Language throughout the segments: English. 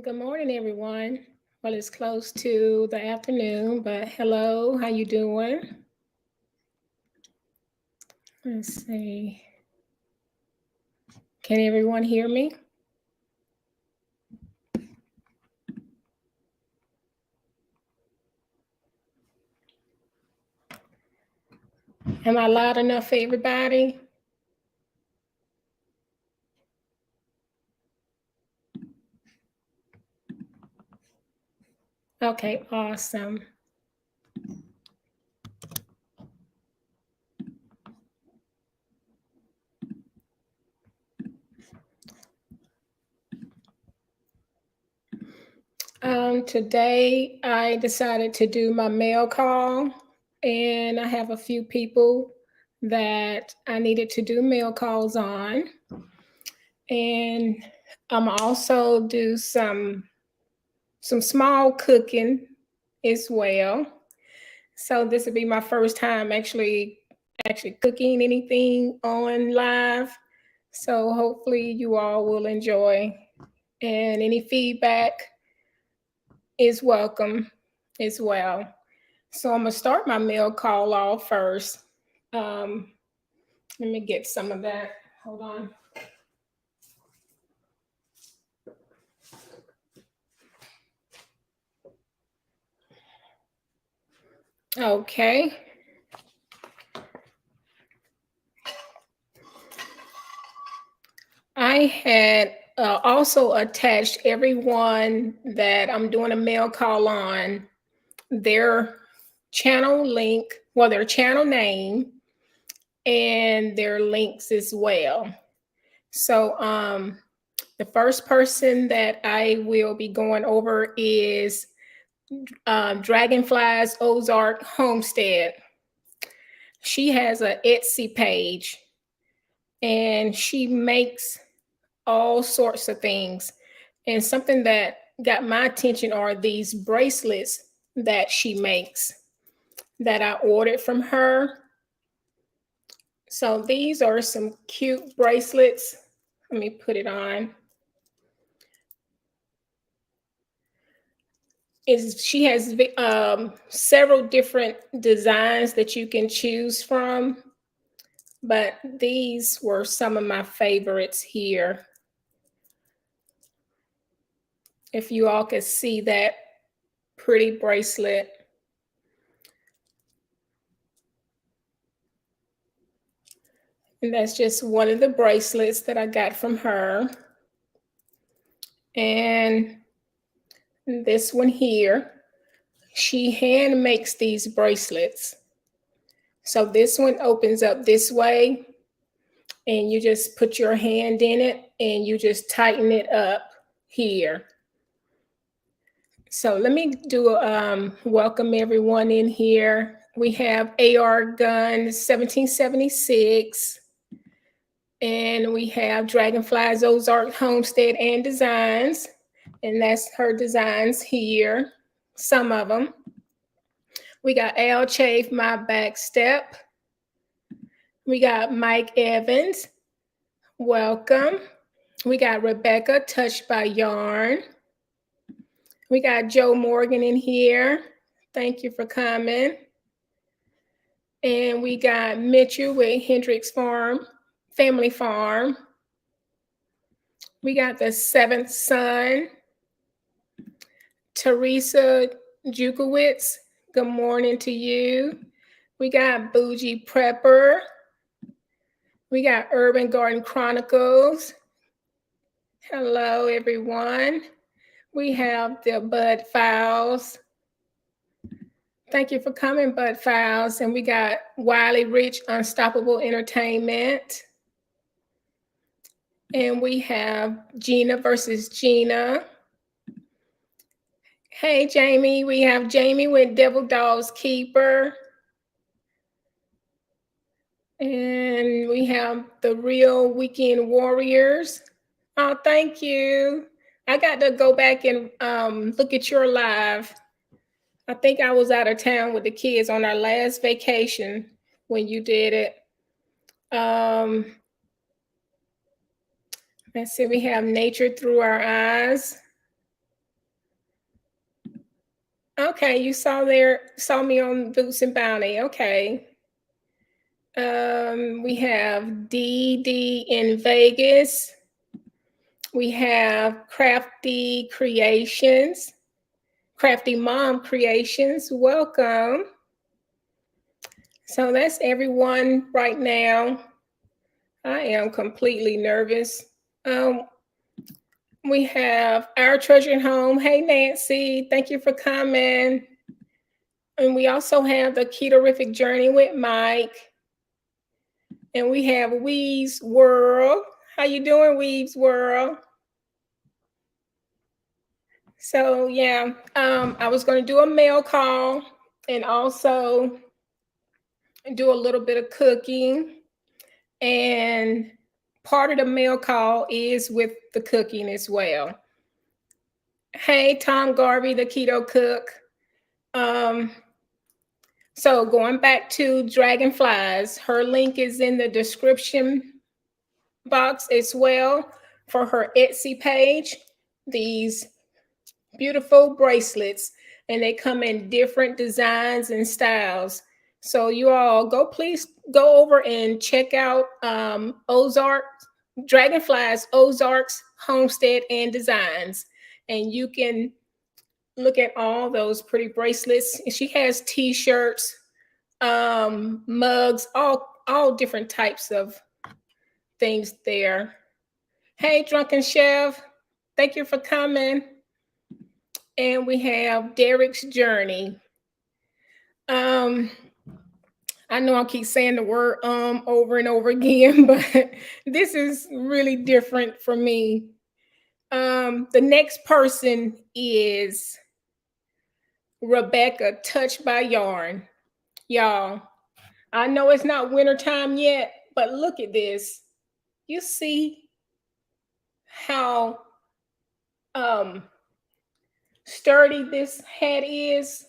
Good morning, everyone. Well, it's close to the afternoon, but hello, how you doing? Let's see. Can everyone hear me? Am I loud enough for everybody? Okay, awesome. Today I decided to do my mail call, and I have a few people that I needed to do mail calls on. And I'm also do some small cooking as well. So this would be my first time actually cooking anything on live. So hopefully you all will enjoy, and any feedback is welcome as well. So I'm gonna start my mail call off first. Let me get some of that. Hold on. Okay. I had also attached everyone that I'm doing a mail call on, their channel link, well, their channel name, and their links as well. So the first person that I will be going over is Dragonflies Ozark Homestead. She has an Etsy page, and she makes all sorts of things. And something that got my attention are these bracelets that she makes that I ordered from her. So these are some cute bracelets. Let me put it on. She has several different designs that you can choose from, but these were some of my favorites here. If you all could see that pretty bracelet. And that's just one of the bracelets that I got from her. And this one here, she hand makes these bracelets. So this one opens up this way, and you just put your hand in it and you just tighten it up here. So let me do welcome everyone in here. We have AR Gun 1776, and we have Dragonflies Ozark Homestead and Designs, and that's her designs here, some of them. We got Al Chafe, My Back Step. We got Mike Evans, welcome. We got Rebecca, Touched by Yarn. We got Joe Morgan in here. Thank you for coming. And we got Mitchell with Hendricks Family Farm. We got the Seventh Son, Teresa Jukowitz. Good morning to you. We got Bougie Prepper. We got Urban Garden Chronicles. Hello, everyone. We have the Bud Files. Thank you for coming, Bud Files. And we got Wiley Rich, Unstoppable Entertainment. And we have Gina versus Gina. Hey, Jamie. We have Jamie with Devil Dogs Keeper. And we have the Real Weekend Warriors. Oh, thank you. I got to go back and look at your live. I think I was out of town with the kids on our last vacation when you did it. Let's see, we have Nature Through Our Eyes. Okay, you saw me on Boots and Bounty. Okay. We have DD in Vegas. We have Crafty Mom Creations. Welcome. So that's everyone right now. I am completely nervous. We have Our Treasured Home. Hey, Nancy. Thank you for coming. And we also have the Ketorific Journey with Mike. And we have Weave's World. How you doing, Weave's World? So yeah, I was going to do a mail call and also do a little bit of cooking. And part of the mail call is with the cooking as well. Hey, Tom Garvey, the keto cook. So going back to Dragonflies, her link is in the description box as well for her Etsy page. These beautiful bracelets, and they come in different designs and styles. So you all please go over and check out Ozark, Dragonflies, Ozark's Homestead and Designs. And you can look at all those pretty bracelets. She has t-shirts, mugs, all different types of things there. Hey, Drunken Chef, thank you for coming. And we have Derek's Journey. I know I keep saying the word over and over again, but this is really different for me. The next person is Rebecca, Touched by Yarn. Y'all, I know it's not wintertime yet, but look at this. You see how sturdy this hat is?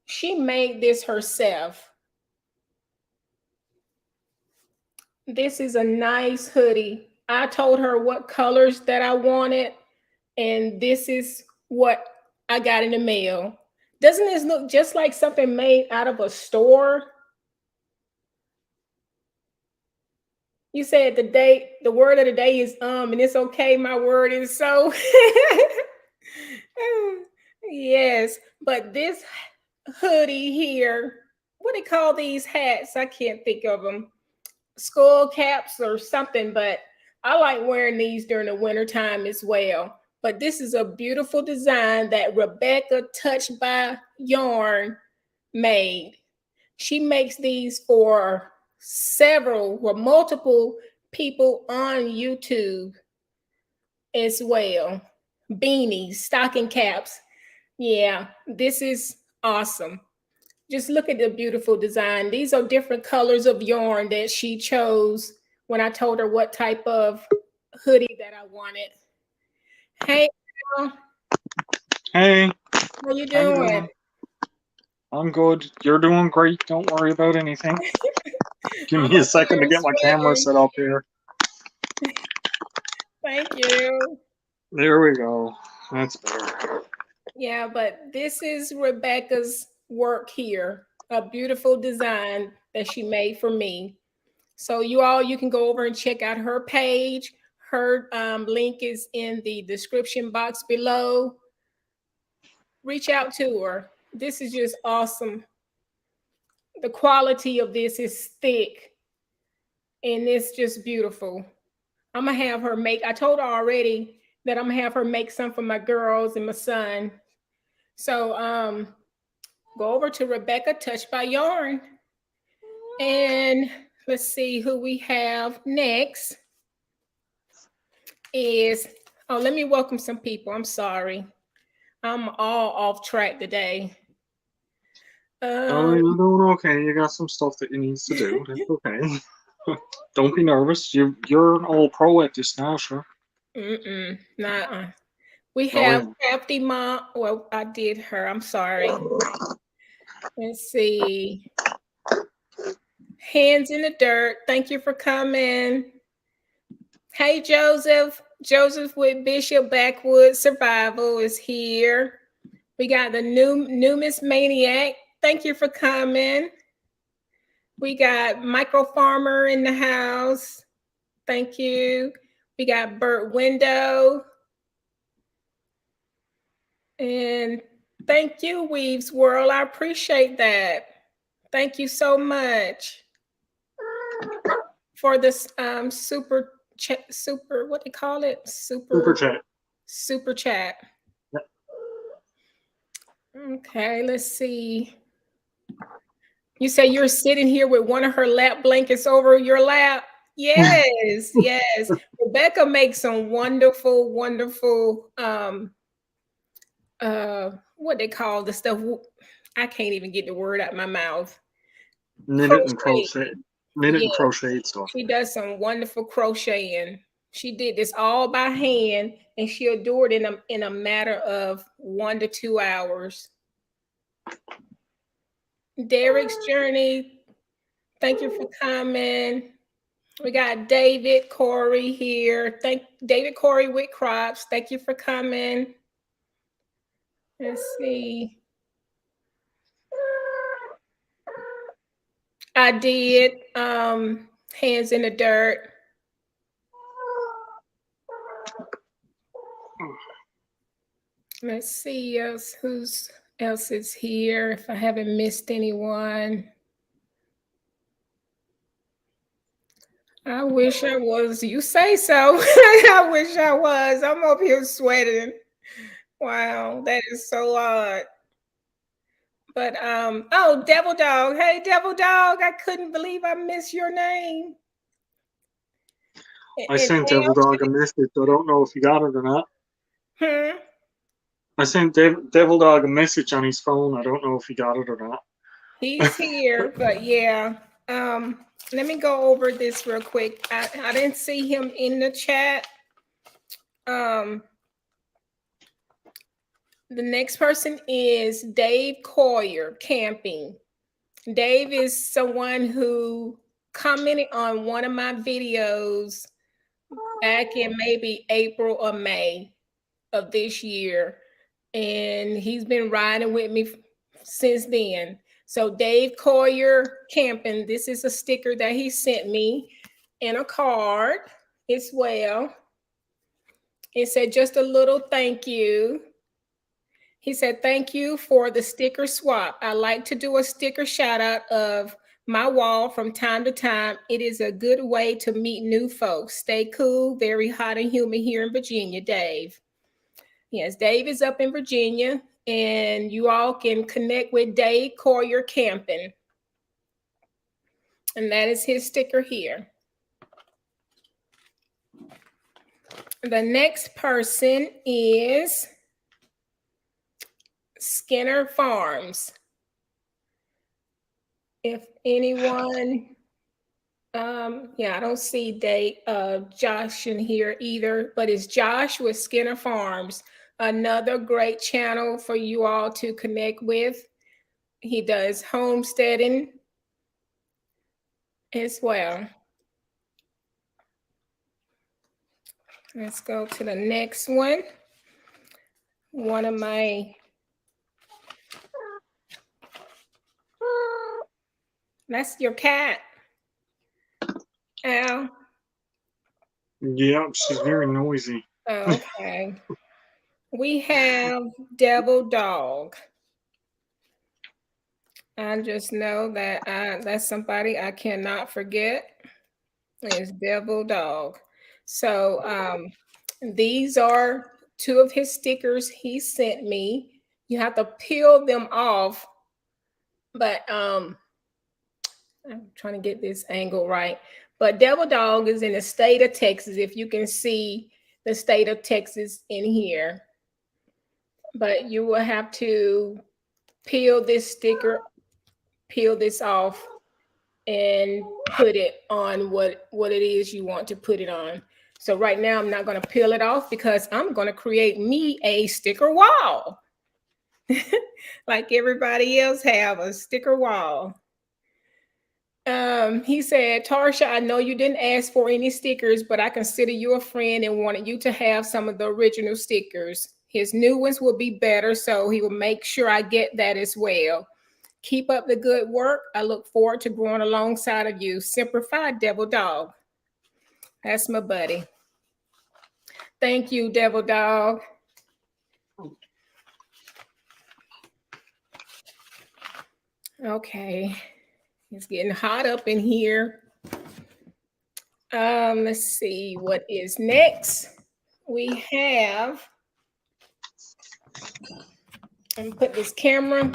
She made this herself. This is a nice hoodie. I told her what colors that I wanted, and this is what I got in the mail. Doesn't this look just like something made out of a store? You said the word of the day is and it's okay. My word is so. Yes, but this hoodie here, what do they call these hats? I can't think of them. Skull caps or something, but I like wearing these during the wintertime as well. But this is a beautiful design that Rebecca, Touched by Yarn, made. She makes these for multiple people on YouTube as well. Beanies, stocking caps. Yeah, this is awesome. Just look at the beautiful design. These are different colors of yarn that she chose when I told her what type of hoodie that I wanted. Hey, Al. Hey, How you how you doing? doing? I'm good. You're doing great. Don't worry about anything. Give I'm me a up second to here get my camera sweating. set up here. Thank you. There we go. That's better. Yeah, but this is Rebecca's work here. A beautiful design that she made for me. So you can go over and check out her page. Her link is in the description box below. Reach out to her. This is just awesome. The quality of this is thick and it's just beautiful. I'm gonna have her make, I told her already that I'm gonna have her make some for my girls and my son. So go over to Rebecca, Touched by Yarn. And let's see who we have next is, oh, let me welcome some people. I'm sorry. I'm all off track today. Oh, you're doing okay. You got some stuff that you need to do. That's okay. Don't be nervous. You're an old pro at this now, sure. Nah. We Oh have yeah. Crafty Mom. Well, I did her. I'm sorry. Let's see. Hands in the dirt. Thank you for coming. Hey, Joseph. Joseph with Bishop Backwood Survival is here. We got the new Miss Maniac. Thank you for coming. We got Micro Farmer in the house. Thank you. We got Bert Window. And thank you, Weaves World. I appreciate that. Thank you so much for this super what do you call it? Super chat. Super chat. Yep. Okay, let's see. You say you're sitting here with one of her lap blankets over your lap. Yes, yes. Rebecca makes some wonderful, wonderful what they call the stuff. I can't even get the word out my mouth. Knitted and crochet. Knitted and crocheted stuff. She does some wonderful crocheting. She did this all by hand, and she'll do it in a matter of 1 to 2 hours. Derek's Journey, thank you for coming. We got David Corey here. Thank David Corey with Crops. Thank you for coming. Let's see. I did Hands in the Dirt. Let's see who else is here, if I haven't missed anyone. I wish I was. You say so. I wish I was. I'm up here sweating. Wow, that is so odd. But oh, Devil Dog. Hey, Devil Dog. I couldn't believe I missed your name. I sent Devil Dog a message. I don't know if you got it or not. I sent Devil Dog a message on his phone. I don't know if he got it or not. He's here, but yeah. Let me go over this real quick. I didn't see him in the chat. The next person is Dave Coyer, Camping. Dave is someone who commented on one of my videos back in maybe April or May of this year. And he's been riding with me since then. So Dave Coyer Camping, this is a sticker that he sent me and a card as well. It said just a little thank you. He said, thank you for the sticker swap. I like to do a sticker shout out of my wall from time to time. It is a good way to meet new folks. Stay cool, very hot and humid here in Virginia, Dave. Yes, Dave is up in Virginia, and you all can connect with Dave Coyer Camping. And that is his sticker here. The next person is Skinner Farms. If anyone, I don't see Josh in here either, but it's Josh with Skinner Farms, another great channel for you all to connect with. He does homesteading as well. Let's go to the next one. One of my That's your cat. Al. Yeah, she's very noisy. Okay. We have Devil Dog. I just know that that's somebody I cannot forget. It's Devil Dog. So these are 2 of his stickers he sent me. You have to peel them off, but I'm trying to get this angle right. But Devil Dog is in the state of Texas, if you can see the state of Texas in here. But you will have to peel this sticker, peel this off, and put it on what it is you want to put it on. So right now I'm not going to peel it off because I'm going to create me a sticker wall. Like everybody else have a sticker wall. He said, Tarsha, I know you didn't ask for any stickers, but I consider you a friend and wanted you to have some of the original stickers. His new ones will be better, so he will make sure I get that as well. Keep up the good work. I look forward to growing alongside of you. Semper Fi, Devil Dog. That's my buddy. Thank you, Devil Dog. Okay, it's getting hot up in here. Let's see what is next. We have, I'm gonna put this camera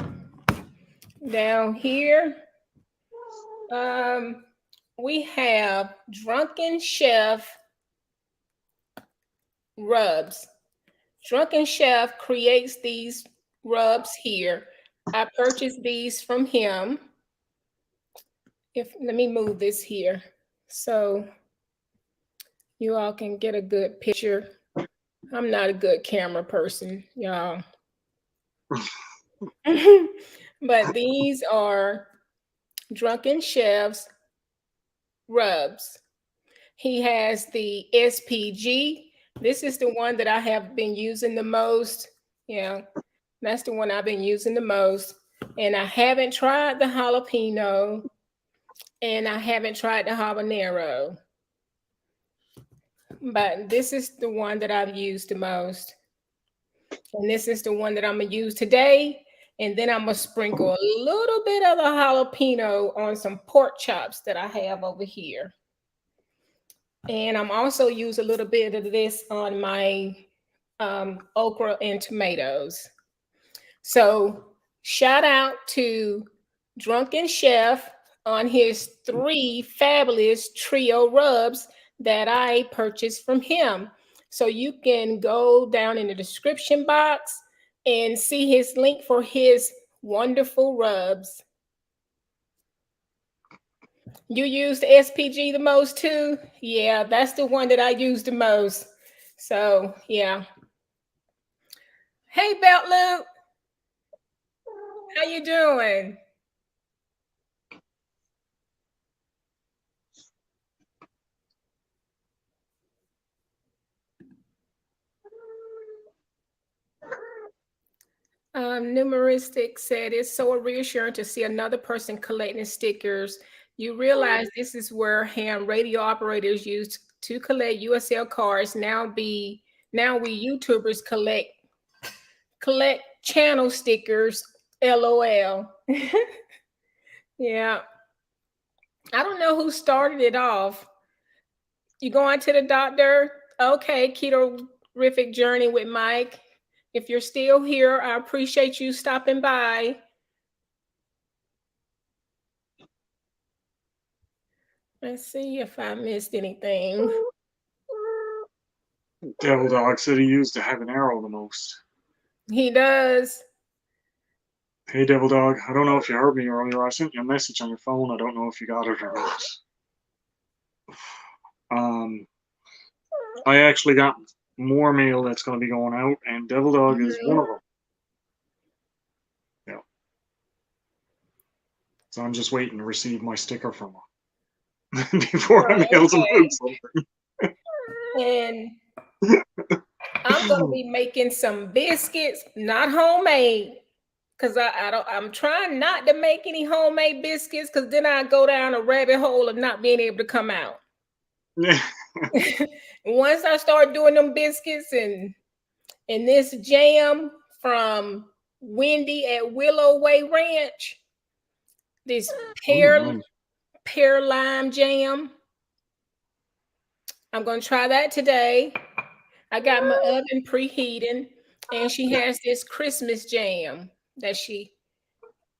down here. We have Drunken Chef rubs. Drunken Chef creates these rubs here. I purchased these from him. Let me move this here so you all can get a good picture. I'm not a good camera person, y'all. But these are Drunken Chef's rubs. He has the SPG. This is the one that I have been using the most. Yeah, that's the one I've been using the most. And I haven't tried the jalapeno, and I haven't tried the habanero. But this is the one that I've used the most. And this is the one that I'm going to use today. And then I'm going to sprinkle a little bit of the jalapeno on some pork chops that I have over here. And I'm also use a little bit of this on my okra and tomatoes. So shout out to Drunken Chef on his 3 fabulous trio rubs that I purchased from him. So you can go down in the description box and see his link for his wonderful rubs. You use the SPG the most too? Yeah, that's the one that I use the most. So yeah. Hey, Belt Loop. How you doing? Numeristic said it's so reassuring to see another person collecting stickers. You realize this is where ham radio operators used to collect USL cards. Now we YouTubers collect channel stickers. LOL. Yeah. I don't know who started it off. You going to the doctor? Okay, keto-rific journey with Mike. If you're still here, I appreciate you stopping by. Let's see if I missed anything. Devil Dog said he used the habanero the most. He does. Hey, Devil Dog, I don't know if you heard me earlier. I sent you a message on your phone. I don't know if you got it or not. I actually got more mail that's going to be going out, and Devil Dog is one of them. Yeah. So I'm just waiting to receive my sticker from her before I mail something. And I'm going to be making some biscuits, not homemade, because I'm trying not to make any homemade biscuits, because then I go down a rabbit hole of not being able to come out. Once I start doing them biscuits and this jam from Wendy at Willow Way Ranch, this pear lime jam, I'm going to try that today. I got my oven preheating, and she has this Christmas jam that she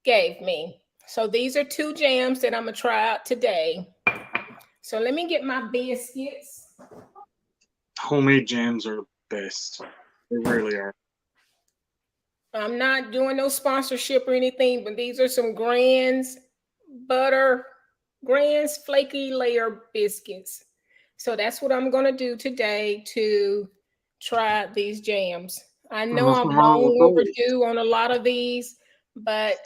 gave me. So these are 2 jams that I'm going to try out today. So let me get my biscuits. Homemade jams are the best. They really are. I'm not doing no sponsorship or anything, but these are some Grand's flaky layer biscuits. So that's what I'm going to do today to try these jams. I know I'm long overdue on a lot of these, but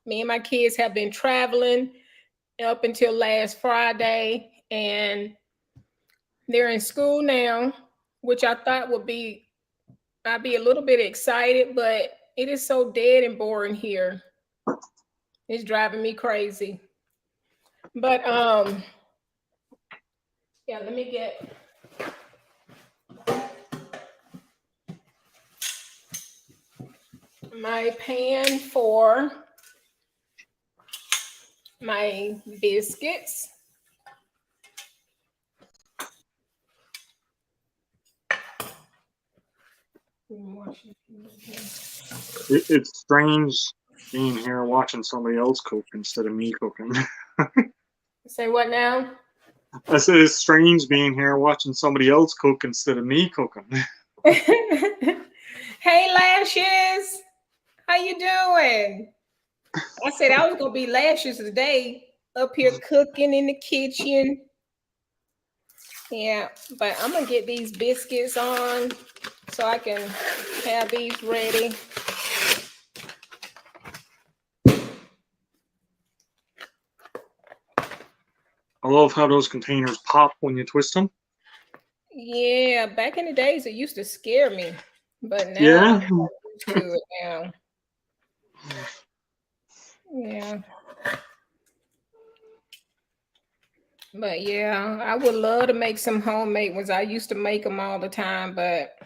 me and my kids have been traveling up until last Friday, and they're in school now, which I thought would be I'd be a little bit excited, but it is so dead and boring here. It's driving me crazy. But yeah, let me get my pan for my biscuits. It's strange being here watching somebody else cook instead of me cooking. Say what now? I said it's strange being here watching somebody else cook instead of me cooking. Hey, Lashes, how you doing? I said I was gonna be Lashes today, up here cooking in the kitchen. Yeah, but I'm gonna get these biscuits on so I can have these ready. I love how those containers pop when you twist them. Yeah, back in the days it used to scare me, but now Yeah. I'm used to it now. Yeah. But yeah, I would love to make some homemade ones. I used to make them all the time, but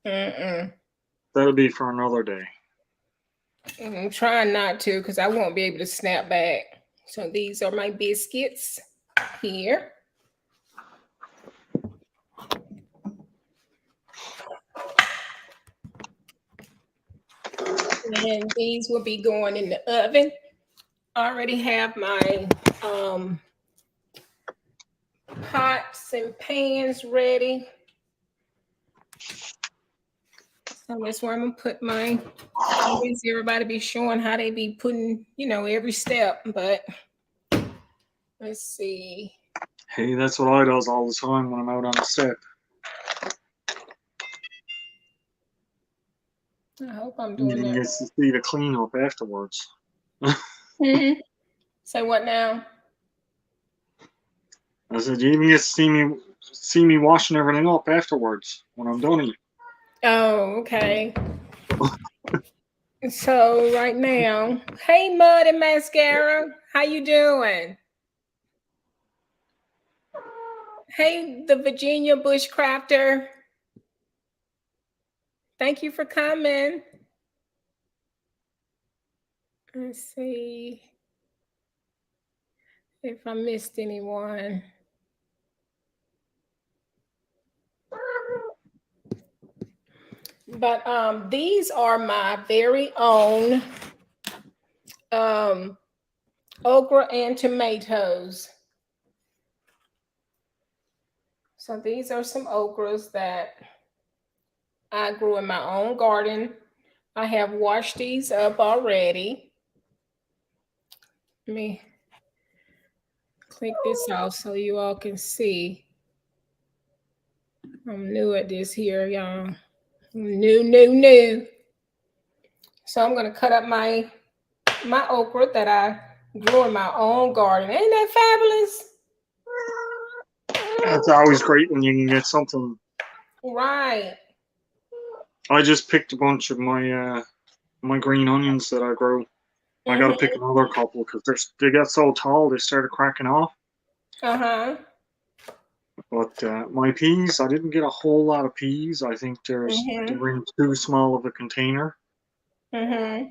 That'll be for another day. I'm trying not to because I won't be able to snap back. So these are my biscuits here. And these will be going in the oven. I already have my pots and pans ready. So that's where I'm gonna put my. Obviously, everybody be showing how they be putting, every step. But let's see. Hey, that's what I does all the time when I'm out on the step. I hope I'm doing You that. get to see the cleanup afterwards. Mm-hmm. Say what now? I said you even get to see me washing everything up afterwards when I'm done eating. Oh, okay. So right now, hey Mud and Mascara, how you doing? Hey, the Virginia Bushcrafter. Thank you for coming. Let's see if I missed anyone. But these are my very own okra and tomatoes. So these are some okras that I grew in my own garden. I have washed these up already. Let me click this off so you all can see. I'm new at this here, y'all. New. So I'm gonna cut up my okra that I grew in my own garden. Ain't that fabulous? It's always great when you can get something. Right. I just picked a bunch of my green onions that I grew. I got to pick another couple because they got so tall they started cracking off. Uh-huh. But my peas, I didn't get a whole lot of peas. I think they're in too small of a container. But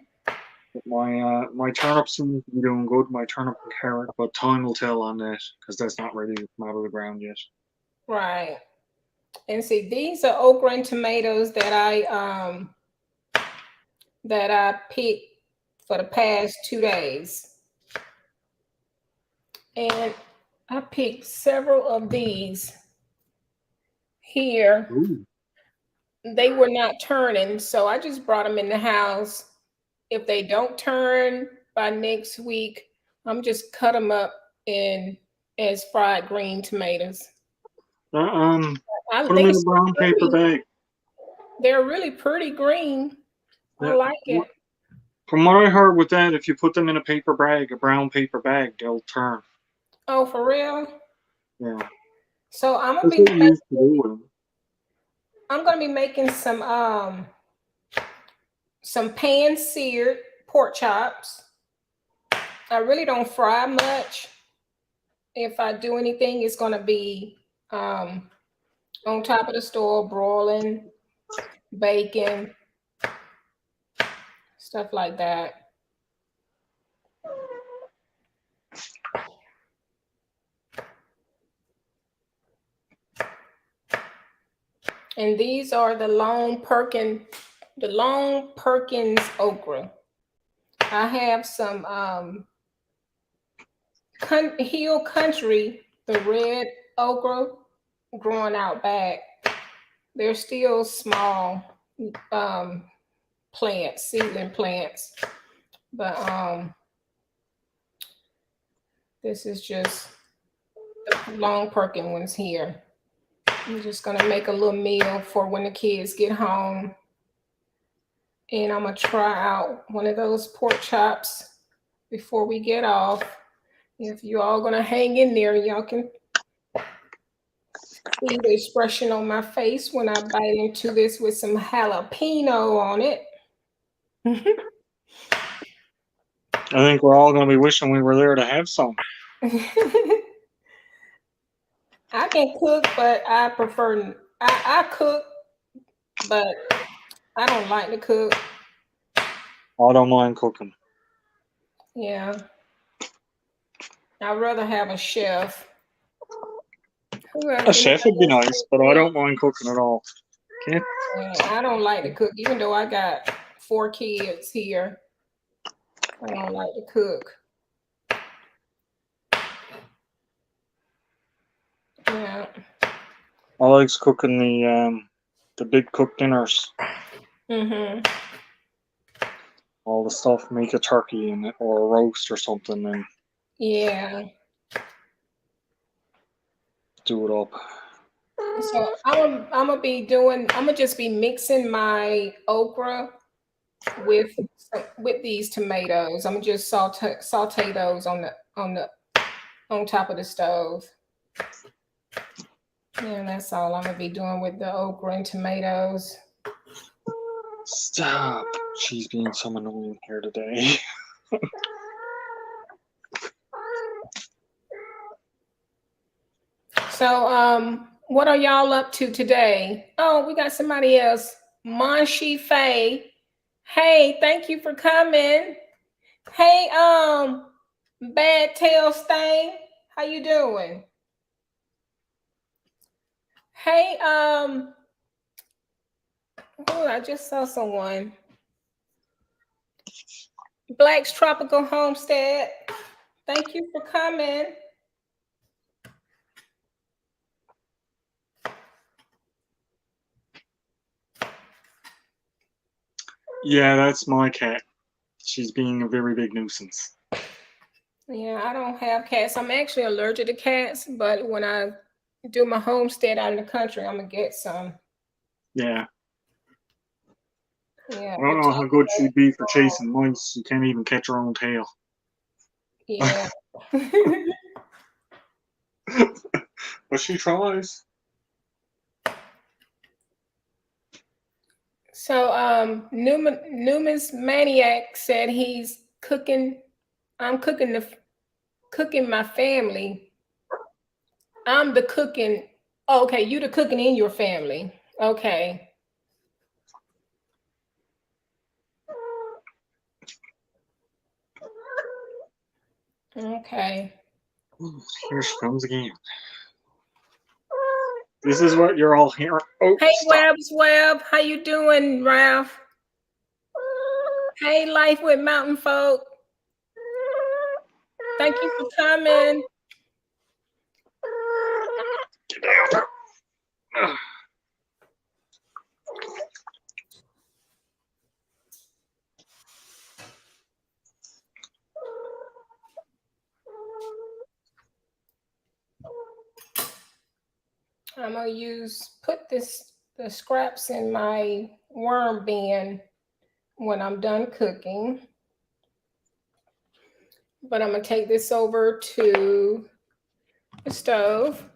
my turnips seem to be doing good. My turnip and carrot, but time will tell on that because that's not ready to come out of the ground yet. Right. And see, these are okra and tomatoes that I picked for the past 2 days. And I picked several of these here. Ooh. They were not turning, so I just brought them in the house. If they don't turn by next week, I'm just cut them up as fried green tomatoes. Put them in a brown paper bag. They're really pretty green. I like it. From what I heard with that, if you put them in a brown paper bag, they'll turn. Oh, for real? Yeah. So I'm gonna That's be what we used to do with them. I'm gonna be making some pan seared pork chops. I really don't fry much. If I do anything, it's gonna be on top of the stove, broiling, bacon, stuff like that. And these are the long Perkins okra. I have some Hill Country, the red okra growing out back. They're still small plants, seedling plants. But this is just the long Perkins ones here. I'm just gonna make a little meal for when the kids get home. And I'm gonna try out one of those pork chops before we get off. If you all gonna hang in there, y'all can see the expression on my face when I bite into this with some jalapeno on it. I think we're all going to be wishing we were there to have some. I can cook, but I prefer I cook, but I don't like to cook. I don't mind cooking. Yeah. I'd rather have a chef. A chef would be nice, but I don't mind cooking at all. Okay. I don't like to cook, even though I got 4 kids here. I don't like to cook. Yeah. I like cooking the big cook dinners. Mhm. All the stuff, make a turkey in it or a roast or something, and Yeah. do it up. So I'm gonna just be mixing my okra with these tomatoes. I'm gonna just saute those on top of the stove. And that's all I'm gonna be doing with the okra and tomatoes. Stop. She's being so annoying here today. So what are y'all up to today? Oh, we got somebody else. Monshi Faye. Hey, thank you for coming. Hey, Bad Tail Stain. How you doing? Hey, oh, I just saw someone. Black's Tropical Homestead. Thank you for coming. Yeah, that's my cat. She's being a very big nuisance. Yeah, I don't have cats. I'm actually allergic to cats, but when I do my homestead out in the country, I'm gonna get some. Yeah. Yeah. I don't know how good she'd be for chasing mice. She can't even catch her own tail. Yeah. But she tries. So Newman's Maniac said he's cooking. I'm cooking my family. I'm the cooking. Oh, okay, you the cooking in your family. Okay. Okay. Here she comes again. This is what you're all hearing. Oh, hey, stop. Webb. How you doing, Ralph? Hey, Life with Mountain Folk. Thank you for coming. Get down. I'm gonna put the scraps in my worm bin when I'm done cooking. But I'm gonna take this over to the stove.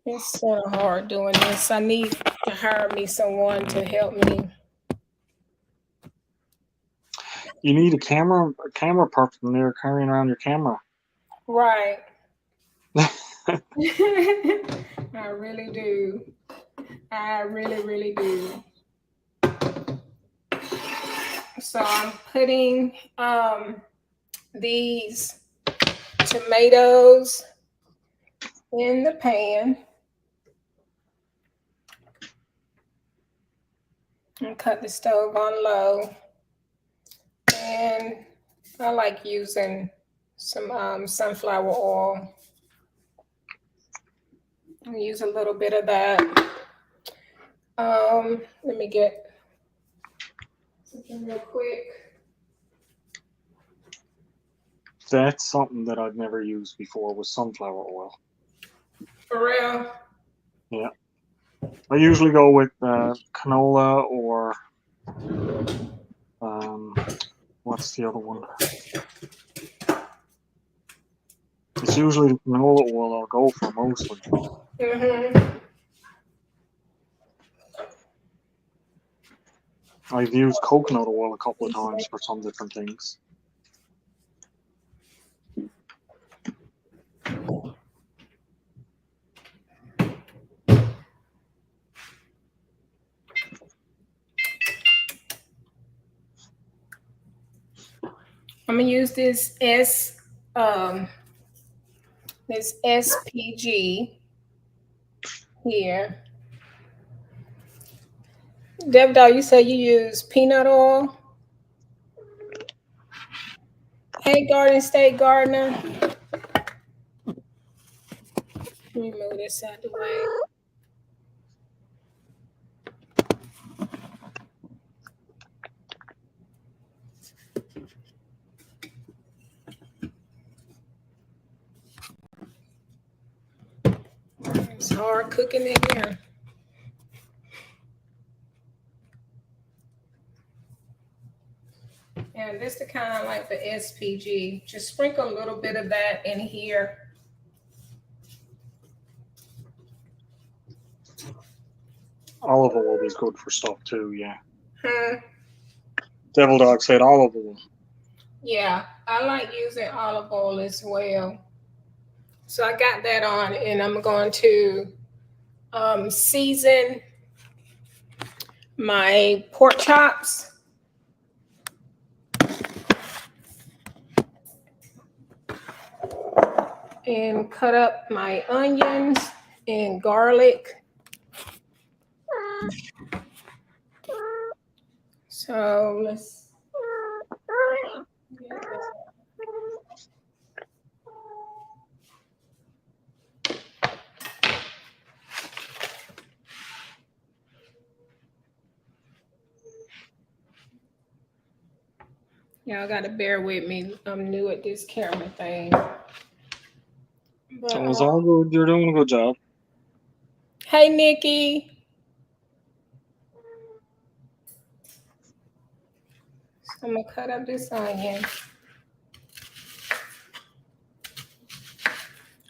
It's sort of hard doing this. I need to hire me someone to help me. You need a camera person there carrying around your camera. Right. I really do. I really, really do. So I'm putting these tomatoes in the pan and cut the stove on low. And I like using some sunflower oil. I'll use a little bit of that. Let me get something real quick. That's something that I've never used before was sunflower oil. For real? Yeah. I usually go with canola or what's the other one? It's usually the canola oil I'll go for mostly. Mm-hmm. I've used coconut oil a couple of times for some different things. I'm gonna use this SPG here. Devdog, you said you use peanut oil. Hey, Garden State Gardener. Let me move this out the way. It's hard cooking in here. And this is kind of like the SPG. Just sprinkle a little bit of that in here. Olive oil is good for stuff too, yeah. Hmm. Devil Dog said olive oil. Yeah, I like using olive oil as well. So I got that on, and I'm going to season my pork chops. And cut up my onions and garlic. So let's get this. Y'all gotta bear with me. I'm new at this camera thing. But, So it's all good. You're doing a good job. Hey, Nikki. So I'm gonna cut up this onion.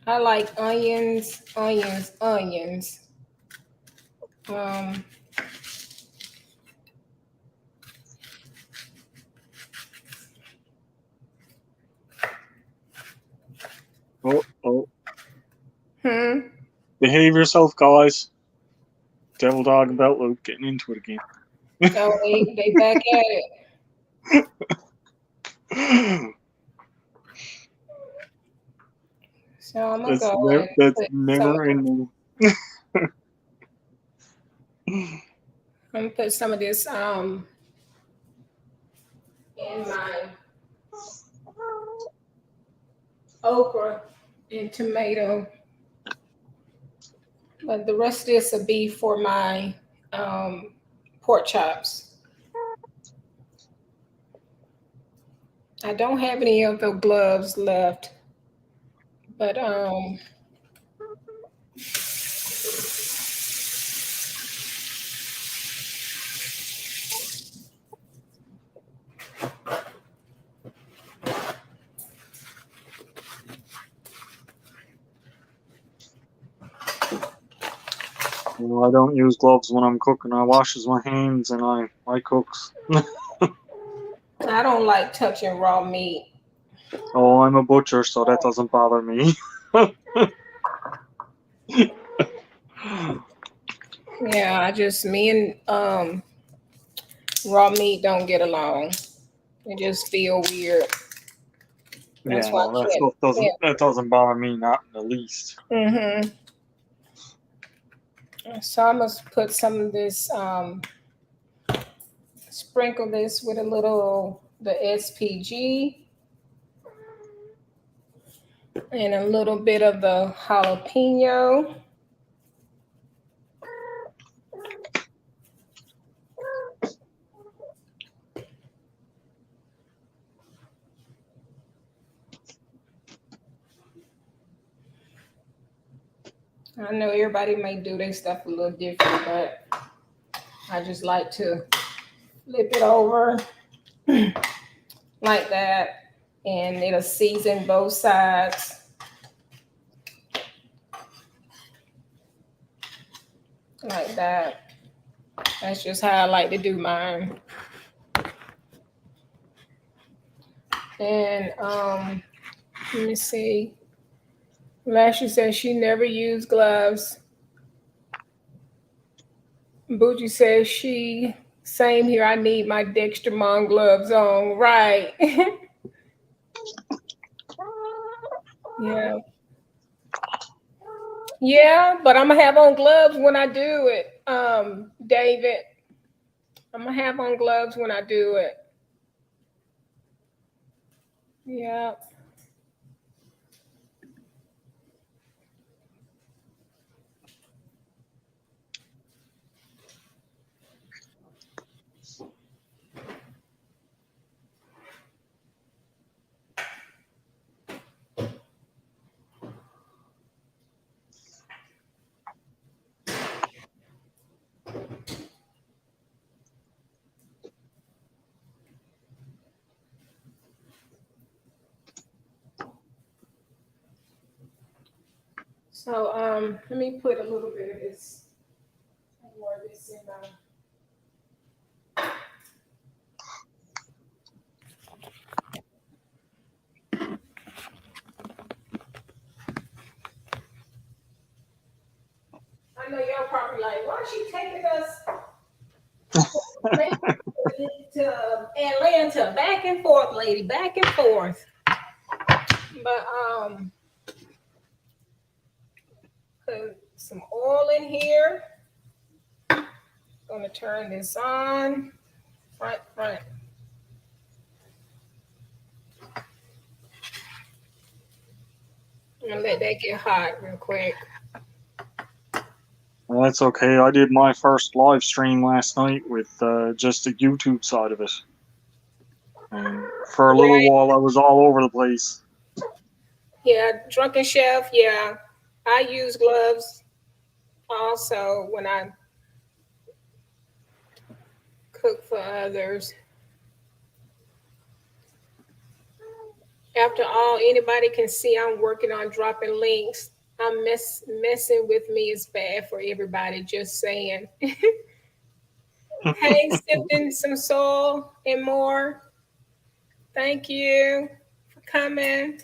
I like onions. Oh. Hmm. Behave yourself, guys. Devil Dog and Beltloop getting into it again. Oh, they back at it. So I'm gonna go. That's never ending. I'm gonna put some of this in my okra and tomato. But the rest of this will be for my pork chops. I don't have any of the gloves left, but Well, I don't use gloves when I'm cooking. I washes my hands and I cooks. I don't like touching raw meat. Oh, I'm a butcher, so that doesn't bother me. Yeah, me and raw meat don't get along. It just feel weird. That's Yeah, why no, that stuff doesn't bother me, not in the least. Mm-hmm. So I must put some of this, sprinkle this with a little the SPG and a little bit of the jalapeno. I know everybody may do their stuff a little different, but I just like to flip it over like that, and it'll season both sides like that. That's just how I like to do mine. And let me see. Lashley says she never used gloves. Bougie says same here. I need my Dextromon gloves on. Right. Yeah. Yeah, but I'm gonna have on gloves when I do it. David. I'm gonna have on gloves when I do it. Yeah. So let me put a little bit of this more of this in I know y'all probably like, why is she taking us to Atlanta back and forth, lady, back and forth. But put some oil in here. Gonna turn this on. Front. I'm gonna let that get hot real quick. Well, that's okay. I did my first live stream last night with just the YouTube side of it. And for a little while, I was all over the place. Yeah, Drunken Chef. Yeah, I use gloves also when I cook for others. After all, anybody can see I'm working on dropping links. I'm messing with me is bad for everybody. Just saying. Hey, Sifting some soul and more. Thank you for coming.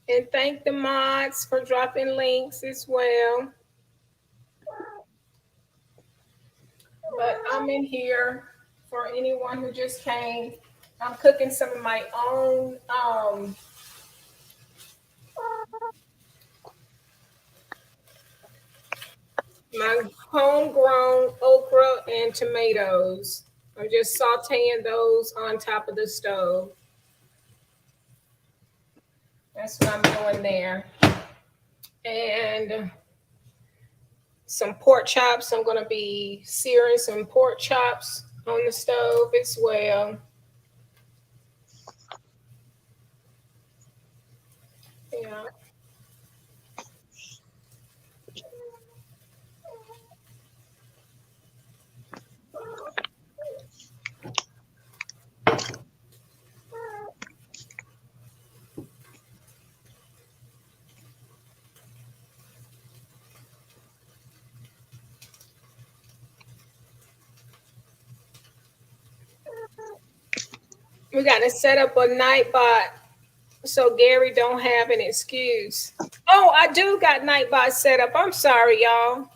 And thank the mods for dropping links as well. But I'm in here for anyone who just came. I'm cooking some of my own my homegrown okra and tomatoes. I'm just sauteing those on top of the stove. That's what I'm doing there. And some pork chops. I'm going to be searing some pork chops on the stove as well. Yeah. We got to set up a Nightbot so Gary don't have an excuse. Oh, I do got Nightbot set up. I'm sorry, y'all.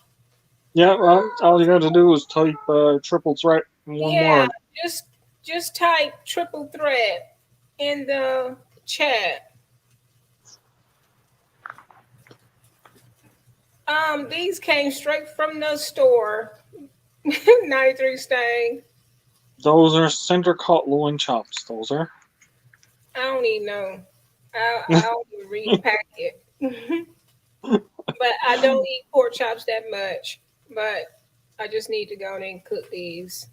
Yeah, well, all you got to do is type triple threat in one Yeah, word. just type triple threat in the chat. These came straight from the store. 93 Stang. Those are center cut loin chops. Those are. I don't even know. I don't even read the packet. But I don't eat pork chops that much. But I just need to go in and cook these.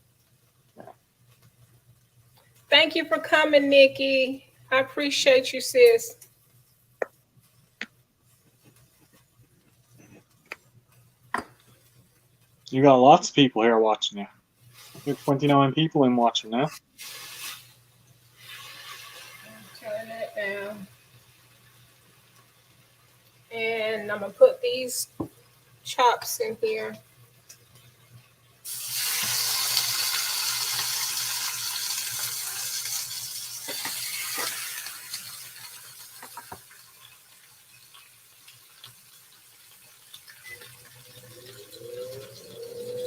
Thank you for coming, Nikki. I appreciate you, sis. You got lots of people here watching you. You have 29 people in watching now. Turn that down. And I'm going to put these chops in here.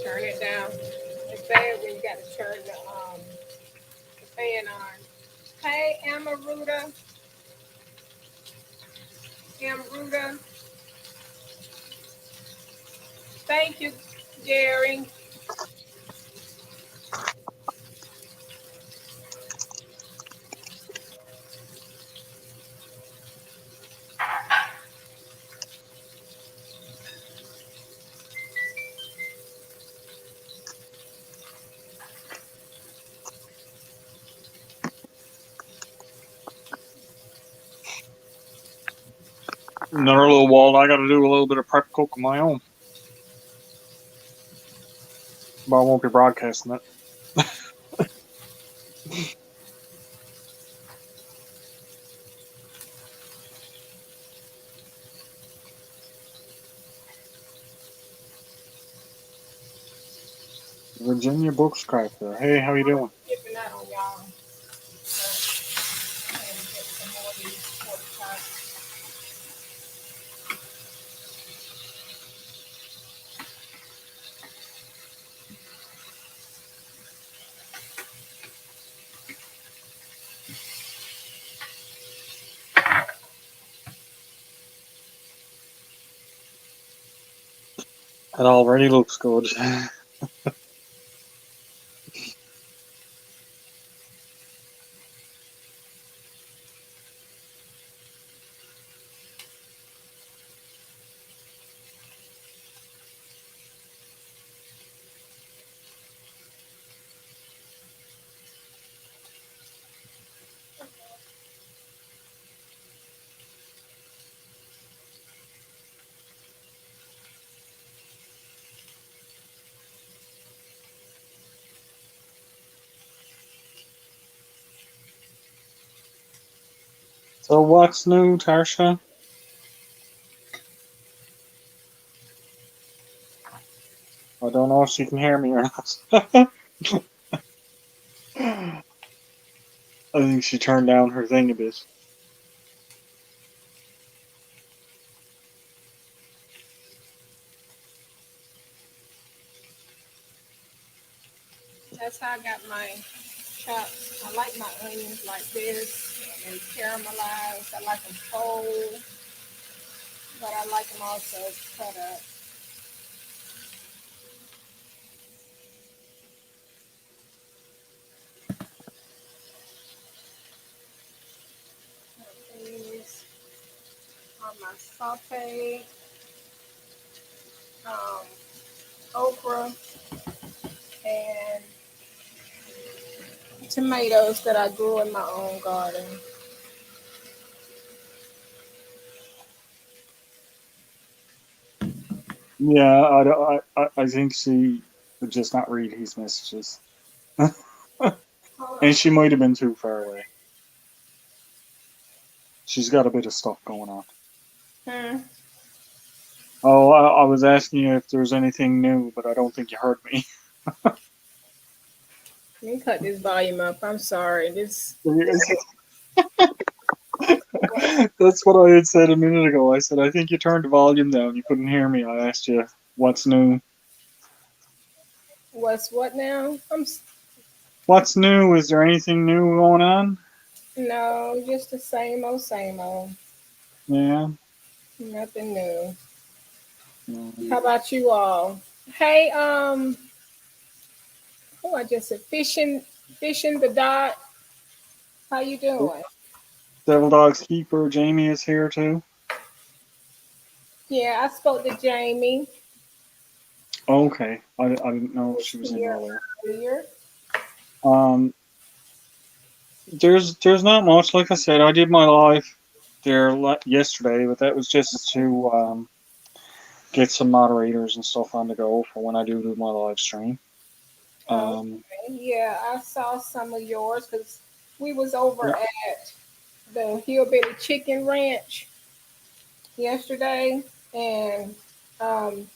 Turn it down. It's bad when you got to turn the fan on. Hey, Amaruta. Amaruta. Thank you, Gary. Another little while, I got to do a little bit of prep cook of my own. But I won't be broadcasting it. Virginia Bookscraper. Hey, how you doing? Dipping out on y'all. And get some more of these pork chops. It already looks good. So what's new, Tarsha? I don't know if she can hear me or not. I think she turned down her thing a bit. That's how I got my chops. I like my onions like this. They caramelized. I like them whole, but I like them also cut up. These are my sauteed okra and tomatoes that I grew in my own garden. Yeah, I think she would just not read his messages. And she might have been too far away. She's got a bit of stuff going on. Oh, I was asking you if there's anything new, but I don't think you heard me. Let me cut this volume up. I'm sorry. This That's what I had said a minute ago. I said, I think you turned the volume down. You couldn't hear me. I asked you, what's new? what's what now? What's new? Is there anything new going on? No, just the same old, same old. Yeah. Nothing new. Mm. How about you all? Hey, oh, I just said fishing the dot. How you doing? Devil Dog's Keeper, Jamie is here too. Yeah, I spoke to Jamie. Okay. I didn't know if Was she was in here earlier. earlier. Um, there's not much. Like I said, I did my live there yesterday, but that was just to get some moderators and stuff on the go for when I do my live stream. Okay. Um, Yeah, I saw some of yours because we was over yeah, at the Hillbilly Chicken Ranch yesterday, and um,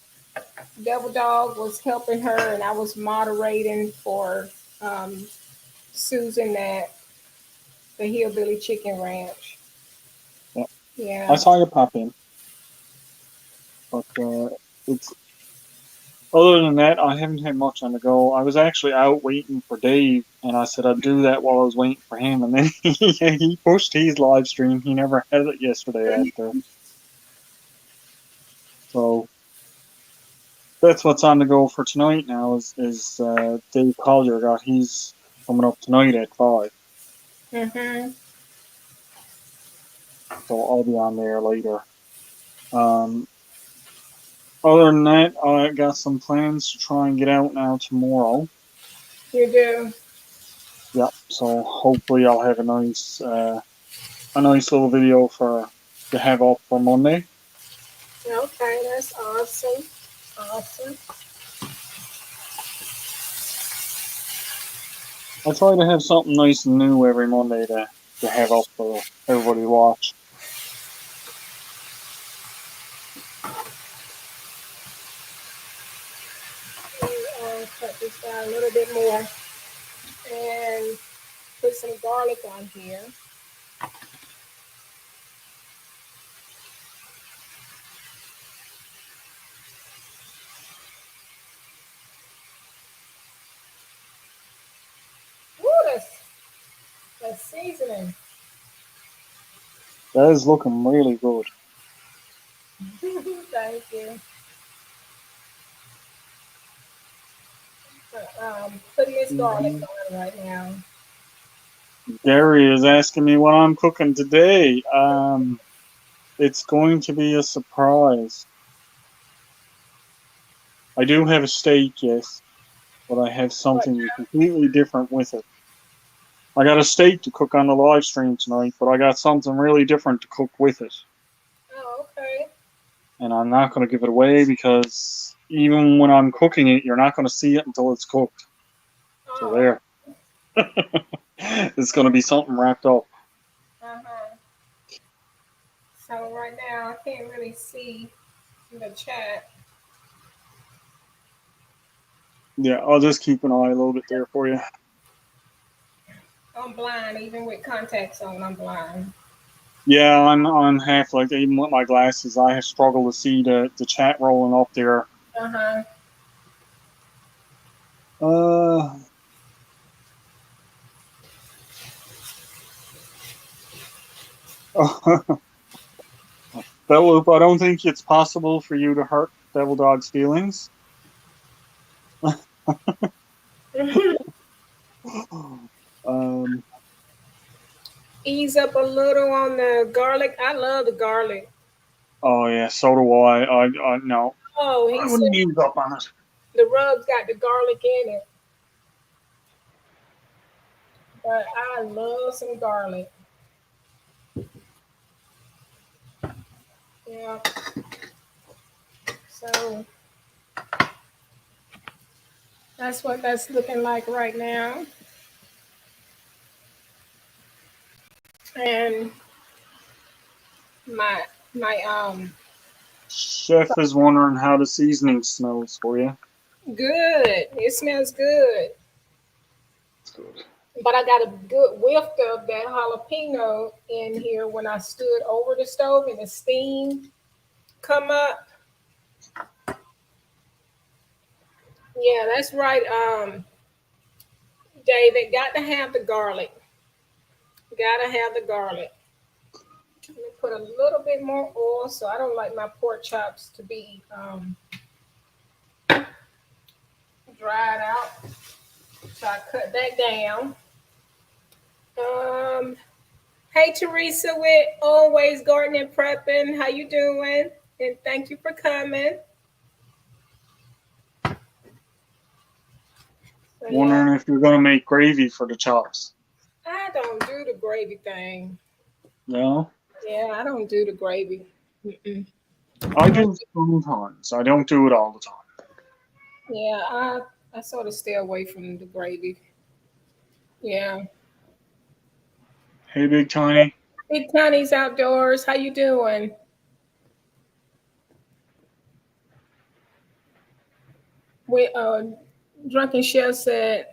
Devil Dog was helping her, and I was moderating for um, Susan at the Hillbilly Chicken Ranch. yeah. I Yeah. saw you pop in, but it's other than that, I haven't had much on the go. I was actually out waiting for Dave, and I said I'd do that while I was waiting for him, and then he pushed his live stream. He never had it yesterday after, so that's what's on the go for tonight now. Is Dave Collier got he's coming up tonight at 5, Mm-hmm. so I'll be on there later. Um, Other than that, I got some plans to try and get out now tomorrow. You do. Yep. So hopefully I'll have a nice little video for to have up for Monday. Okay, that's awesome. Awesome. I try to have something nice and new every Monday to have up for everybody to watch. Cut this down a little bit more and put some garlic on here. Woo, that's seasoning. That is looking really good. Thank you. Putting this garlic Mhm. on right now. Gary is asking me what I'm cooking today. It's going to be a surprise. I do have a steak, yes, but I have What? something completely different with it. I got a steak to cook on the live stream tonight, but I got something really different to cook with it. Oh, okay. And I'm not going to give it away because even when I'm cooking it, you're not going to see it until it's cooked. So Oh, there. It's going to be something wrapped up. uh-huh. So right now I can't really see the chat. Yeah, I'll just keep an eye a little bit there for you. I'm blind, even with contacts on. I'm blind. Yeah, I'm half like even with my glasses, I struggle to see the chat rolling up there. Uh-huh. Uh, Beloop, I don't think it's possible for you to hurt Devil Dog's feelings. um, Ease up a little on the garlic. I love the garlic. oh yeah, so do I. I no, Oh, he I said wouldn't ease up on it. the rub's got the garlic in it. But I love some garlic. Yeah. So that's what that's looking like right now. And my Chef is wondering how the seasoning smells for you. good. It smells good. Good. But I got a good whiff of that jalapeno in here when I stood over the stove and the steam come up. Yeah, that's right. David, got to have the garlic. Gotta have the garlic. Let me put a little bit more oil, so I don't like my pork chops to be dried out. So I cut that down. Um, hey Teresa, with Always Gardening and Prepping, how you doing? And thank you for coming. So, yeah, Wondering if you're gonna make gravy for the chops. I don't do the gravy thing. No, Yeah, I don't do the gravy. Mm-mm. I do sometimes. I don't do it all the time. Yeah, I sort of stay away from the gravy. Yeah. Hey, Big Tiny. Big Tiny's outdoors. How you doing? We Drunken Chef said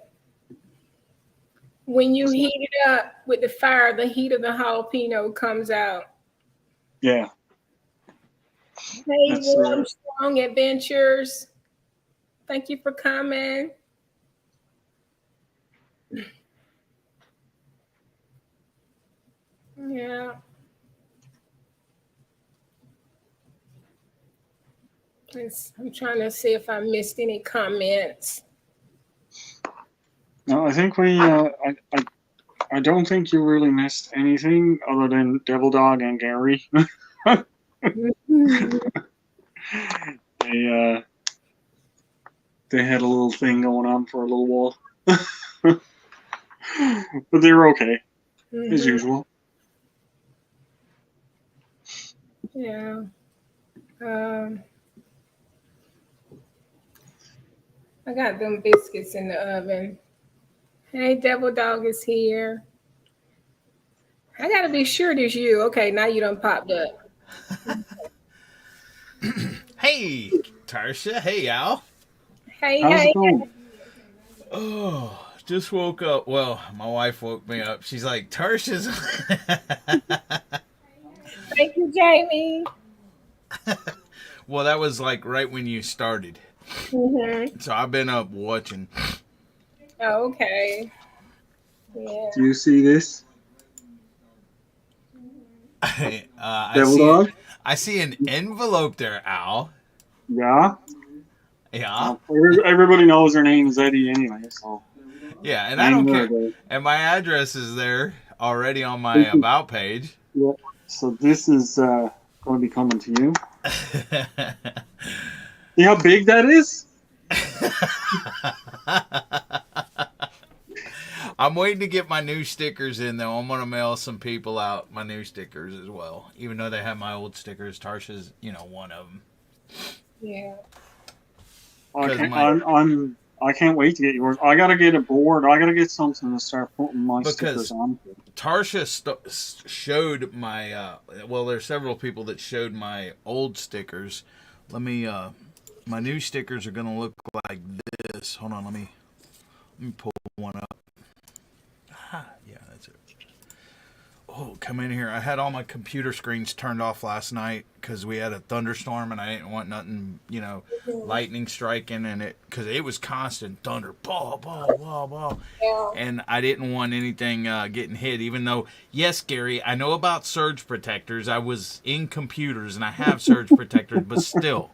when you heat it up with the fire, the heat of the jalapeno comes out. Yeah, Hey, that's Warm Strong Adventures. Thank you for coming. Yeah. I'm trying to see if I missed any comments. No, I think we. I don't think you really missed anything other than Devil Dog and Gary. They they had a little thing going on for a little while, but they were okay as usual. Yeah. I got them biscuits in the oven. Hey, Devil Dog is here. I gotta be sure it's you. Okay, now you done popped up. Hey, Tarsha. Hey, Al. Hey, How's it hey. going? Oh, just woke up. Well, my wife woke me up. She's like, Tarsha's. Thank you, Jamie. Well, that was like right when you started. Mm-hmm. So I've been up watching. Oh, okay. Yeah. Do you see this, I Devil see it. Dog? I see an envelope there, Al. Yeah. Yeah, Everybody knows her name is Eddie anyway, so yeah, and I hang don't there, care. guys. And my address is there already on my This is, about page. yeah. So this is going to be coming to you. See how big that is? I'm waiting to get my new stickers in, though. I'm gonna mail some people out my new stickers as well, even though they have my old stickers. Tarsha's, one of them. Yeah. I can't wait to get yours. I gotta get a board. I gotta get something to start putting my stickers Because on. Tarsha showed my. Well, there's several people that showed my old stickers. Let me. My new stickers are gonna look like this. Hold on, let me pull one up. Yeah, that's it. Oh, come in here. I had all my computer screens turned off last night because we had a thunderstorm and I didn't want nothing, lightning striking and because it was constant thunder, blah, blah, blah, blah. Yeah. And I didn't want anything getting hit, even though, yes, Gary, I know about surge protectors. I was in computers and I have surge protectors, but still.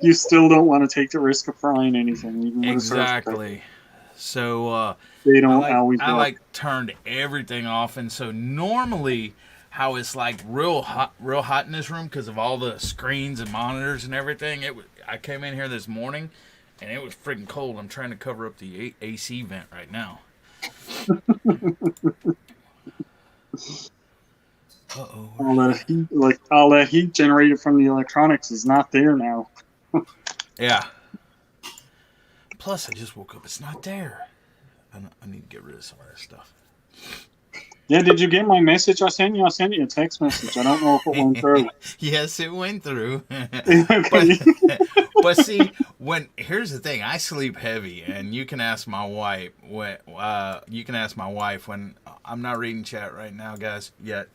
You still don't want to take the risk of frying anything, even with a surge protector. Exactly. So They don't always I work. turned everything off, and so normally how it's like real hot in this room because of all the screens and monitors and everything. I came in here this morning, and it was freaking cold. I'm trying to cover up the AC vent right now. Uh-oh. All that heat generated from the electronics is not there now. Yeah. Plus, I just woke up. It's not there. I need to get rid of some of that stuff. Yeah, did you get my message I sent you? I sent you a text message. I don't know if it went through. Yes, it went through. but Okay. but see, here's the thing, I sleep heavy, and you can ask my wife. When I'm not reading chat right now, guys. Yet,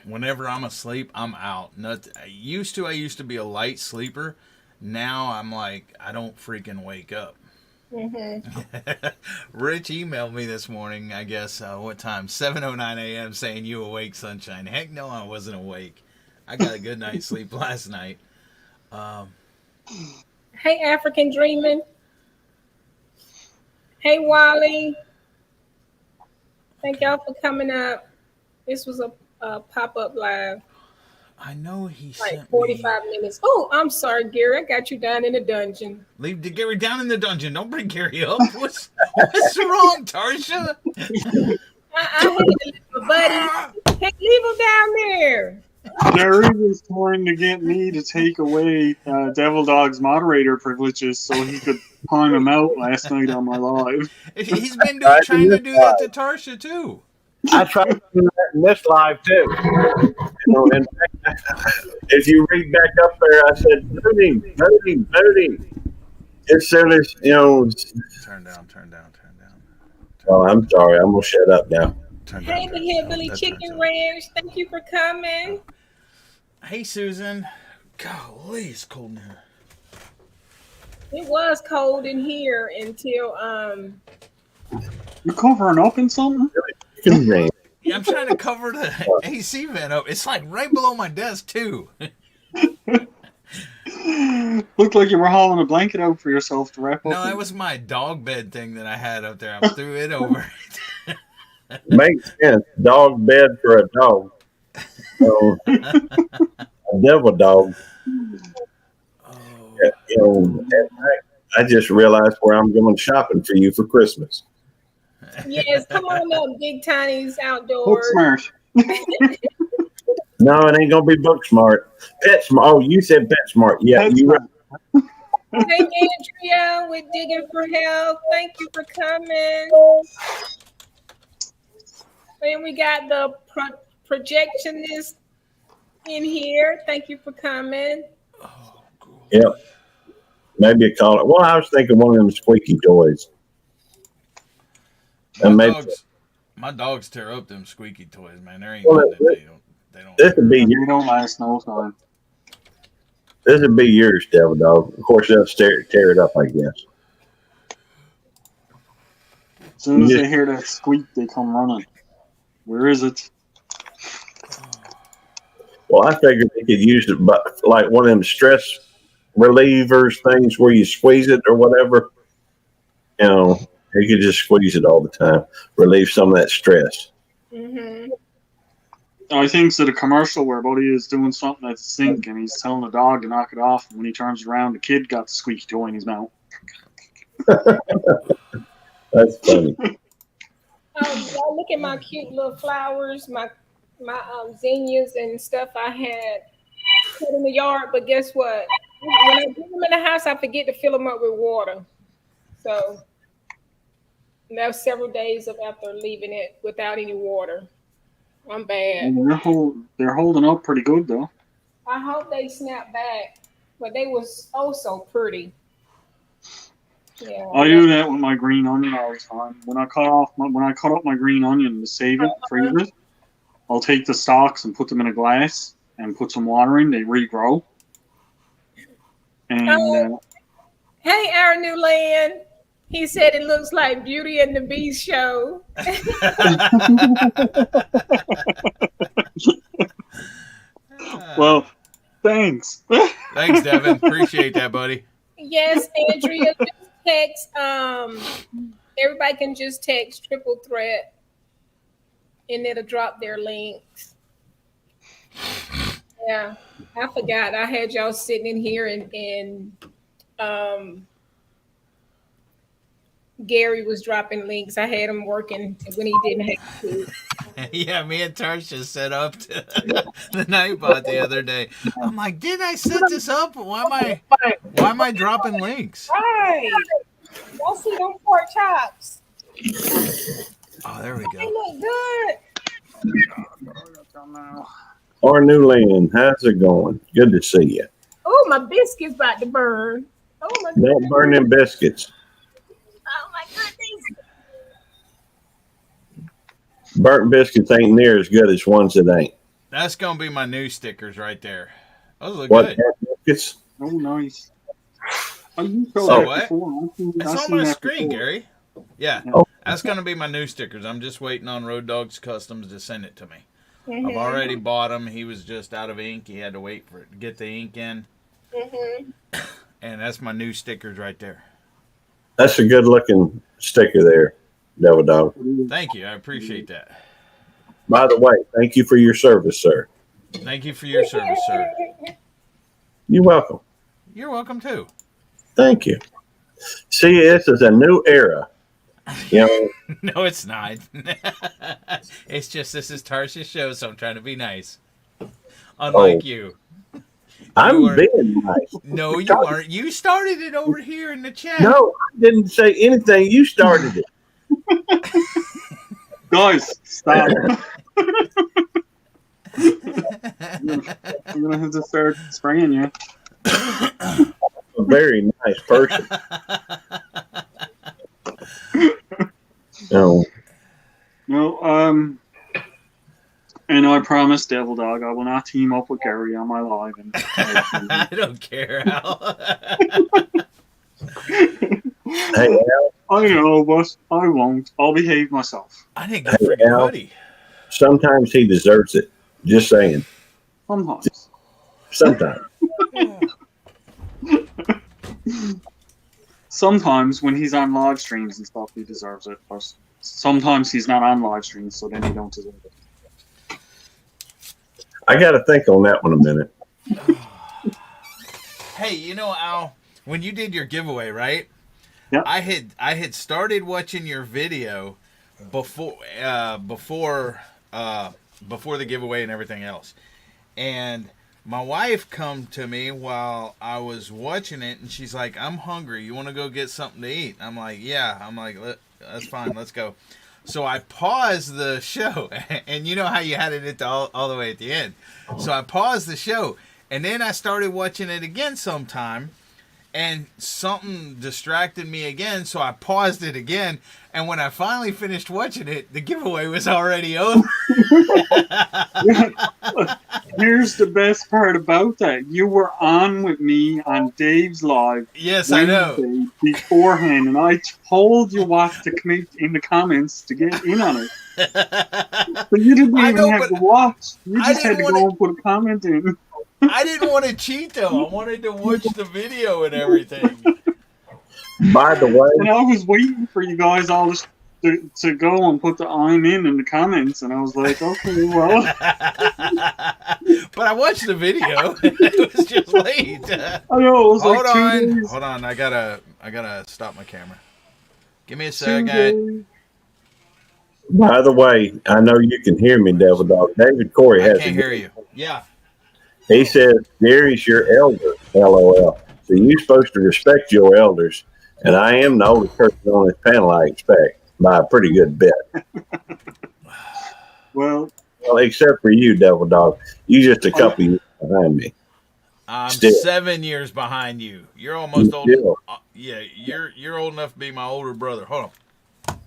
whenever I'm asleep, I'm out. I used to be a light sleeper. Now I'm like, I don't freaking wake up. Rich emailed me this morning, I guess, what time? 7:09 a.m. saying, "You awake, sunshine?" Heck no, I wasn't awake. I got a good night's sleep last night. Hey, African Dreaming. Hey, Wally. Thank y'all for coming up. This was a pop-up live, I know he like sent 45 minutes. Oh, I'm sorry, Gary. I got you down in the dungeon. Leave Gary down in the dungeon. Don't bring Gary up. What's wrong, Tarsha? I had to leave my buddy. Hey, leave him down there. Jerry was trying to get me to take away Devil Dog's moderator privileges so he could time him out last night on my live. He's been trying to do that to Tarsha, too. I tried to do that in this live too. In fact, if you read back up there, I said, voting. As soon as, Turn down. Oh, I'm sorry. I'm going to shut up now. Hey, the Hillbilly Chicken Ranch. Thank you for coming. Hey, Susan. Golly, it's cold in here. It was cold in here until You covering up in something? Yeah, I'm trying to cover the AC vent up. It's like right below my desk, too. Looked like you were hauling a blanket out for yourself to wrap up. No, that was my dog bed thing that I had up there. I threw it over. Makes sense. Dog bed for a dog. So, a devil dog. Oh. I just realized where I'm going shopping for you for Christmas. yes, come on up, Big Tiny's Outdoors. Smart. No, it ain't gonna be book smart. Pet smart. Oh, you said pet smart. Yeah, Pet you. smart. Hey, Andrea with Digging for Help. Thank you for coming. And we got the projectionist in here. Thank you for coming. Oh, cool. Yep. Maybe a collar. Well, I was thinking one of them squeaky toys. My dogs tear up them squeaky toys, man. There ain't nothing that they don't. This would be You don't last no time. This would be yours, devil dog. Of course, they'll tear it up, I guess. As soon as they hear that squeak, they come running. Where is it? Well, I figured they could use it, but like one of them stress relievers things where you squeeze it or whatever. You could just squeeze it all the time, relieve some of that stress. Mm-hmm. I think so. The commercial where Buddy is doing something at the sink and he's telling the dog to knock it off. And when he turns around, the kid got the squeaky toy in his mouth. That's funny. Y'all look at my cute little flowers, my zinnias and stuff I had put in the yard. But guess what? When I put them in the house, I forget to fill them up with water. So that was several days after leaving it without any water. I'm bad. And they're holding up pretty good though. I hope they snap back, but they was so pretty. Yeah. I do that with my green onion all the time. When I cut up my green onion to save it, freeze it, I'll take the stalks and put them in a glass and put some water in. They regrow. And hey, our new land. He said it looks like Beauty and the Beast show. Well, thanks. Thanks, Devin. Appreciate that, buddy. Yes, Andrea, just text. Everybody can just text triple threat, and it'll drop their links. Yeah, I forgot. I had y'all sitting in here, and Gary was dropping links. I had him working when he didn't have to. Yeah, me and Tarsha set up the Nightbot the other day. I'm like, did I set this up? Why am I dropping links? Right. Y'all see them pork chops? Oh, there we They go. look good. Our new land, how's it going? Good to see you. Oh, my biscuit's about to burn. Oh my Don't goodness. burn them biscuits. Oh my goodness. Burnt biscuits ain't near as good as ones that ain't. That's gonna be my new stickers right there. Those look What good. burnt biscuits? Oh, nice. Oh, you showed So that what? before. It's I've on seen my that screen, before. Gary. Yeah, Oh. that's gonna be my new stickers. I'm just waiting on Road Dogs Customs to send it to me. Mm-hmm. I've already bought him. He was just out of ink. He had to wait for it to get the ink in, Mm-hmm. and that's my new stickers right there. That's a good looking sticker there, Devil Dog. Thank you. I appreciate that. By the way, thank you for your service, sir. Thank you for your service, sir. You're welcome. You're welcome too. Thank you. See, this is a new era. You know, No, it's not. It's just this is Tarsha's show, so I'm trying to be nice. Unlike you. I'm were- being nice. No, you aren't. You started it over here in the chat. No, I didn't say anything. You started it. Guys, stop. I'm gonna have to start spraying you. A very nice person. No, No, and I promise, Devil Dog, I will not team up with Gary on my live. And I don't care, Al. hey, Al, I know, but I won't. I'll behave myself. I didn't get a freaking Al. hoodie. sometimes he deserves it. Just saying. Sometimes. Sometimes. Sometimes when he's on live streams and stuff, he deserves it. But sometimes he's not on live streams, so then he don't deserve it. I got to think on that one a minute. Hey, you know, Al, when you did your giveaway, right? Yeah. I had started watching your video before the giveaway and everything else, and my wife come to me while I was watching it, and she's like, "I'm hungry. You want to go get something to eat?" I'm like, "Yeah." I'm like, "That's fine. Let's go." So I paused the show, and you know how you had it all the way at the end. So I paused the show, and then I started watching it again sometime, and something distracted me again, so I paused it again, and when I finally finished watching it, the giveaway was already over. Here's the best part about that. You were on with me on Dave's live Yes, I know. Wednesday beforehand, and I told you what to commit in the comments to get in on it. But you didn't I even know, have but to watch. You I just had to didn't go wanna- and put a comment in. I didn't want to cheat, though. I wanted to watch the video and everything. By the way, And I was waiting for you guys all to go and put the I'm in the comments, and I was like, okay, well. But I watched the video. It was just late. I know, it was Hold like 2 on. days. Hold on. I gotta stop my camera. Give me a 2 second. days. by the way, I know you can hear me, Devil Dog. David Corey I has can't hear you. Yeah. He says, Gary's your elder, LOL. So you're supposed to respect your elders. And I am the oldest person on this panel, I expect, by a pretty good bit. Well, Well, except for you, Devil Dog. You just a couple years behind me. I'm Still. 7 years behind you. You're almost old. Still. Yeah, you're old enough to be my older brother. Hold on.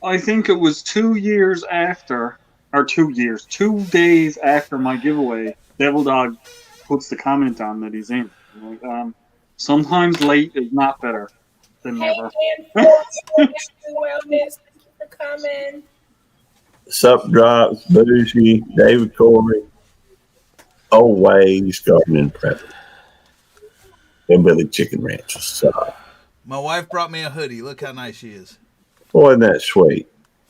I think it was 2 years after, or 2 years, 2 days after my giveaway, Devil Dog puts the comment on that he's in. Like, sometimes late is not better than Hey, never. Dan Force, Wellness, thank you for coming. Sup Drops, Bougie, David Corey, Always Gardening Prep. And Billy Chicken Ranch. So, My wife brought me a hoodie. Look how nice she is. boy, isn't that sweet?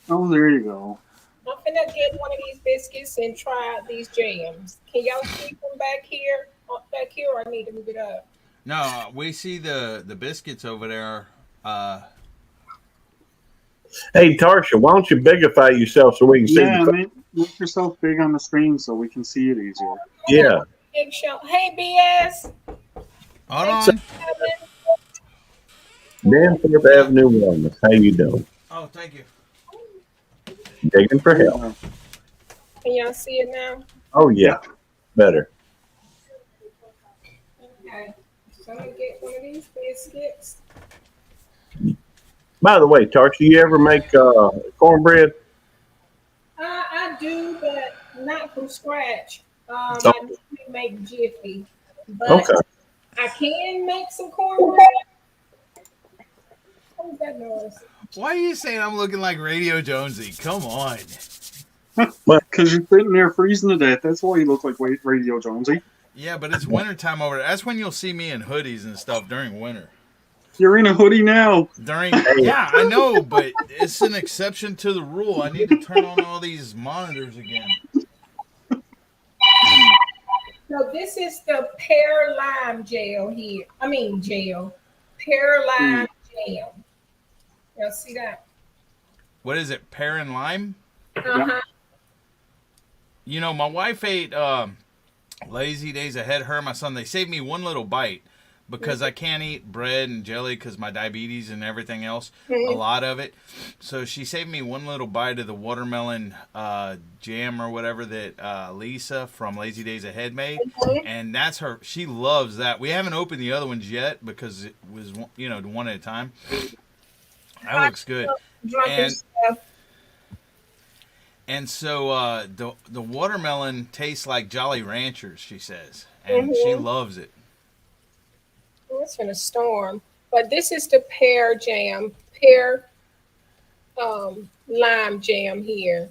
Oh, there you go. I'm finna get one of these biscuits and try out these jams. Can y'all see them back here? Back here, or I need to move it up? No, we see the biscuits over there. Hey, Tarsha, why don't you bigify yourself so we can see Yeah, the make yourself big on the screen so we can see it easier. Yeah. Big show. Hey, BS. Hold Thanks on. for coming. Danforth Avenue Wellness. How you doing? Oh, thank you. Digging for help. Can y'all see it now? Oh, yeah. Better. Okay. So I'm gonna get one of these biscuits. By the way, Tarsha, you ever make cornbread? I do, but not from scratch. I usually make Jiffy, but Okay. I can make some cornbread. What was that noise? Why are you saying I'm looking like Radio Jonesy? Come on. Because you're sitting there freezing to death. That's why you look like Radio Jonesy. Yeah, but it's wintertime over there. That's when you'll see me in hoodies and stuff during winter. You're in a hoodie now. Yeah, I know, but it's an exception to the rule. I need to turn on all these monitors again. So this is the pear lime gel here. Pear lime jam. Y'all see that? What is it? Pear and lime? Uh-huh. You know, my wife ate Lazy Days Ahead. Her and my son, they saved me one little bite because I can't eat bread and jelly because my diabetes and everything else, a lot of it. So she saved me one little bite of the watermelon jam or whatever that Lisa from Lazy Days Ahead made. And that's her. She loves that. We haven't opened the other ones yet because it was, one at a time. That looks good. And so the watermelon tastes like Jolly Ranchers, she says. And she loves it. It's in a storm. But this is the pear lime jam here.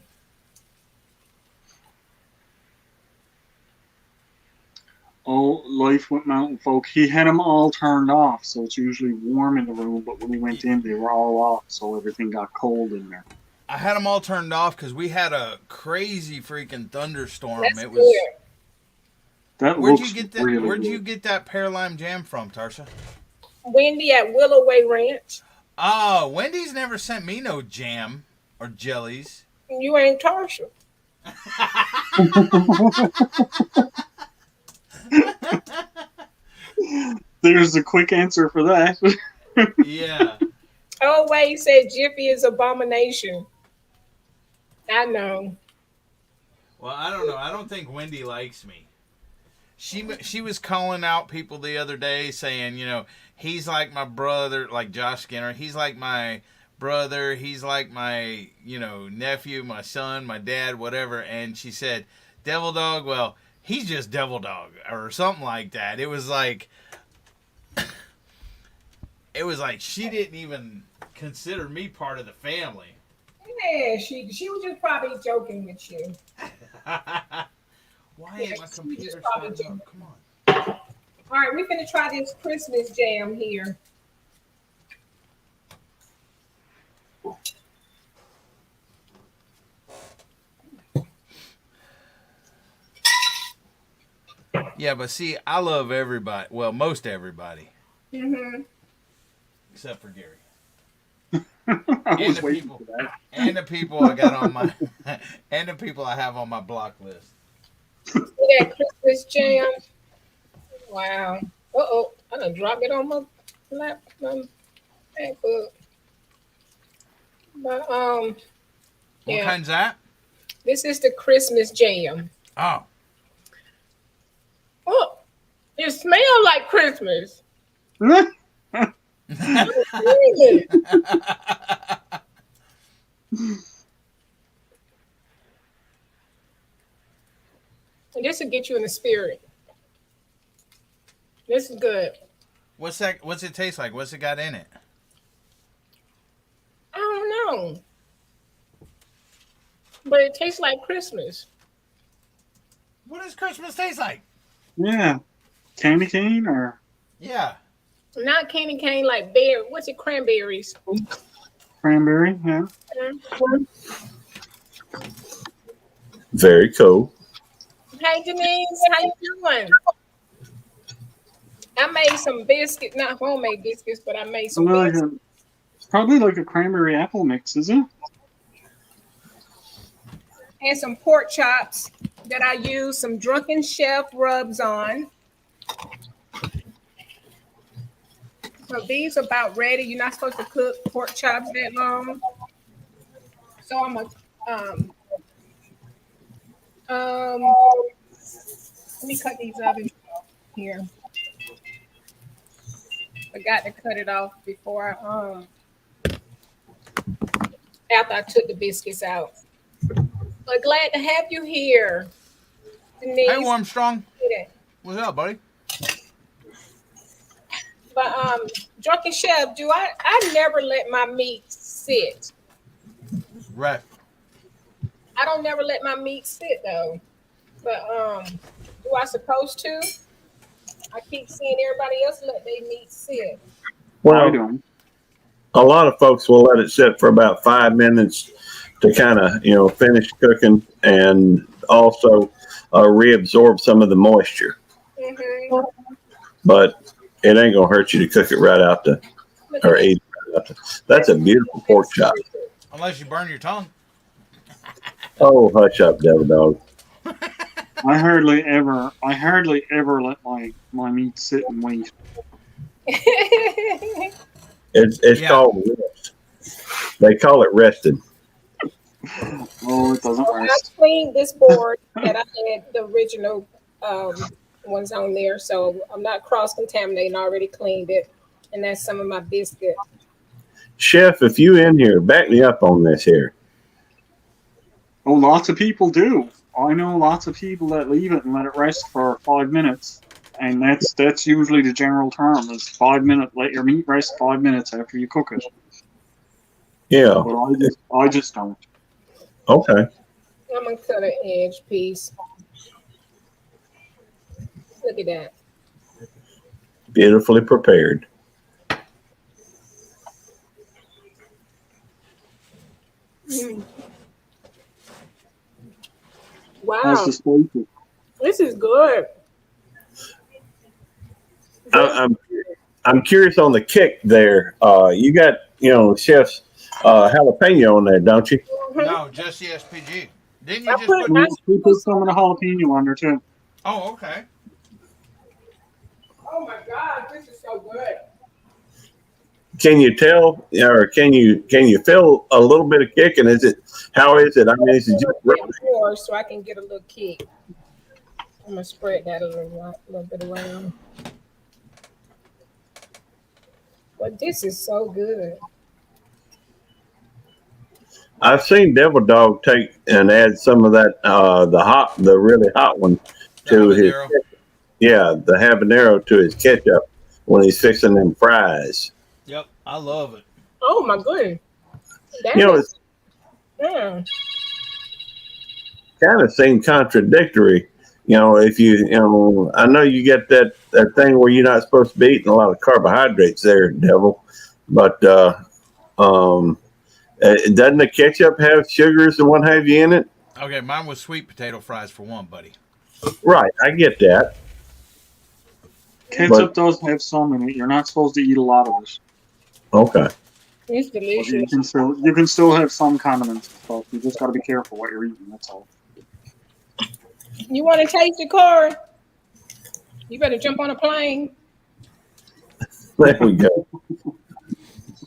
Oh, life with mountain folk. He had them all turned off, so it's usually warm in the room, but when we went in, they were all off, so everything got cold in there. I had them all turned off because we had a crazy freaking thunderstorm. That's it was. Good. Where'd you get that pear lime jam from, Tarsha? Wendy at Willow Way Ranch. Oh, Wendy's never sent me no jam or jellies. You ain't Tarsha. There's a quick answer for that. Yeah. Oh, wait, he said Jiffy is abomination. I know. Well, I don't know. I don't think Wendy likes me. She was calling out people the other day saying, he's like my brother, like Josh Skinner. He's like my brother. He's like my, nephew, my son, my dad, whatever. And she said, Devil Dog, well, he's just Devil Dog or something like that. It was like she didn't even consider me part of the family. Yeah, she was just probably joking with you. Why ain't my computer starting up? Come on. All right, we're going to try this Christmas jam here. Yeah, but see, I love everybody. Well, most everybody. Mm-hmm. Except for Gary. I was waiting for that. And the people I got on my and the people I have on my block list. See that Christmas jam? Wow. Uh-oh. I done dropped it on my MacBook. But What kind's that? This is the Christmas jam. Oh. Oh, it smells like Christmas. This will get you in the spirit. This is good. What's that? What's it taste like? What's it got in it? I don't know. But it tastes like Christmas. What does Christmas taste like? Yeah. Candy cane or? Yeah. Not candy cane, like berry. What's it? Cranberries. Cranberry, yeah. Very cool. Hey, Denise, how you doing? I made some biscuits, not homemade biscuits, but I made some biscuits. Probably like a cranberry apple mix, is it? And some pork chops that I use some Drunken Chef rubs on. So these are about ready. You're not supposed to cook pork chops that long. So I'm going to Um, let me cut these others here. Forgot to cut it off before after I took the biscuits out. But glad to have you here, Denise. Hey, Armstrong. What's up, buddy? But Drunken Chef, I never let my meat sit. Right. I don't never let my meat sit though. But do I supposed to? I keep seeing everybody else let their meat sit. Well, a lot of folks will let it sit for about 5 minutes to kind of, finish cooking and also reabsorb some of the moisture. Mm-hmm. But it ain't gonna hurt you to cook it right out or eat it right out That's a beautiful pork chop. Unless you burn your tongue. Oh, hush up, devil dog. I hardly ever let my meat sit and wait. It's called rest. They call it rested. Oh, it doesn't I rest. cleaned this board that I had the original ones on there, so I'm not cross-contaminating. I already cleaned it, and that's some of my biscuit. Chef, if you in here, back me up on this here. Oh, lots of people do. I know lots of people that leave it and let it rest for 5 minutes, and that's usually the general term is 5 minutes. Let your meat rest 5 minutes after you cook it. Yeah. But I just don't. Okay. I'm gonna cut an edge piece. Look at that. Beautifully prepared. Mm. Wow, How's the spicy? this is good. I'm curious on the kick there. You got chef's jalapeno on there, don't you? Mm-hmm. No, just the SPG. Didn't you just put? We put some of the jalapeno on there too. Oh, okay. Oh my God, this is so good. Can you tell, or can you feel a little bit of kick? And how is it? I mean, is it just more so I can get a little kick. I'm gonna spread that a little bit around. But this is so good. I've seen Devil Dog take and add some of that the really hot one to his the habanero to his ketchup when he's fixing them fries. Yep, I love it. Oh my goodness. It's kind of seems contradictory. If you I know you get that thing where you're not supposed to be eating a lot of carbohydrates there, Devil, but doesn't the ketchup have sugars and what have you in it? Okay, mine was sweet potato fries for one, buddy. Right, I get that. Ketchup does have some in it. You're not supposed to eat a lot of it. Okay. It's delicious. You can still have some condiments and stuff. You just got to be careful what you're eating. That's all. You want to taste the car? You better jump on a plane. There we go.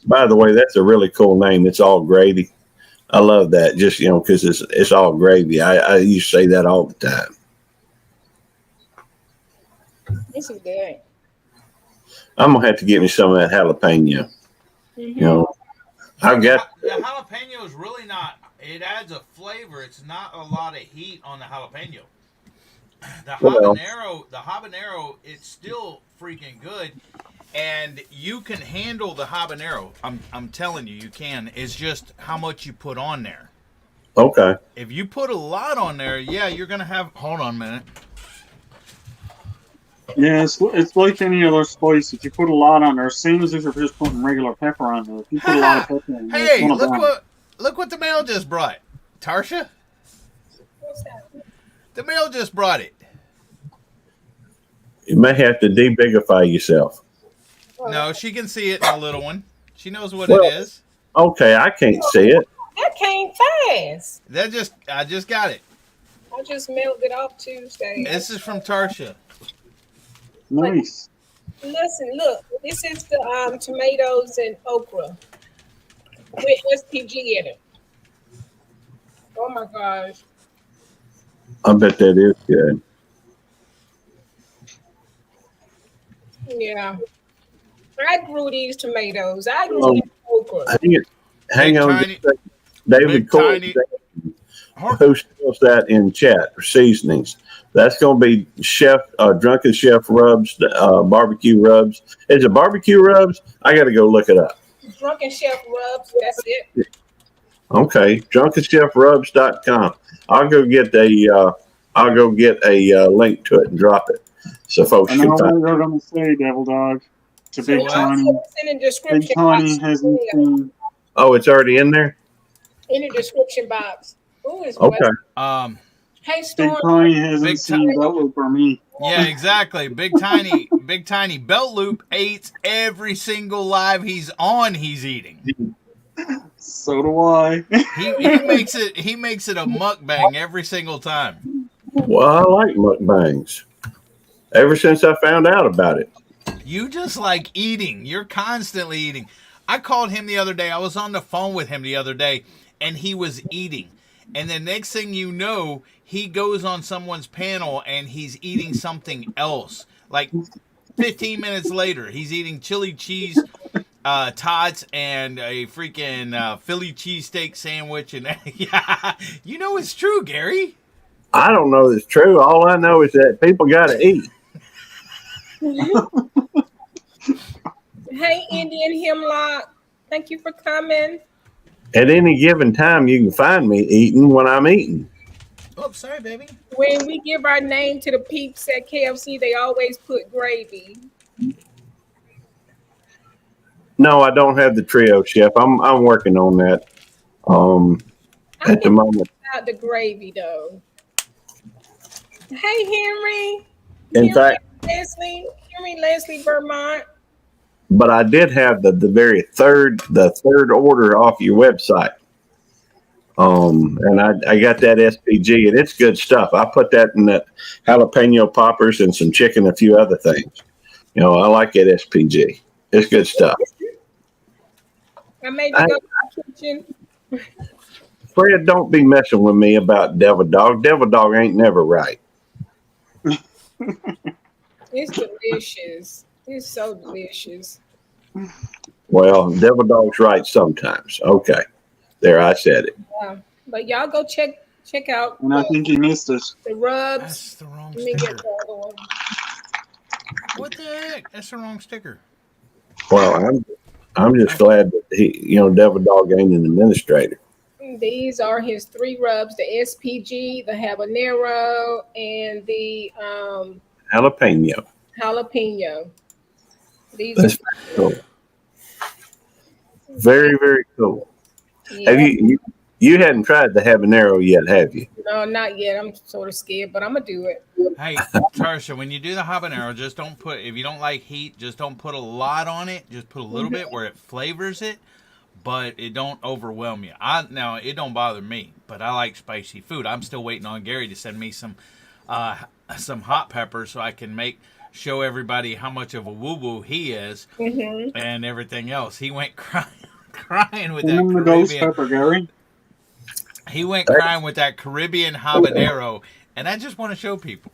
By the way, that's a really cool name. It's All Gravy. I love that. Just because it's all gravy. I used to say that all the time. This is good. I'm gonna have to get me some of that jalapeno. Mm-hmm. I've got the jalapeno is really not. It adds a flavor. It's not a lot of heat on the jalapeno. The habanero, it's still freaking good, and you can handle the habanero. I'm telling you, you can. It's just how much you put on there. Okay. If you put a lot on there, yeah, you're gonna have. Hold on a minute. Yeah, it's like any other spice. If you put a lot on there, same as if you're just putting regular pepper on there. If you put a lot of pepper on there, hey, look what the mail just brought. Tarsha? What's that? The mail just brought it. You may have to debigify yourself. No, she can see it in a little one. She knows what it is. Okay, I can't see it. That came fast. I just got it. I just mailed it off Tuesday. This is from Tarsha. Nice. Listen, look. This is the tomatoes and okra with SPG in it. Oh my gosh. I bet that is good. Yeah. I grew these tomatoes. I grew Um, these okra. hang Big on. tiny, David big Cole, tiny. who sells that in chat for seasonings? That's going to be Drunken Chef Rubs, barbecue rubs. Is it barbecue rubs? I got to go look it up. Drunken Chef Rubs. That's it. Okay, drunkenchefrubs.com. I'll go get a link to it and drop it so folks I can know what find. you're going to say, Devil Dog. To Say Big what? Tiny. It's in the Big description Tiny box. hasn't seen. Oh, it's already in there. In the description box. Who is Okay. Um, Hey, Big Storm. Tiny hasn't Big seen Belt Loop or me. yeah, exactly. Big tiny belt loop eats every single live he's on. He's eating. So do I. He makes it a mukbang every single time. Well, I like mukbangs. Ever since I found out about it. You just like eating. You're constantly eating. I called him the other day. I was on the phone with him the other day, and he was eating. And the next thing you know, he goes on someone's panel and he's eating something else. Like 15 minutes later, he's eating chili cheese tots and a freaking Philly cheesesteak sandwich. And yeah, you know it's true, Gary. I don't know if it's true. All I know is that people got to eat. Hey, Indian Hemlock. Thank you for coming. At any given time, you can find me eating when I'm eating. Oh, sorry, baby. When we give our name to the peeps at KFC, they always put gravy. No, I don't have the trio, chef. I'm working on that. I At the can moment, out the gravy though. Hey, Henry. in fact, Henry Leslie Vermont. but I did have the third order off your website. And I got that SPG, and it's good stuff. I put that in the jalapeno poppers and some chicken, a few other things. You know, I like that SPG. It's good stuff. I made you go to the kitchen. Fred, don't be messing with me about Devil Dog. Devil Dog ain't never right. It's delicious. It's so delicious. Well, Devil Dog's right sometimes. Okay. There, I said it. Yeah. But y'all go check out And I think he missed it. the rubs. That's the wrong Let me get sticker. the other one. What the heck? That's the wrong sticker. Well, I'm just glad that Devil Dog ain't an administrator. These are his 3 rubs: the SPG, the habanero, and the Jalapeno. jalapeno. These That's are cool. Very, very cool. yeah. Have you hadn't tried the habanero yet, have you? No, not yet. I'm sort of scared, but I'm gonna do it. Hey, Tarsha, when you do the habanero, just don't put, if you don't like heat, just don't put a lot on it. Just put a little bit where it flavors it, but it don't overwhelm you. Now, it don't bother me, but I like spicy food. I'm still waiting on Gary to send me some hot peppers so I can show everybody how much of a woo-woo he is and everything else. He went crying with that Remember the ghost Caribbean. pepper, Gary? He went crying with that Caribbean habanero, and I just want to show people.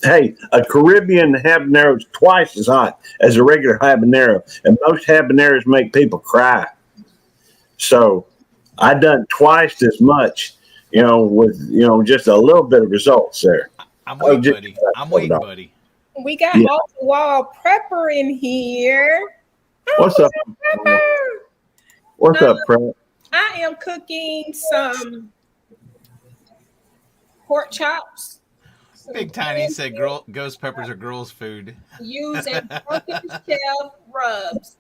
Hey, a Caribbean habanero is twice as hot as a regular habanero, and most habaneros make people cry. So I done twice as much, with just a little bit of results there. I'm waiting, buddy. I'm waiting, buddy. We got off the wall prepper in here. What's up? Prepper. What's up, Prep? I am cooking some pork chops. Big Tiny said ghost peppers are girls' food. Using Drunken Chef rubs.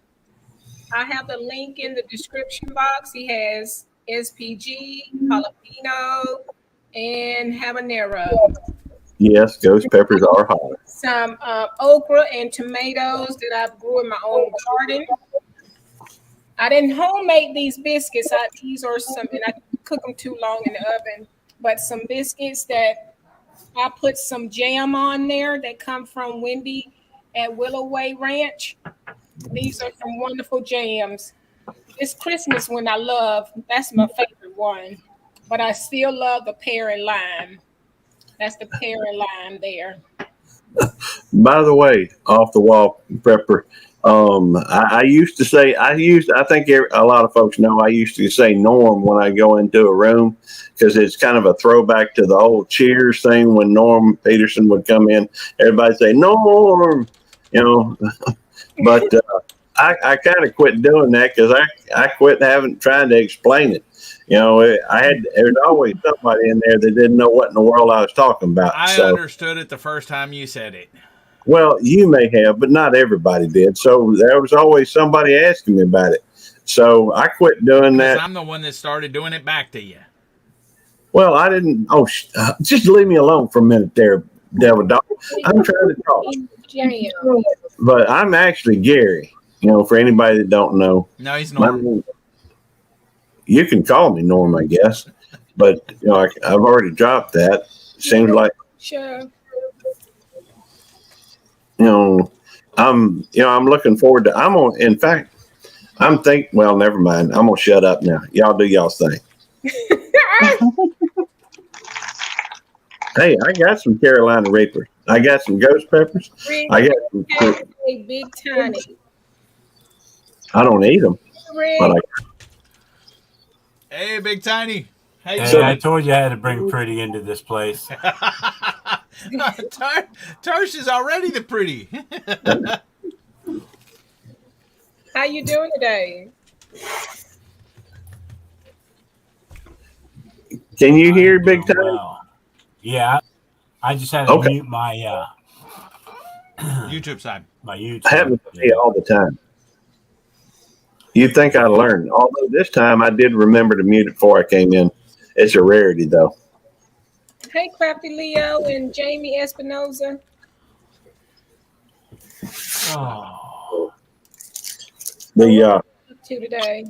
I have the link in the description box. He has SPG, jalapeno, and habanero. Yes, ghost peppers are hot. Some okra and tomatoes that I grew in my own garden. I didn't homemade these biscuits. These are some, and I cook them too long in the oven. But some biscuits that I put some jam on there that come from Wendy at Willow Way Ranch. These are some wonderful jams. It's Christmas one I love. That's my favorite one. But I still love the pear and lime. That's the pear and lime there. By the way, off the wall prepper. I used to say I think a lot of folks know I used to say Norm when I go into a room because it's kind of a throwback to the old Cheers thing when Norm Peterson would come in. Everybody say Norm, But I kind of quit doing that because I quit trying to explain it. There's always somebody in there that didn't know what in the world I was talking about. I understood it the first time you said it. Well, you may have, but not everybody did. So there was always somebody asking me about it. So I quit doing that. I'm the one that started doing it back to you. Well, I didn't. Oh, just leave me alone for a minute there, Devil Dog. I'm trying to talk. But I'm actually Gary, for anybody that don't know. No, he's Norm. You can call me Norm, I guess. But, I've already dropped that. Seems like. Sure. I'm looking forward to, in fact, well, never mind. I'm going to shut up now. Y'all do y'all's thing. Hey, I got some Carolina Reapers. I got some ghost peppers. I got some. Big Tiny. I don't eat them. Hey, Big Tiny. Hey, I told you I had to bring Pretty into this place. Tarsh is already the pretty. How you doing today? Can you hear Big Tiny? Well. Yeah, I just had to mute my YouTube side. My YouTube. I happen to see it all the time. You'd think I learned. Although this time I did remember to mute it before I came in. It's a rarity, though. Hey, Crafty Leo and Jamie Espinoza. Oh. The to today.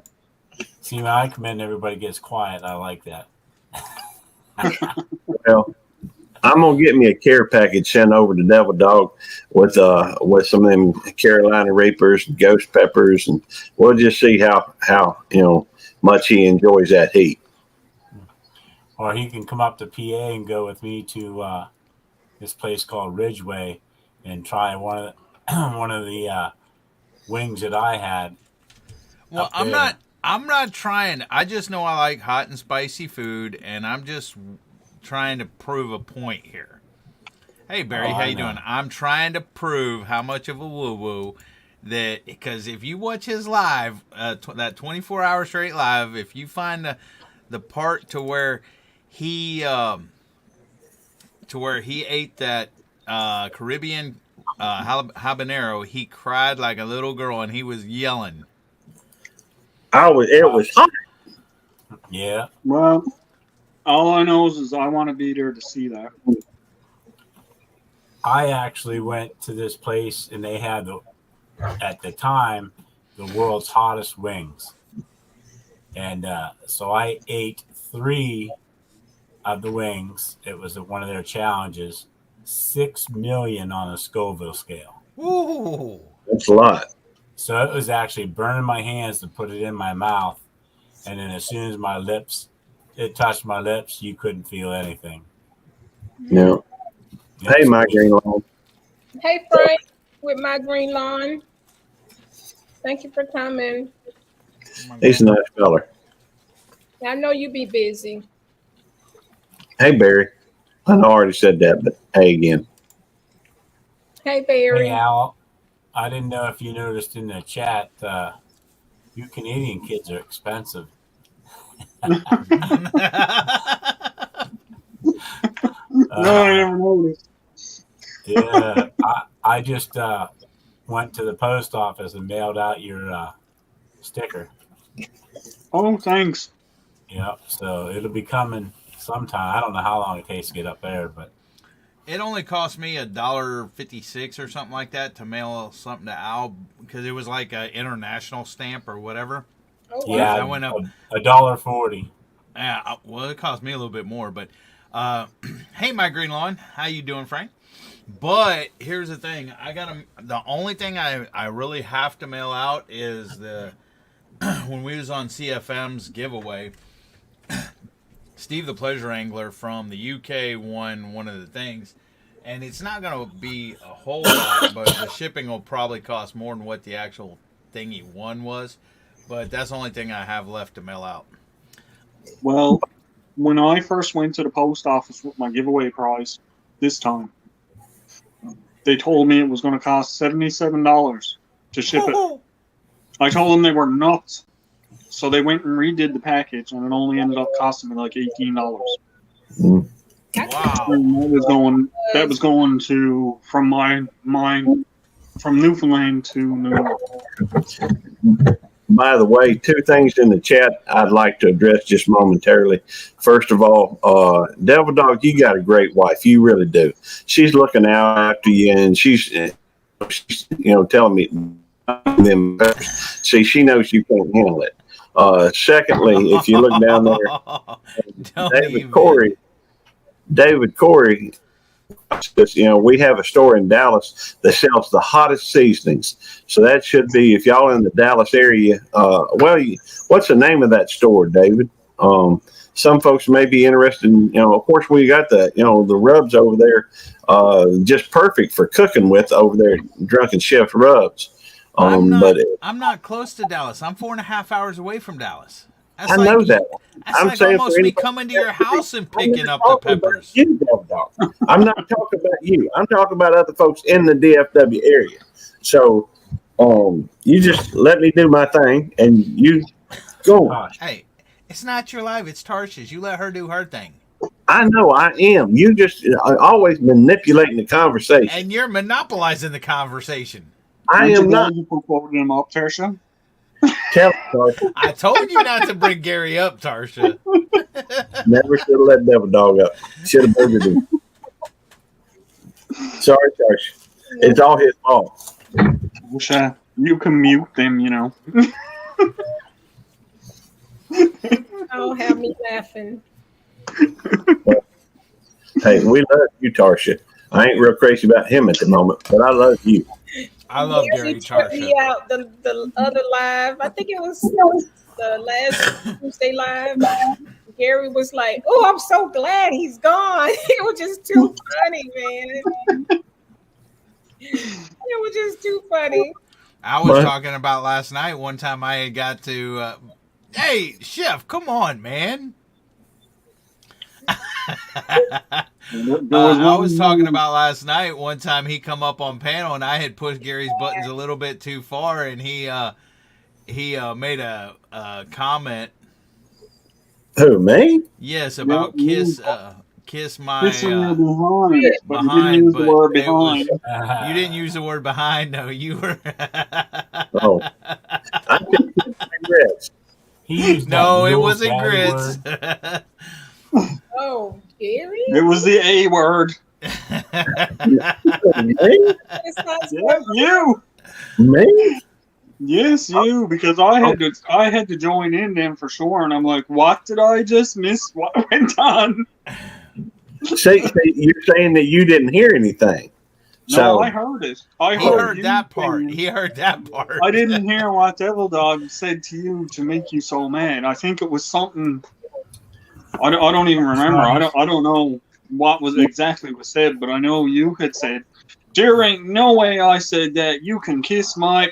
See, when I come in, everybody gets quiet. I like that. Well, I'm gonna get me a care package sent over to Devil Dog with some of them Carolina Reapers, and ghost peppers, and we'll just see how much he enjoys that heat. Or he can come up to PA and go with me to this place called Ridgeway and try one of the wings that I had. Well, I'm not trying. I just know I like hot and spicy food, and I'm just trying to prove a point here. Hey, Barry, how you doing? I'm trying to prove how much of a woo-woo that, because if you watch his live, that 24-hour straight live, if you find the part to where he ate that Caribbean habanero, he cried like a little girl, and he was yelling. It was hot. Yeah. Well, all I know is I want to be there to see that. I actually went to this place, and they had at the time the world's hottest wings, and so I ate 3 of the wings. It was one of their challenges. 6 million on a Scoville scale. Ooh, that's a lot. So it was actually burning my hands to put it in my mouth. And then as soon as it touched my lips, you couldn't feel anything. No. Hey, my green lawn. Hey, Frank, with my green lawn. Thank you for coming. He's a nice feller. I know you be busy. Hey, Barry. I know I already said that, but hey again. Hey, Barry. Hey, Al. I didn't know if you noticed in the chat, you Canadian kids are expensive. No, I never noticed. Yeah, I just went to the post office and mailed out your sticker. Oh, thanks. Yep, so it'll be coming sometime. I don't know how long it takes to get up there, but it only cost me $1.56 or something like that to mail something to Al because it was like an international stamp or whatever. Oh, wow. yeah, I went up $1.40. Yeah, well, it cost me a little bit more, but hey, my green lawn, how you doing, Frank? But here's the thing: the only thing I really have to mail out is when we was on CFM's giveaway. Steve the Pleasure Angler from the UK won one of the things. And it's not going to be a whole lot, but the shipping will probably cost more than what the actual thing he won was. But that's the only thing I have left to mail out. Well, when I first went to the post office with my giveaway prize this time, they told me it was going to cost $77 to ship it. I told them they were nuts. So they went and redid the package, and it only ended up costing me like $18. Mm. Wow. And that was going to from Newfoundland to New York. By the way, two things in the chat I'd like to address just momentarily. First of all, Devil Dog, you got a great wife. You really do. She's looking out after you, and she's telling me. See, she knows you can't handle it. Secondly, if you look down there, David Corey says, we have a store in Dallas that sells the hottest seasonings. So that should be, if y'all in the Dallas area, what's the name of that store, David? Some folks may be interested in, of course, we got the rubs over there, just perfect for cooking with over there, Drunken Chef Rubs. I'm not close to Dallas. I'm 4.5 hours away from Dallas. That's I know that. That's I'm like saying almost me coming to your house and picking up the peppers. You, Dog. I'm not talking about you. I'm talking about other folks in the DFW area. So, you just let me do my thing, and you go. Hey, it's not your life. It's Tarsha's. You let her do her thing. I know I am. You just always manipulating the conversation, and you're monopolizing the conversation. I am not. You quoting him up, Tarsha. Tell Tarsha. I told you not to bring Gary up, Tarsha. Never should have let Devil Dog up. Should have booted him. Sorry, Tarsha. It's all his fault. Wish you can mute them, Don't have me laughing. Hey, we love you, Tarsha. I ain't real crazy about him at the moment, but I love you. I love Gary Tarsha. Me out the other live. I think it was the last Tuesday live. Gary was like, "Oh, I'm so glad he's gone." It was just too funny, man. It was just too funny. I was talking about last night. One time I had got to, hey, Chef, come on, man. I was talking about last night. One time he come up on panel and I had pushed Gary's buttons a little bit too far, and he made a comment. Who, me? Yes, about kiss my behind, but you didn't use the word behind. No, you were. Oh, I think grits. No, it wasn't grits. Oh, Gary? It was the A word. You. Me? Yes, you. Because I had to join in them for sure, and I'm like, what did I just miss? What went on? See, you're saying that you didn't hear anything. No, I heard it. He heard that part. He heard that part. I didn't hear what Devil Dog said to you to make you so mad. I think it was something. I don't even remember. I don't know what was exactly was said, but I know you had said, "There ain't no way I said that. You can kiss my."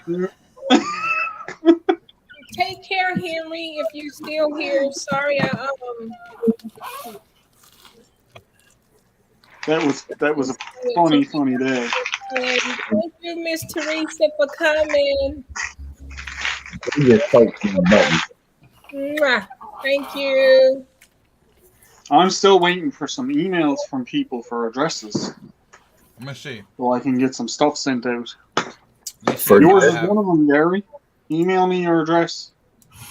Take care, Henry. If you're still here, sorry. That was a funny day. And thank you, Miss Teresa, for coming. Mwah. Thank you. I'm still waiting for some emails from people for addresses. Let me see. So I can get some stuff sent out. Yours is one of them, Gary. Email me your address.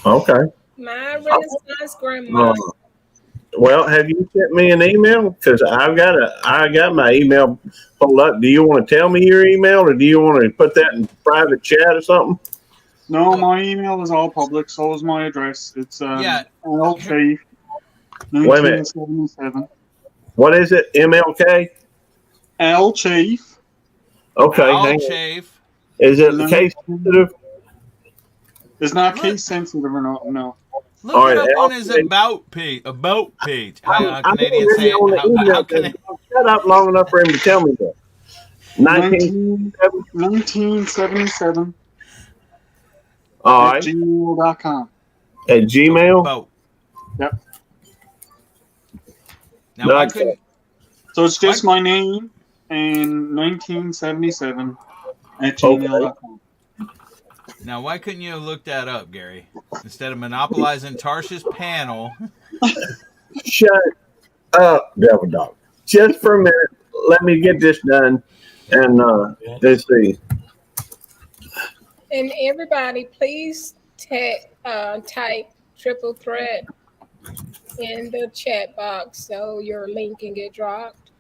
Okay. My Renaissance grandma. Well, have you sent me an email? Because I got my email pulled up. Do you want to tell me your email, or do you want to put that in private chat or something? No, my email is all public. So is my address. It's LK 1977. What is it? MLK? L Chafe. Okay. L Chafe. Is it case sensitive? It's not case sensitive or not. No. Look All it right, up on his about page. How Canadians say it. How can it? Shut up long enough for him to tell me that. 1977 All at right. gmail.com. At Gmail? Boat. Yep. Now, why couldn't? So it's just my name and 1977 at gmail.com. Now, why couldn't you have looked that up, Gary? Instead of monopolizing Tarsha's panel. Shut up, Devil Dog. Just for a minute. Let me get this done. And let's see. And everybody, please type triple threat in the chat box so your link can get dropped.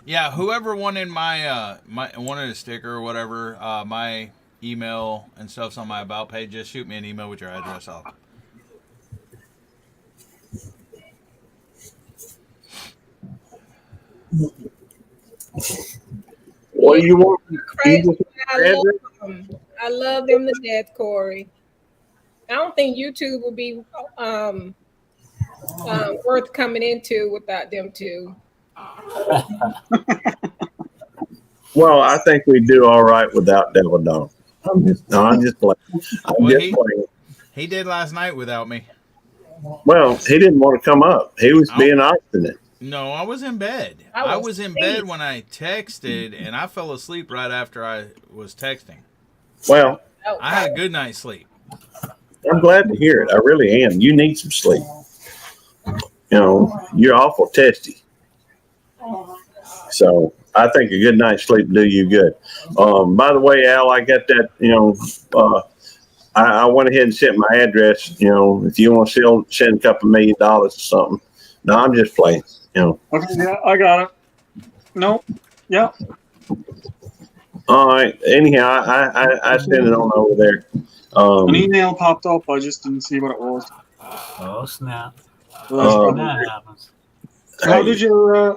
Yeah, whoever wanted wanted a sticker or whatever, my email and stuff's on my about page. Just shoot me an email with your address off. What do you want? Crazy. I love them to death, Corey. I don't think YouTube will be worth coming into without them two. Well, I think we do all right without Devil Dog. I'm just playing. Playing. He did last night without me. Well, he didn't want to come up. He was being obstinate. No, I was in bed. I was in bed when I texted, and I fell asleep right after I was texting. Well, I had a good night's sleep. I'm glad to hear it. I really am. You need some sleep. You know, you're awful testy. So I think a good night's sleep do you good. By the way, Al, I got that, I went ahead and sent my address, if you want to send a couple $1 million or something. No, I'm just playing, Okay, yeah, I got it. Nope. Yeah. All right. Anyhow, I sent it on over there. An email popped up. I just didn't see what it was. Oh, snap. Well, That happens. How did your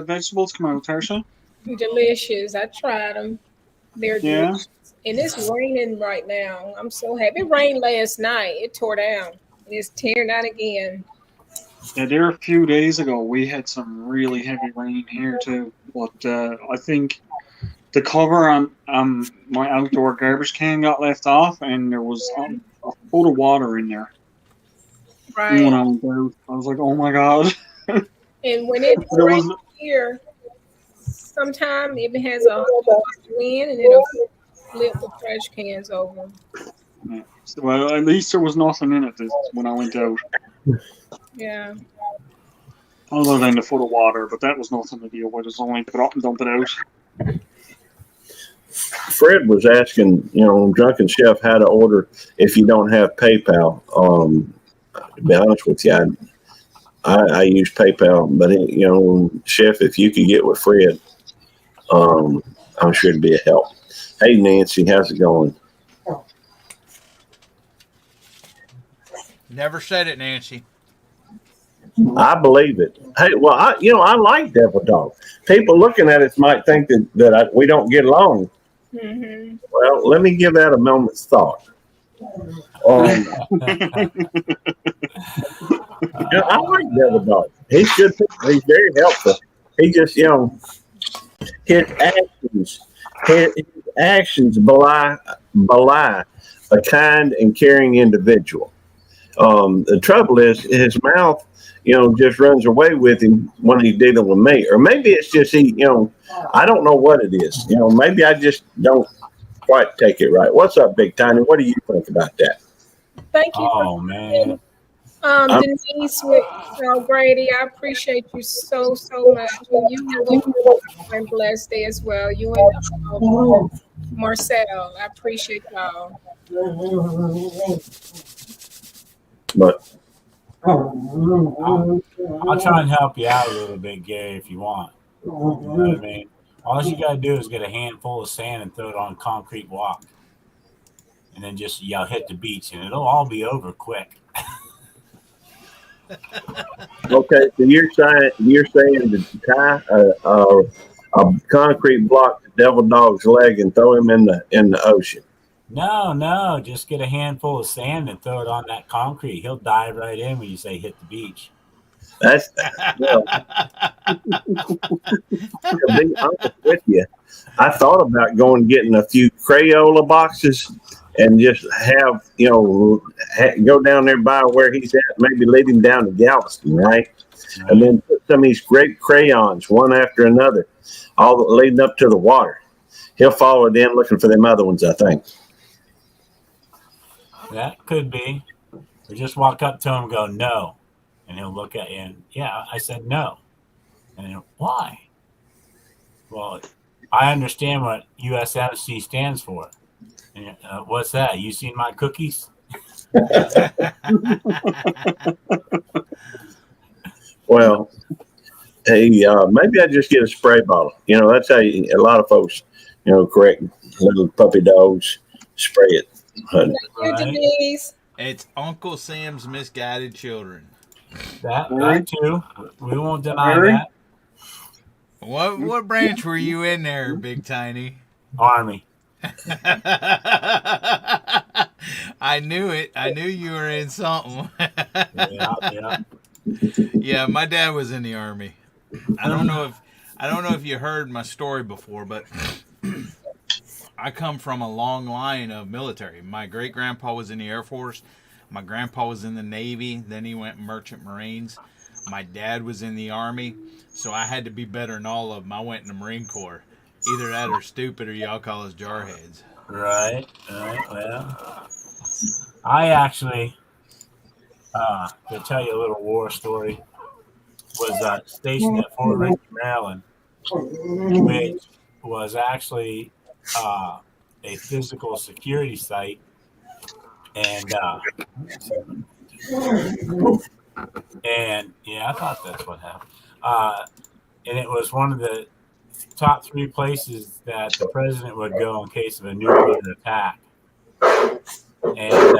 vegetables come out, Tarsha? Delicious. I tried them. They're delicious. And it's raining right now. I'm so happy. It rained last night. It tore down. And it's tearing out again. Yeah, there a few days ago we had some really heavy rain here too. But I think the cover on my outdoor garbage can got left off, and there was a foot of water in there. Right. When I went out, I was like, "Oh my god!" And when it rains here, sometimes it has a wind and it'll flip the trash cans over. Yeah. Well, at least there was nothing in it when I went out. Yeah. Other than the foot of water, but that was nothing to deal with. It's only put up and dump it out. Fred was asking, Drunken Chef how to order if you don't have PayPal. To be honest with you, I use PayPal, but Chef, if you could get with Fred, I'm sure it'd be a help. Hey, Nancy, how's it going? Never said it, Nancy. I believe it. Hey, well, I like Devil Dog. People looking at us might think that we don't get along. Mm-hmm. Well, let me give that a moment's thought. I like Devil Dog. He's good. He's very helpful. He just, his actions belie a kind and caring individual. The trouble is his mouth, just runs away with him when he's dealing with me. Or maybe it's just I don't know what it is. Maybe I just don't quite take it right. What's up, Big Tiny? What do you think about that? Thank you. Oh, man. Denise with Grady, I appreciate you so much. And you have a blessed day as well. You and Marcel, I appreciate y'all. But I'll try and help you out a little bit, Gary, if you want. You know what I mean? All you got to do is get a handful of sand and throw it on a concrete block. And then just yell, hit the beach, and it'll all be over quick. okay, so you're saying to tie a concrete block devil dog's leg and throw him in the ocean? No, just get a handful of sand and throw it on that concrete. He'll dive right in when you say hit the beach. That's well, to be honest with you, I thought about going and getting a few Crayola boxes and just have, go down there by where he's at, maybe lead him down to Galveston, right? And then put some of these great crayons, one after another, all leading up to the water. He'll follow it in looking for them other ones, I think. That could be. Or just walk up to him and go, no. And he'll look at you and, yeah, I said no. And he'll, why? Well, I understand what USCCA stands for. And, what's that? You seen my cookies? Well, hey, maybe I just get a spray bottle. That's how a lot of folks, correct little puppy dogs spray it. Right? It's Uncle Sam's Misguided Children. That too. We won't deny that. What branch were you in there, Big Tiny? Army. I knew it. I knew you were in something. Yeah. Yeah, my dad was in the Army. I don't know if you heard my story before, but I come from a long line of military. My great grandpa was in the Air Force. My grandpa was in the Navy. Then he went Merchant Marines. My dad was in the Army, so I had to be better than all of them. I went in the Marine Corps. Either that or stupid, or y'all call us jarheads. Right. Well, I actually, to tell you a little war story, was stationed at Fort Riney, Maryland, which was actually a physical security site. And yeah, I thought that's what happened. And it was one of the top 3 places that the president would go in case of a nuclear attack. And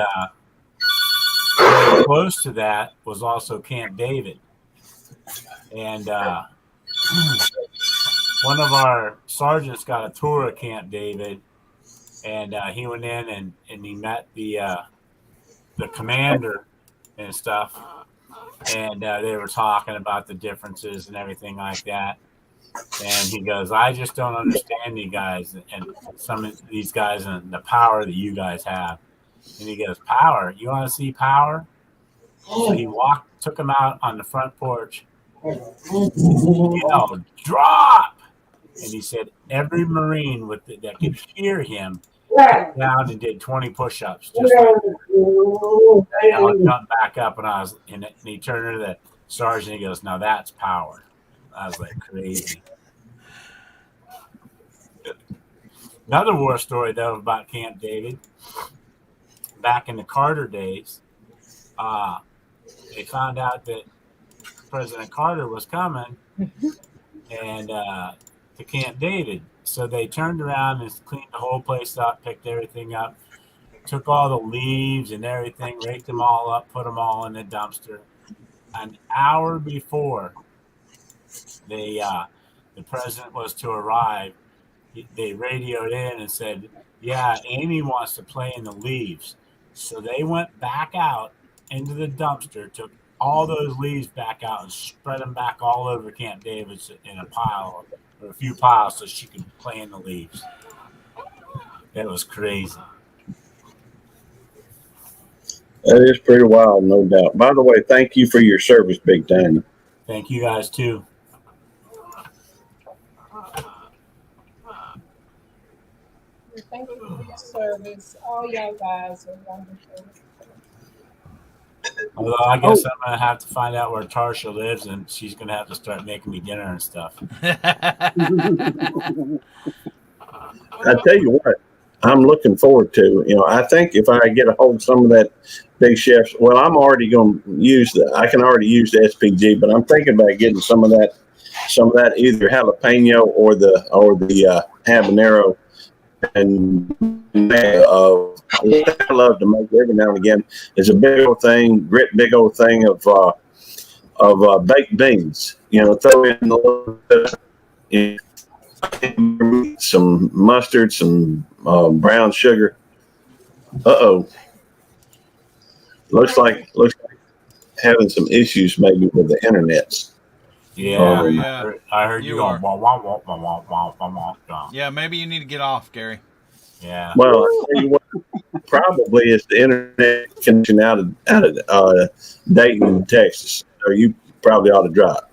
very close to that was also Camp David. And one of our sergeants got a tour of Camp David, and he went in and he met the commander and stuff. And they were talking about the differences and everything like that. And he goes, I just don't understand you guys and some of these guys and the power that you guys have. And he goes, power? You want to see power? So he took him out on the front porch. He yelled, drop! And he said every Marine that could hear him got down and did 20 push-ups. Just like that. And I jumped back up and he turned to the sergeant and he goes, now that's power. I was like, crazy. Another war story, though, about Camp David. Back in the Carter days, they found out that President Carter was coming and to Camp David. So they turned around and cleaned the whole place up, picked everything up, took all the leaves and everything, raked them all up, put them all in the dumpster. An hour before the president was to arrive, they radioed in and said, yeah, Amy wants to play in the leaves. So they went back out into the dumpster, took all those leaves back out and spread them back all over Camp David in a pile or a few piles so she could play in the leaves. It was crazy. That is pretty wild, no doubt. By the way, thank you for your service, Big Tiny. Thank you guys, too. Thank you for your service. All y'all guys are wonderful. Although I guess I'm going to have to find out where Tarsha lives, and she's going to have to start making me dinner and stuff. I tell you what, I'm looking forward to, I think if I get a hold of some of that Big Chef's, well, I'm already going to use I can already use the SPG, but I'm thinking about getting some of that either jalapeno or the habanero. And what I love to make every now and again is a big old thing of baked beans. Throw in a little bit some mustard, some brown sugar. Looks like having some issues maybe with the internet. Yeah, Yeah. I heard you going. Yeah, maybe you need to get off, Gary. Yeah. Well, I tell you what, probably it's the internet connection out of Dayton, Texas. So you probably ought to drop.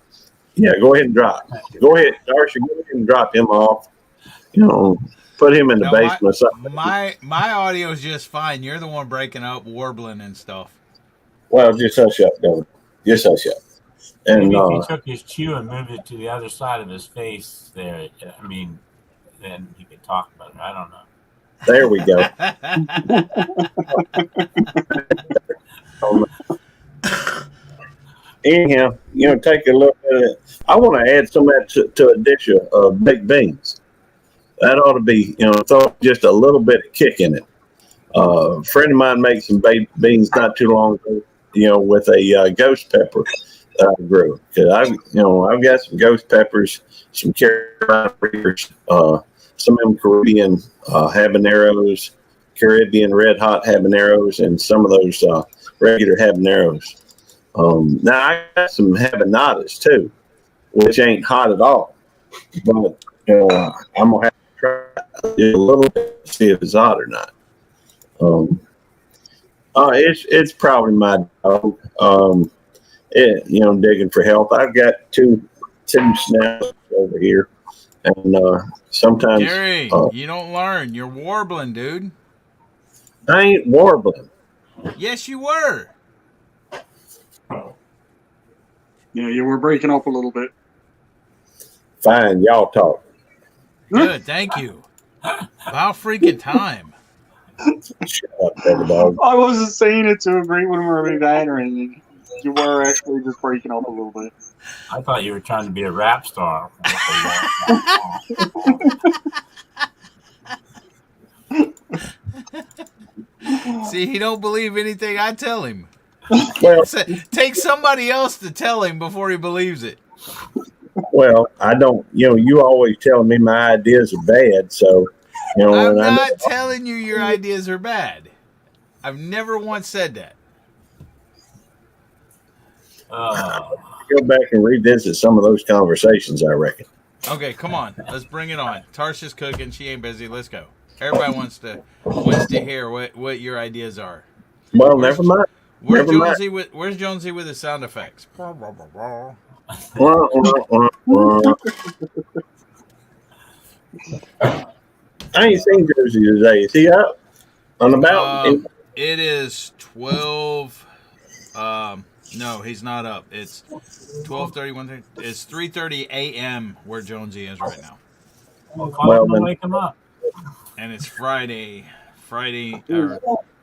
Yeah, go ahead and drop. Go ahead, Darcy. Go ahead and drop him off. Put him in the basement or something. My audio is just fine. You're the one breaking up, warbling and stuff. Well, just hush up, Governor. Just hush up. And maybe if he took his chew and moved it to the other side of his face there, I mean, then he could talk about it. I don't know. There we go. Anyhow, take a look at it. I want to add some of that to a dish of baked beans. That ought to be, throw just a little bit of kick in it. A friend of mine made some baked beans not too long ago, with a ghost pepper that I grew. Cause I've got some ghost peppers, some Carolina Reapers, some of them Caribbean habaneros, Caribbean red hot habaneros, and some of those regular habaneros. Now I got some habanadas too, which ain't hot at all. But I'm gonna have to try it a little bit to see if it's hot or not. It's probably my dog. Digging for health. I've got two snaps over here, and sometimes Gary, you don't learn. You're warbling, dude. I ain't warbling. Yes, you were. Yeah, you were breaking up a little bit. Fine, y'all talk. Good, thank you. About freaking time. Shut up, baby dog. I wasn't saying it to agree with him or be bad or anything. You were actually just breaking up a little bit. I thought you were trying to be a rap star. See, he don't believe anything I tell him. Well, Take somebody else to tell him before he believes it. well, I don't. You always telling me my ideas are bad, so I'm not telling you your ideas are bad. I've never once said that. Go back and revisit some of those conversations, I reckon. Okay, come on. Let's bring it on. Tarsha's cooking. She ain't busy. Let's go. Everybody wants to hear what your ideas are. Well, never mind. Where's Jonesy with his sound effects? I ain't seen Jersey today. Is he up on about? It is 12. No, he's not up. It's 12:31. It's 3:30 a.m. where Jonesy is right now. Well, wake him up. And it's Friday or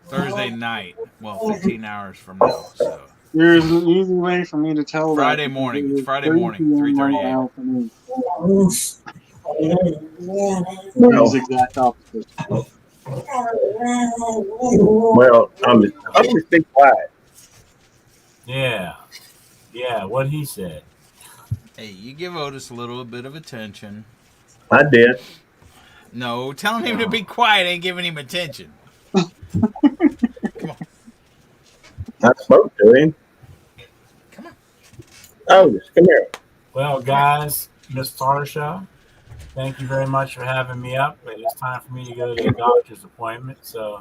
Thursday night. Well, 15 hours from now. So There's an easy way for me to tell Friday morning. It's Friday morning, 3:30 a.m. Well, exact opposite. Well, I'm just be quiet. Yeah, what he said. Hey, you give Otis a little bit of attention. I did. No, telling him to be quiet ain't giving him attention. Come on. I spoke to him. Come on. Otis, come here. Well, guys, Miss Tarsha, thank you very much for having me up. It's time for me to go to the doctor's appointment. So,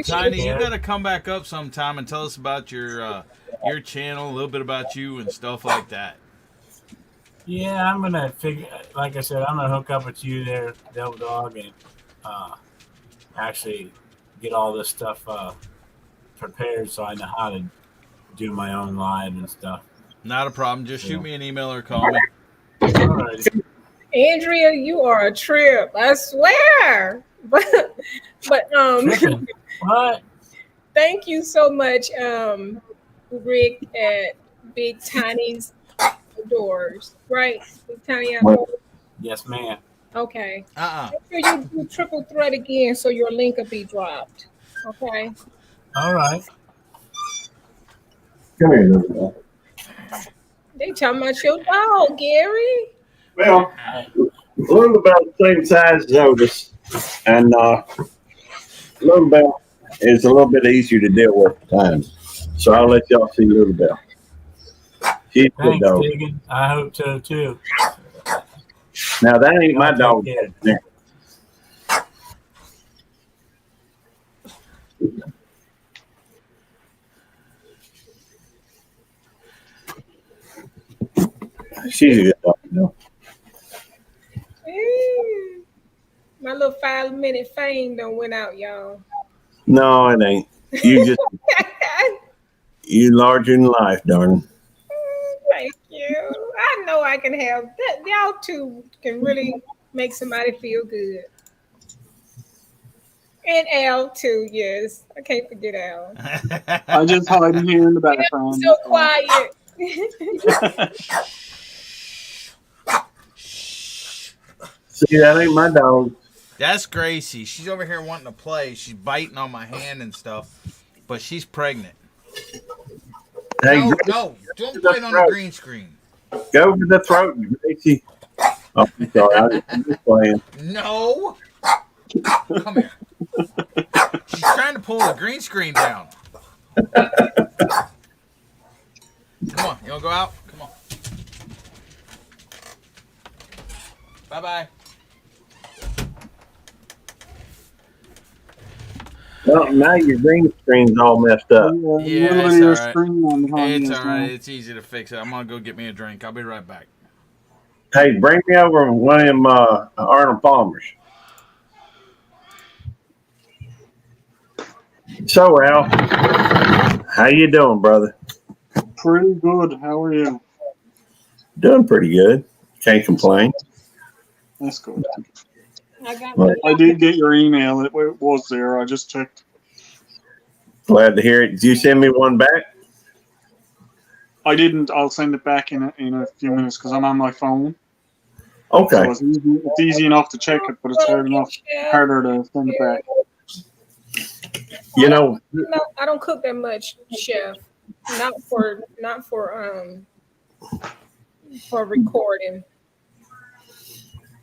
Tiny, you got to come back up sometime and tell us about your channel, a little bit about you and stuff like that. Yeah, I'm gonna like I said, I'm gonna hook up with you there, Devil Dog, and actually get all this stuff prepared so I know how to do my own live and stuff. Not a problem. Just shoot me an email or call me. All right. Andrea, you are a trip. I swear. But What? thank you so much, Rick at Big Tiny's Outdoors, right? Big Tiny Outdoors. Yes, ma'am. Okay. Uh-uh. Make sure you do triple threat again so your link will be dropped. Okay. All right. Come here, little They talking about your dog, Gary. Well, A little about the same size as Otis, and Little Bell is a little bit easier to deal with at times. So I'll let y'all see Little Bell. She's a good Thanks, dog. Tegan. I hope so too. Now that ain't my Y'all dog. take There. She's a good dog. No. My little 5-minute fame done went out, y'all. No, it ain't. You just you larger than life, darling. Thank you. I know I can have that. Y'all two can really make somebody feel good. And Al too, yes. I can't forget Al. I just hide here in the background. So quiet. See, that ain't my dog. That's Gracie. She's over here wanting to play. She's biting on my hand and stuff, but she's pregnant. Hey, No, don't bite on the green screen. go to the throat, Gracie. Oh, I'm sorry. I'm just playing. No. Come here. She's trying to pull the green screen down. Come on, you want to go out? Come on. Bye-bye. Well, now your green screen's all messed up. Yeah, it's all right. It's all right. It's easy to fix it. I'm going to go get me a drink. I'll be right back. Hey, bring me over one of them Arnold Palmers. So, Al, how you doing, brother? Pretty good. How are you? Doing pretty good. Can't complain. That's good. I I did get your email. It was there. I just checked. Glad to hear it. Did you send me one back? I didn't. I'll send it back in a few minutes because I'm on my phone. Okay. So it's easy enough to check it, but it's harder to send it back. You know, No, I don't cook that much, Chef. Not for recording.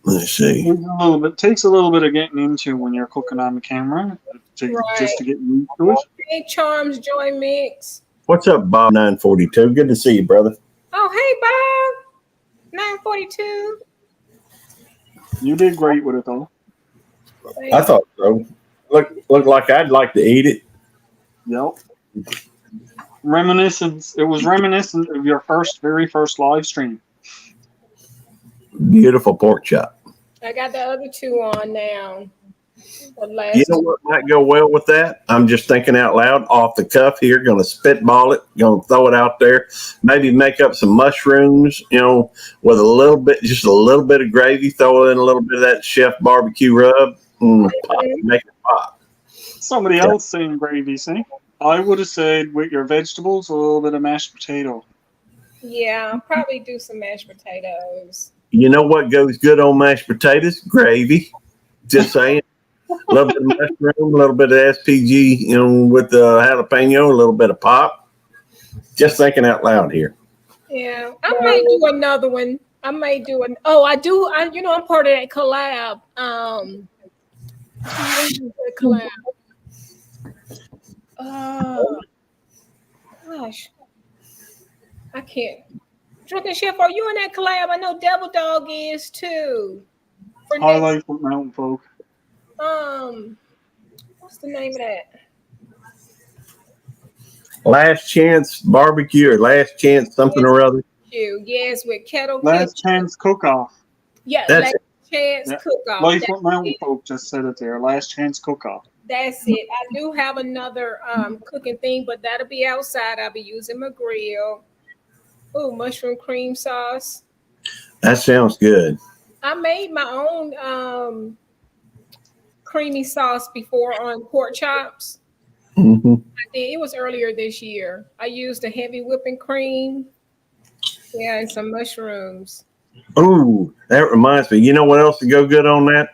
let's see. It takes a little bit of getting into when you're cooking on the camera, just to get used to it. Hey, Charms Joy Mix. What's up, Bob 942? Good to see you, brother. Oh, hey, Bob. 942. You did great with it, though. I thought so. Looked like I'd like to eat it. Yep. Reminiscence. It was reminiscent of your very first live stream. Beautiful pork chop. I got the other two on now. You know what might go well with that? I'm just thinking out loud, off the cuff here, going to spitball it, going to throw it out there. Maybe make up some mushrooms, with just a little bit of gravy, throw in a little bit of that chef barbecue rub, make it pop. Somebody else saying gravy, see? I would have said with your vegetables, a little bit of mashed potato. Yeah, I'll probably do some mashed potatoes. You know what goes good on mashed potatoes? Gravy. Just saying. A little bit of mushroom, a little bit of SPG, with the jalapeno, a little bit of pop. Just thinking out loud here. Yeah, I might do another one. I might do an. Oh, I do. I'm part of that collab. Collab. Gosh, I can't. Drunken Chef, are you in that collab? I know Devil Dog is too. I like Mountain Folk. What's the name of that? Last Chance Barbecue or Last Chance something or other. Yes, with Kettle. Last Chance Cook-Off. Yeah, that's Last Chance Cook-Off. Life with Mountain Folk just said it there. Last Chance Cook-Off. That's it. I do have another cooking thing, but that'll be outside. I'll be using my grill. Ooh, mushroom cream sauce. That sounds good. I made my own creamy sauce before on pork chops. Mm-hmm. I did. It was earlier this year. I used a heavy whipping cream. Yeah, and some mushrooms. Ooh, that reminds me. You know what else to go good on that?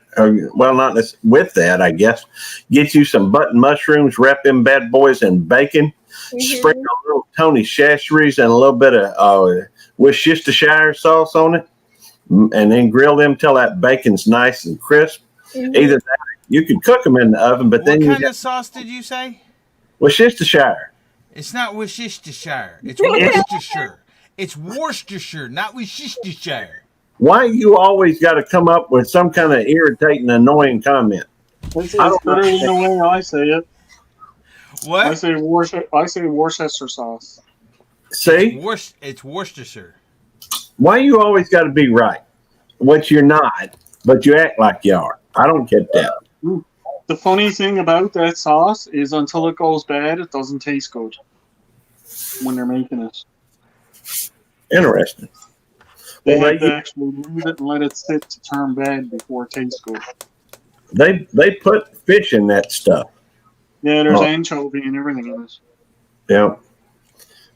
Well, not with that, I guess. Get you some button mushrooms, wrap them bad boys in bacon, sprinkle a little Tony Chachere's and a little bit of Worcestershire sauce on it. and then grill them till that bacon's nice and crisp. Mhm. Either that, you can cook them in the oven, but then What you kind of sauce did you say? Worcestershire. It's not Worcestershire. It's Worcestershire. It's Worcestershire, not Worcestershire. Why you always got to come up with some kind of irritating, annoying comment? It's I don't better know. than the way I say it. What? I say Worcester sauce. See, It's Worcestershire. why you always got to be right? What you're not, but you act like you are. I don't get that. The funny thing about that sauce is until it goes bad, it doesn't taste good when they're making it. Interesting. They Well, have to actually leave it and let it sit to turn bad before it tastes good. They put fish in that stuff. Yeah, there's Oh. anchovy and everything in it. Yeah,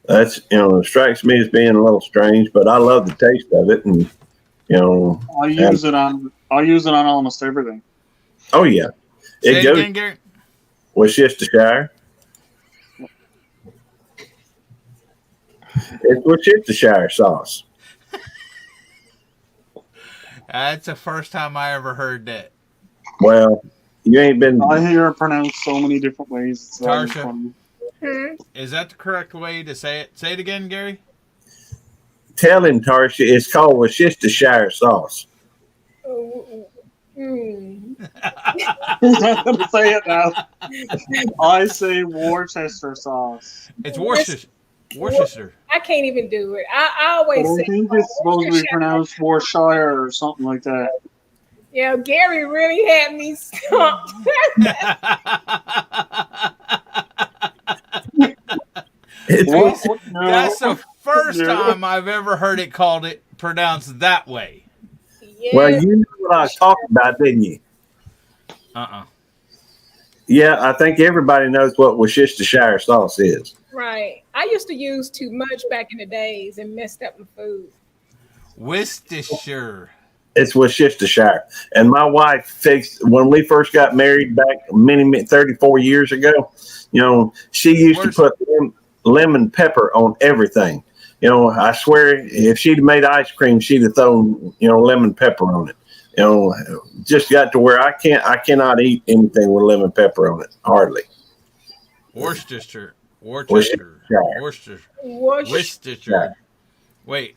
that's it strikes me as being a little strange, but I love the taste of it, and I use it on almost everything. oh yeah, Say it it goes again, Gary. Worcestershire. It's Worcestershire sauce. That's the first time I ever heard that. Well, you ain't been. I hear it pronounced so many different ways. It's always Tarsha. funny. Mhm. Is that the correct way to say it? Say it again, Gary. Tell him, Tarsha, it's called Worcestershire sauce. Mm. He's not going to say it now. I say Worcester sauce. It's Worcester. I can't even do it. I But always I say, think it's supposed to be pronounced Worcestershire or something like that. yeah, Gary really had me stumped. It's No. That's the first Yeah. time I've ever heard it pronounced that way. Yeah. well, you knew what I was talking about, didn't you? Yeah, I think everybody knows what Worcestershire sauce is. Right. I used to use too much back in the days and messed up my food. Worcestershire. It's Worcestershire. And my wife fixed, when we first got married back many 34 years ago, she used to put lemon pepper on everything. I swear if she'd made ice cream, she'd have thrown, lemon pepper on it. Just got to where I cannot eat anything with lemon pepper on it. Hardly. Worcestershire. Worcestershire. Worcestershire. Wait.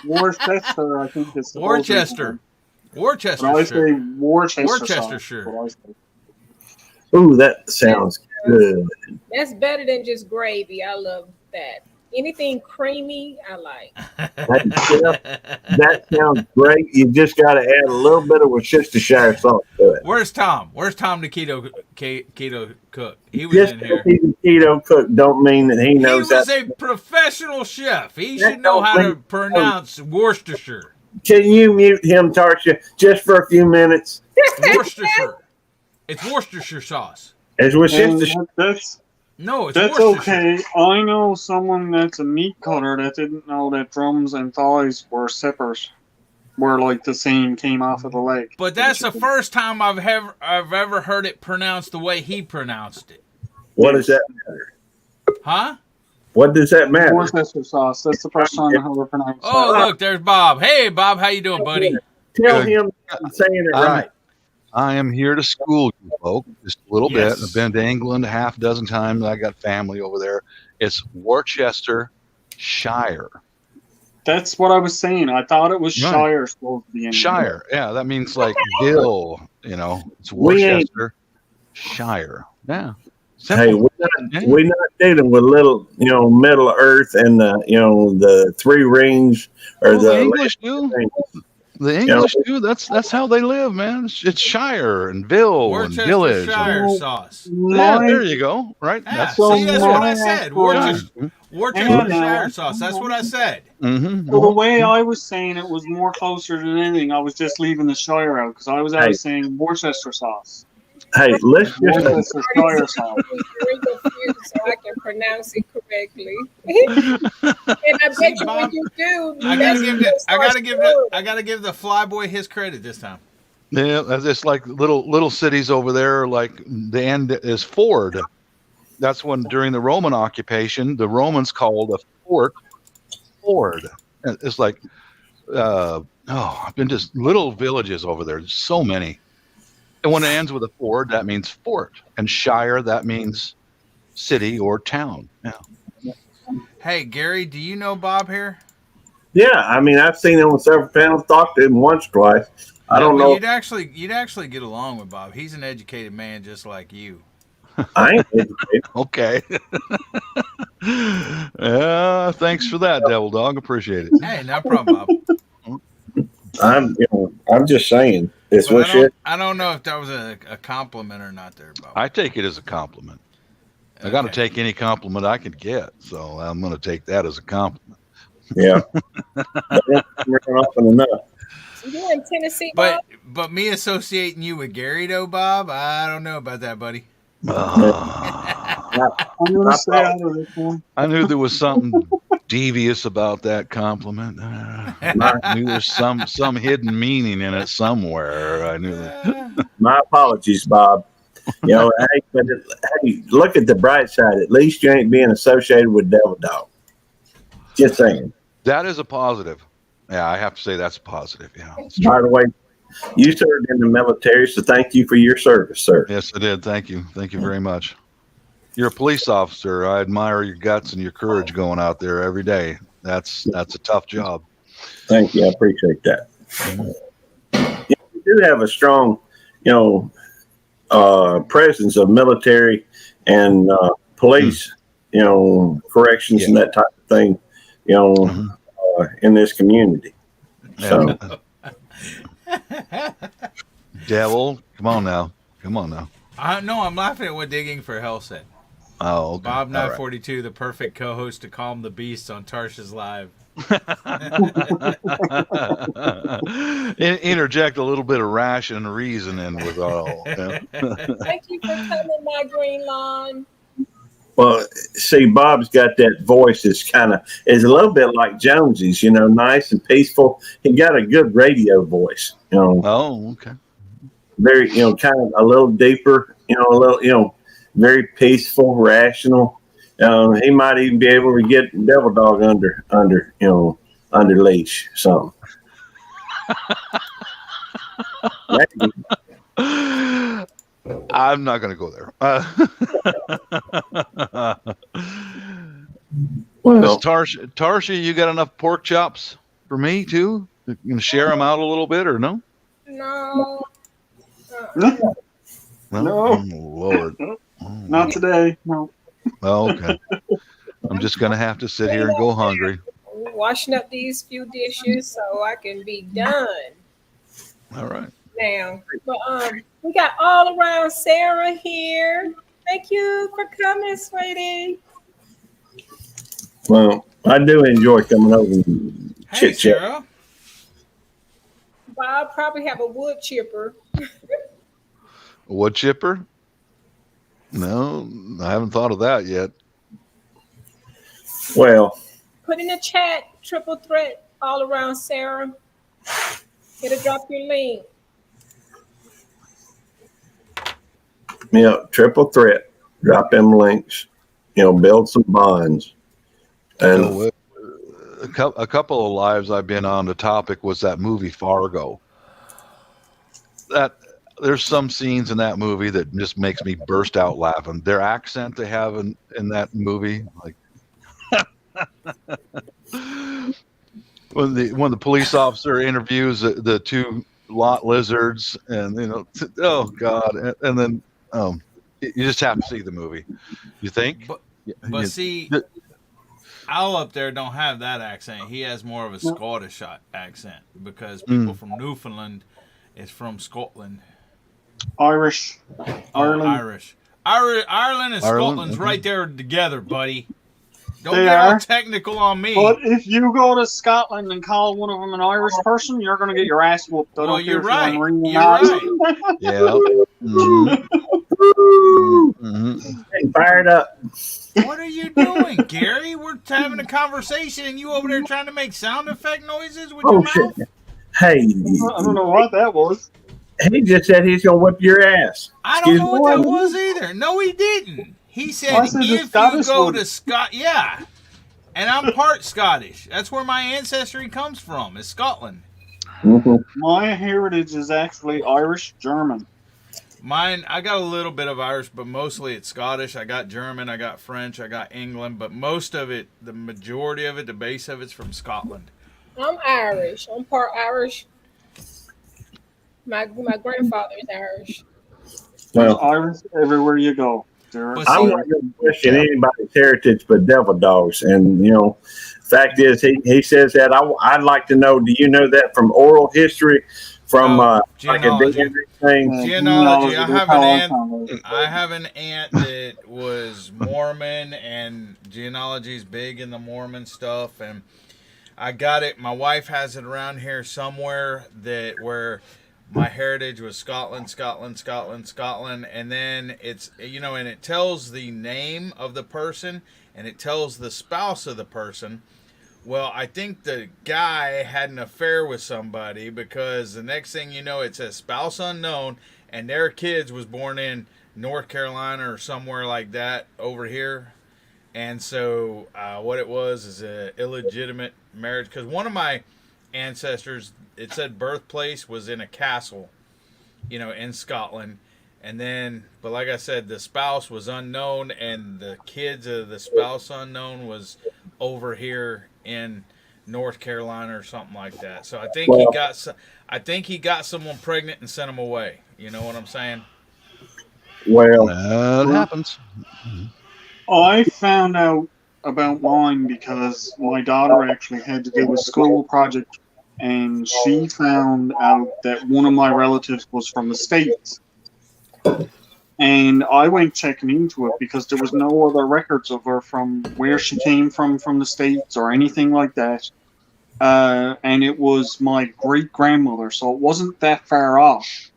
Worcester, I think it's Worcester. But I say Worcestershire. Worcester. Worcestershire. Sauce, that's what I say. Ooh, that sounds good. That's better than just gravy. I love that. Anything creamy, I like. That sounds great. You just got to add a little bit of Worcestershire sauce to it. Where's Tom? Where's Tom, the keto cook? He was Just in because here. he's a keto cook don't mean that he He knows was that. a professional chef. He That should know don't how to mean- pronounce Worcestershire. Can you mute him, Tarsha, just for a few minutes? Worcestershire. It's Worcestershire sauce. It's And Worcestershire. No, it's that's Worcestershire. okay. I know someone that's a meat cutter that didn't know that drums and thighs were separate, where like the same came off of the leg. But that's the first time I've ever heard it pronounced the way he pronounced it. What does that matter? Huh? What does that matter? Worcester sauce. That's the first time I heard it pronounced. Oh, look, there's Bob. Hey, Bob, how you doing, buddy? Tell him I'm saying it right. I am here to school you folk just a little Yes. bit. I've been to England a half dozen times. I got family over there. It's Worcestershire. That's what I was saying. I thought it was Right. Shire supposed to be in Shire. Yeah, that means like Bill, It's We ain't- Worcestershire. Yeah. Hey, Simple. we're not dealing with little, Middle Earth and the three rings or Well, the the English do. things. The English do. That's how they live, man. It's Shire and Ville and village. Worcestershire sauce. Yeah, there you go. Right. Yeah, That's see, that's what I my said. actual- Worcestershire sauce. That's what I said. Mm-hmm. So the way I was saying it was more closer than anything. I was just leaving the Shire out because I was Hey. saying Worcester sauce. Hey, let's just Worcester Shire sauce. Very confused, so I can pronounce it correctly. And I bet you Bob, when you do, I that's gotta give when it starts to work. I gotta give the flyboy his credit this time. Yeah, it's like little cities over there. Like the end is Ford. That's when during the Roman occupation, the Romans called a fort Ford. And it's like I've been to little villages over there. There's so many. And when it ends with a ford, that means fort. And shire, that means city or town. Yeah. Hey, Gary, do you know Bob here? Yeah, I mean, I've seen him on several panels, talked to him once or twice. I don't know. You'd actually get along with Bob. He's an educated man just like you. I ain't educated. Okay. Thanks for that, Devil Dog. Appreciate it. Hey, no problem, Bob. I'm just saying. This was shit. I don't know if that was a compliment or not there, Bob. I take it as a compliment. I got to take any compliment I can get, so I'm going to take that as a compliment. Yeah. Often enough. You in Tennessee, Bob? But me associating you with Gary, though, Bob, I don't know about that, buddy. I'm gonna stay out of this one. I knew there was something devious about that compliment. I knew there's some hidden meaning in it somewhere. I knew that. My apologies, Bob. You know, hey, look at the bright side. At least you ain't being associated with Devil Dog. Just saying. That is a positive. Yeah, I have to say that's a positive. Yeah. By the way, you served in the military, so thank you for your service, sir. Yes, I did. Thank you. Thank you very much. You're a police officer. I admire your guts and your courage going out there every day. That's a tough job. Thank you. I appreciate that. Yeah, we do have a strong, presence of military and police, corrections and that type of thing, in this community. So, Devil, come on now. No, I'm laughing at what Digging for Hell said. Oh, okay. Bob 942, the perfect co-host to calm the beast on Tarsha's Live. Interject a little bit of ration reasoning with all. Thank you for coming, my green lawn. well, see, Bob's got that voice that's is a little bit like Jonesy's, nice and peaceful. He got a good radio voice, Oh, okay. Very, kind of a little deeper, a little, very peaceful, rational. He might even be able to get Devil Dog under leash, something. Maybe. I'm not going to go there. Well, Tarsha, you got enough pork chops for me too? You can share them out a little bit, or no? No. No, Oh, Lord. not today. No. Oh, okay. I'm just going to have to sit here and go hungry. Washing up these few dishes so I can be done All right. now. But we got all around Sarah here. Thank you for coming, sweetie. well, I do enjoy coming over and Hey, chit chat. Sarah. Bob probably have a wood chipper. A wood chipper? No, I haven't thought of that yet. Well, Put in the chat, triple threat all around Sarah. It'll drop your link. triple threat. Drop them links. Build some bonds. And So, a couple of lives I've been on, the topic was that movie Fargo. There's some scenes in that movie that just makes me burst out laughing. Their accent they have in that movie, like when the police officer interviews the two lot lizards, and oh God, and then you just have to see the movie. You think? But see, Al up there don't have that accent. He has more of a Scottish accent because people from Newfoundland is from Scotland. Irish. Ireland. Irish. Ireland and Scotland's okay. right there together, buddy. Don't They get all are. technical on me. But if you go to Scotland and call one of them an Irish person, you're going to get your ass whooped. I don't Well, care you're if right. You want to ring You're right. Yeah. getting fired up. What are you doing, Gary? We're having a conversation and you over there trying to make sound effect noises with your Oh, mouth? shit. Hey, I don't know what that was. he just said he's going to whip your ass. I don't know what that Excuse me? was either. No, he didn't. He said, I said the if you Scottish go one. to Scott, yeah. And I'm part Scottish. That's where my ancestry comes from, is Scotland. My heritage is actually Irish German. Mine, I got a little bit of Irish, but mostly it's Scottish. I got German, I got French, I got England, but most of it, the majority of it, the base of it's from Scotland. I'm Irish. I'm part Irish. My grandfather is Irish. There's Irish everywhere you go. But I'm see, not going to question anybody's heritage but devil dogs. And, fact is, he says that. I'd like to know, do you know that from oral history, from like a genealogy. DNA thing? Genealogy. I have an aunt that was Mormon, and genealogy is big in the Mormon stuff. And I got it. My wife has it around here somewhere where my heritage was Scotland, and then it's, and it tells the name of the person, and it tells the spouse of the person. Well, I think the guy had an affair with somebody, because the next thing you know, it says spouse unknown, and their kids was born in North Carolina or somewhere like that over here. And so what it was is an illegitimate marriage, because one of my ancestors, it said birthplace was in a castle, in Scotland. And then, but like I said, the spouse was unknown, and the kids of the spouse unknown was over here in North Carolina or something like that. So I think he got someone pregnant and sent them away. You know what I'm saying? Well, that happens. I found out about mine because my daughter actually had to do a school project, and she found out that one of my relatives was from the States. And I went checking into it because there was no other records of her from where she came from the States or anything like that. And it was my great-grandmother, so it wasn't that far off.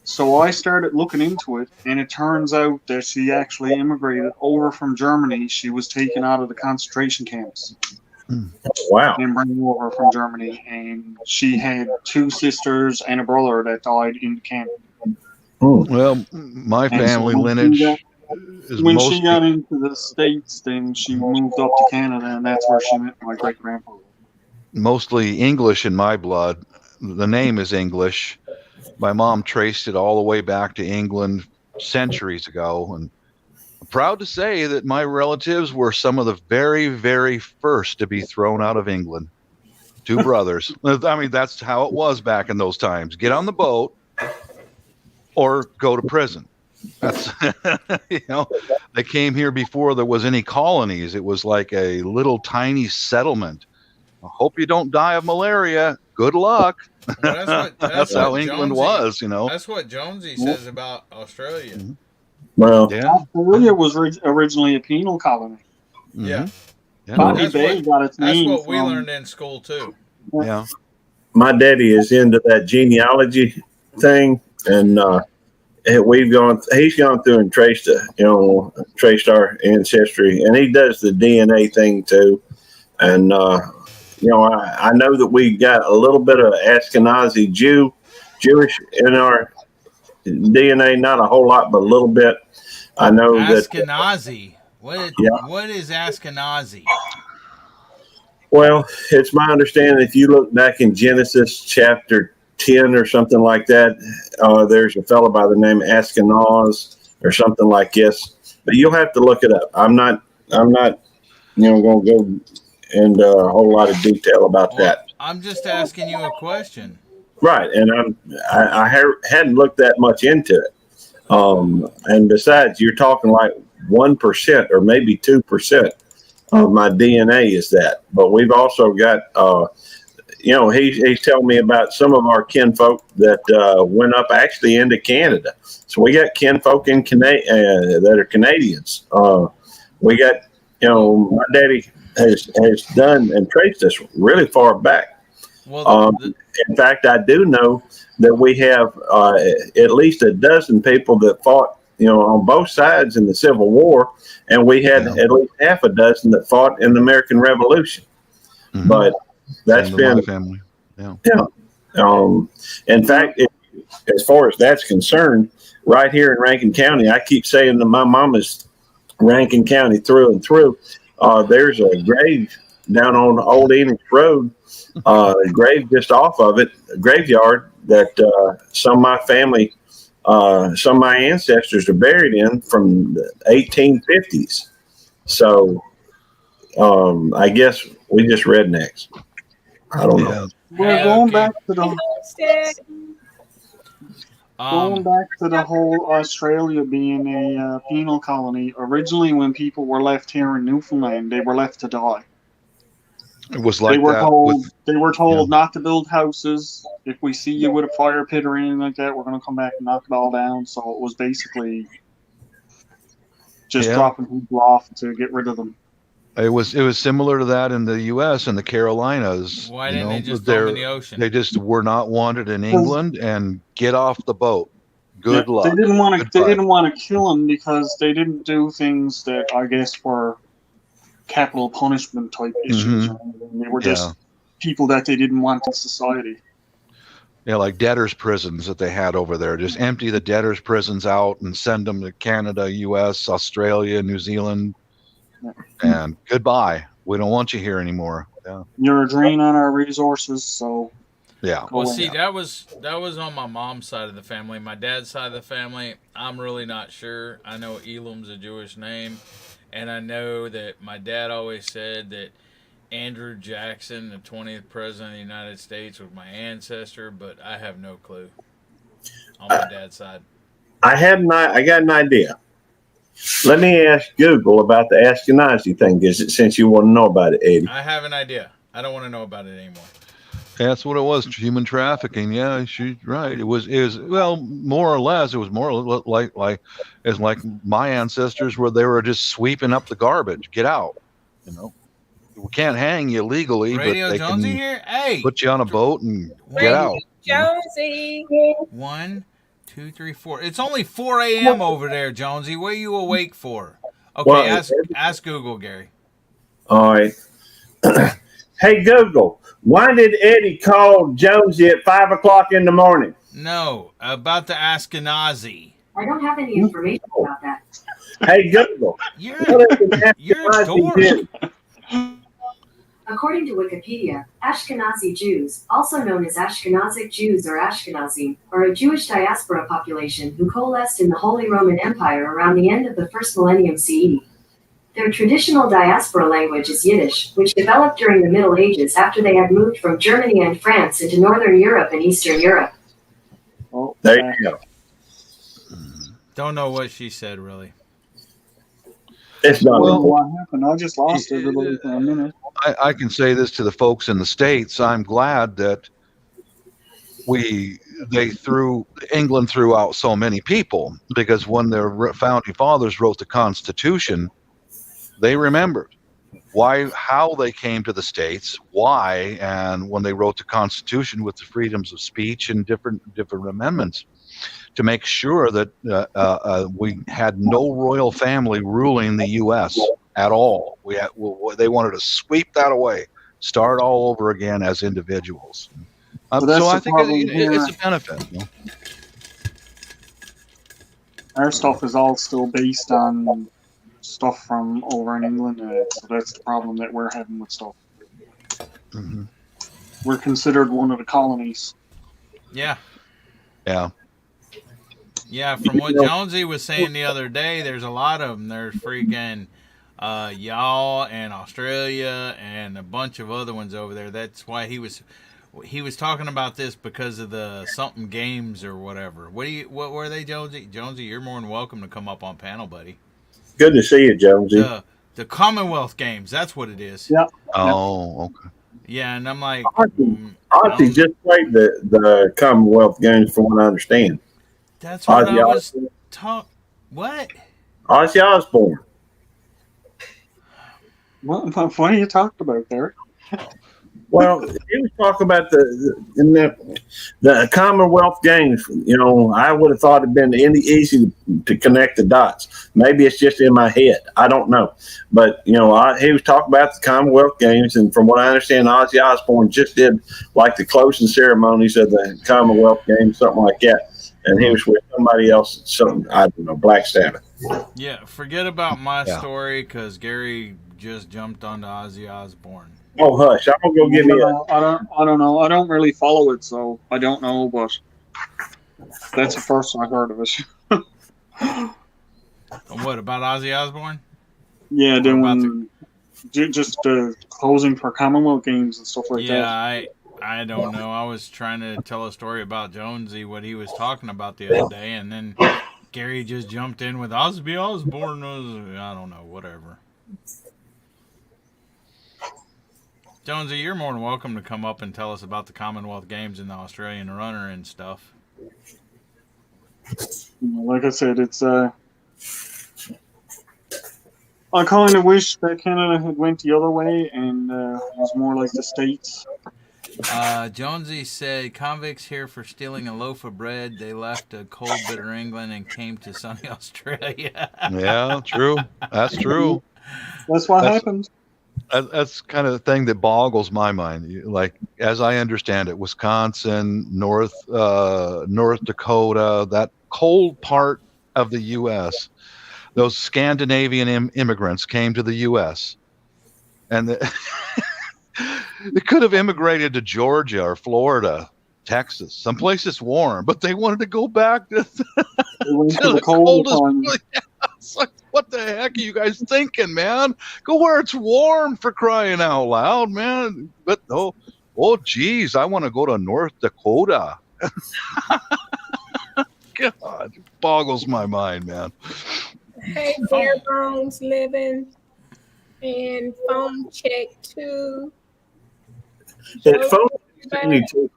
So I started looking into it, and it turns out that she actually immigrated over from Germany. She was taken out of the concentration camps. Wow. And brought over from Germany, and she had 2 sisters and a brother that died in the camp. Well, my family lineage is when mostly... she got into the States, then she moved up to Canada, and that's where she met my great-grandfather. Mostly English in my blood. The name is English. My mom traced it all the way back to England centuries ago, and I'm proud to say that my relatives were some of the very, very first to be thrown out of England. 2 brothers. I mean, that's how it was back in those times. Get on the boat or go to prison. That's they came here before there was any colonies. It was like a little tiny settlement. I hope you don't die of malaria. Good luck. Well, that's how England was, That's what Jonesy says about Australia. Mm-hmm. Well, yeah. Australia was originally a penal colony. Mm-hmm. Yeah. That's what we learned in school too. Yeah. My daddy is into that genealogy thing, and he's gone through and traced our ancestry, and he does the DNA thing too. And I know that we got a little bit of Ashkenazi Jewish in our DNA, not a whole lot, but a little bit. I know Ashkenazi. What is Ashkenazi? Well, it's my understanding if you look back in Genesis chapter 10 or something like that, there's a fellow by the name of Ashkenaz or something like this. But you'll have to look it up. I'm not going to go into a whole lot of detail about that. I'm just asking you a question. Right, and I hadn't looked that much into it. And besides, you're talking like 1% or maybe 2% of my DNA is that. But we've also got, he's telling me about some of our kinfolk that went up actually into Canada. So we got kinfolk in that are Canadians. We got, my daddy has done and traced us really far back. Well, in fact, I do know that we have at least a dozen people that fought, on both sides in the Civil War, and we had at least half a dozen that fought in the American Revolution. Mm-hmm. But that's been my family. Yeah. In fact, as far as that's concerned, right here in Rankin County, I keep saying that my mama's Rankin County through and through. there's a grave down on Old Enix Road, grave just off of it, a graveyard that some of my family, some of my ancestors are buried in from the 1850s. So I guess we just rednecks. I don't know. We're going back to the whole Australia being a penal colony. Originally, when people were left here in Newfoundland, they were left to die. It was like they were that. told not to build houses. If we see you with a fire pit or anything like that, we're going to come back and knock it all down. So it was basically just dropping people off to get rid of them. It was similar to that in the U.S. and the Carolinas. Why didn't they just throw them in the ocean? They just were not wanted in England, and get off the boat. Good luck. They didn't want to kill them because they didn't do things that I guess were capital punishment type issues. They were just people that they didn't want in society. Yeah, like debtors' prisons that they had over there. Just empty the debtors' prisons out and send them to Canada, U.S., Australia, New Zealand. And goodbye. We don't want you here anymore. Yeah. You're a drain on our resources, so yeah. Well, see, that was on my mom's side of the family. My dad's side of the family, I'm really not sure. I know Elam's a Jewish name, and I know that my dad always said that Andrew Jackson, the 20th president of the United States, was my ancestor, but I have no clue on my dad's side. I got an idea. Let me ask Google about the Ashkenazi thing, since you want to know about it, Eddie. I have an idea. I don't want to know about it anymore. That's what it was. Human trafficking. Yeah, she's right. It was well, more or less. It was more like my ancestors, where they were just sweeping up the garbage. Get out. We can't hang you legally, Radio but they Jonesy can here. Hey, put you on a boat and get out. Jonesy. 1, 2, 3, 4. It's only 4 a.m. over there, Jonesy. What are you awake for? Okay, Well, ask Google, Gary. All right. Hey, Google, why did Eddie call Jonesy at 5 o'clock in the morning? No, about the Ashkenazi. I don't have any information about that. Hey, Google, You're what is an you're a Ashkenazi dork. Jew? According to Wikipedia, Ashkenazi Jews, also known as Ashkenazic Jews or Ashkenazim, are a Jewish diaspora population who coalesced in the Holy Roman Empire around the end of the first millennium CE. Their traditional diaspora language is Yiddish, which developed during the Middle Ages after they had moved from Germany and France into Northern Europe and Eastern Europe. Oh, There you go. Don't know what she said, really. It's not Well, what happened? I just lost everybody for a minute. I can say this to the folks in the States. I'm glad that England threw out so many people, because when the founding fathers wrote the Constitution, they remembered how they came to the States, why, and when they wrote the Constitution with the freedoms of speech and different amendments, to make sure that we had no royal family ruling the U.S. at all. They wanted to sweep that away, start all over again as individuals. So I think it's a benefit. Our stuff is all still based on stuff from over in England, so that's the problem that we're having with stuff. Mm-hmm. We're considered one of the colonies. Yeah. Yeah. Yeah, from what Jonesy was saying the other day, there's a lot of them. There's freaking y'all and Australia and a bunch of other ones over there. That's why he was talking about this, because of the something games or whatever. What were they, Jonesy? Jonesy, you're more than welcome to come up on panel, buddy. Good to see you, Jonesy. The Commonwealth Games, that's what it is. Yep. Oh, okay. Yeah, and I'm like, Ozzy just played the Commonwealth Games, from what I understand. That's what Ozzy I was Osbourne. What? Ozzy Osbourne. What are you talking about, Derek? Well, he was talking about the Commonwealth Games. I would have thought it'd been easy to connect the dots. Maybe it's just in my head. I don't know. But, he was talking about the Commonwealth Games, and from what I understand, Ozzy Osbourne just did like the closing ceremonies of the Commonwealth Games, something like that. And he was with somebody else, I don't know, Black Sabbath. Yeah, forget about my story, because Gary just jumped onto Ozzy Osbourne. Oh, hush! I'm gonna go get me a. I don't know. I don't really follow it, so I don't know. But that's the first I heard of it. What about Ozzy Osbourne? Yeah, What about doing just closing for Commonwealth games and stuff like Yeah, that. I don't know. I was trying to tell a story about Jonesy, what he was talking about the other day, and then Gary just jumped in with Ozzy Osbourne. I don't know, whatever. Jonesy, you're more than welcome to come up and tell us about the Commonwealth Games and the Australian runner and stuff. Like I said, it's I kind of wish that Canada had went the other way and it was more like the States. Jonesy said, convicts here for stealing a loaf of bread. They left a cold, bitter England and came to sunny Australia. Yeah, true. That's true. That's what happened. That's kind of the thing that boggles my mind. Like, as I understand it, Wisconsin, North Dakota, that cold part of the U.S., those Scandinavian immigrants came to the U.S. and they could have immigrated to Georgia or Florida, Texas, someplace that's warm, but they wanted to go back to the coldest place. It's like, what the heck are you guys thinking, man? Go where it's warm, for crying out loud, man. But oh geez, I want to go to North Dakota. God, it boggles my mind, man. Hey, Bare Bones Living and Phone Check 2. Phone 22.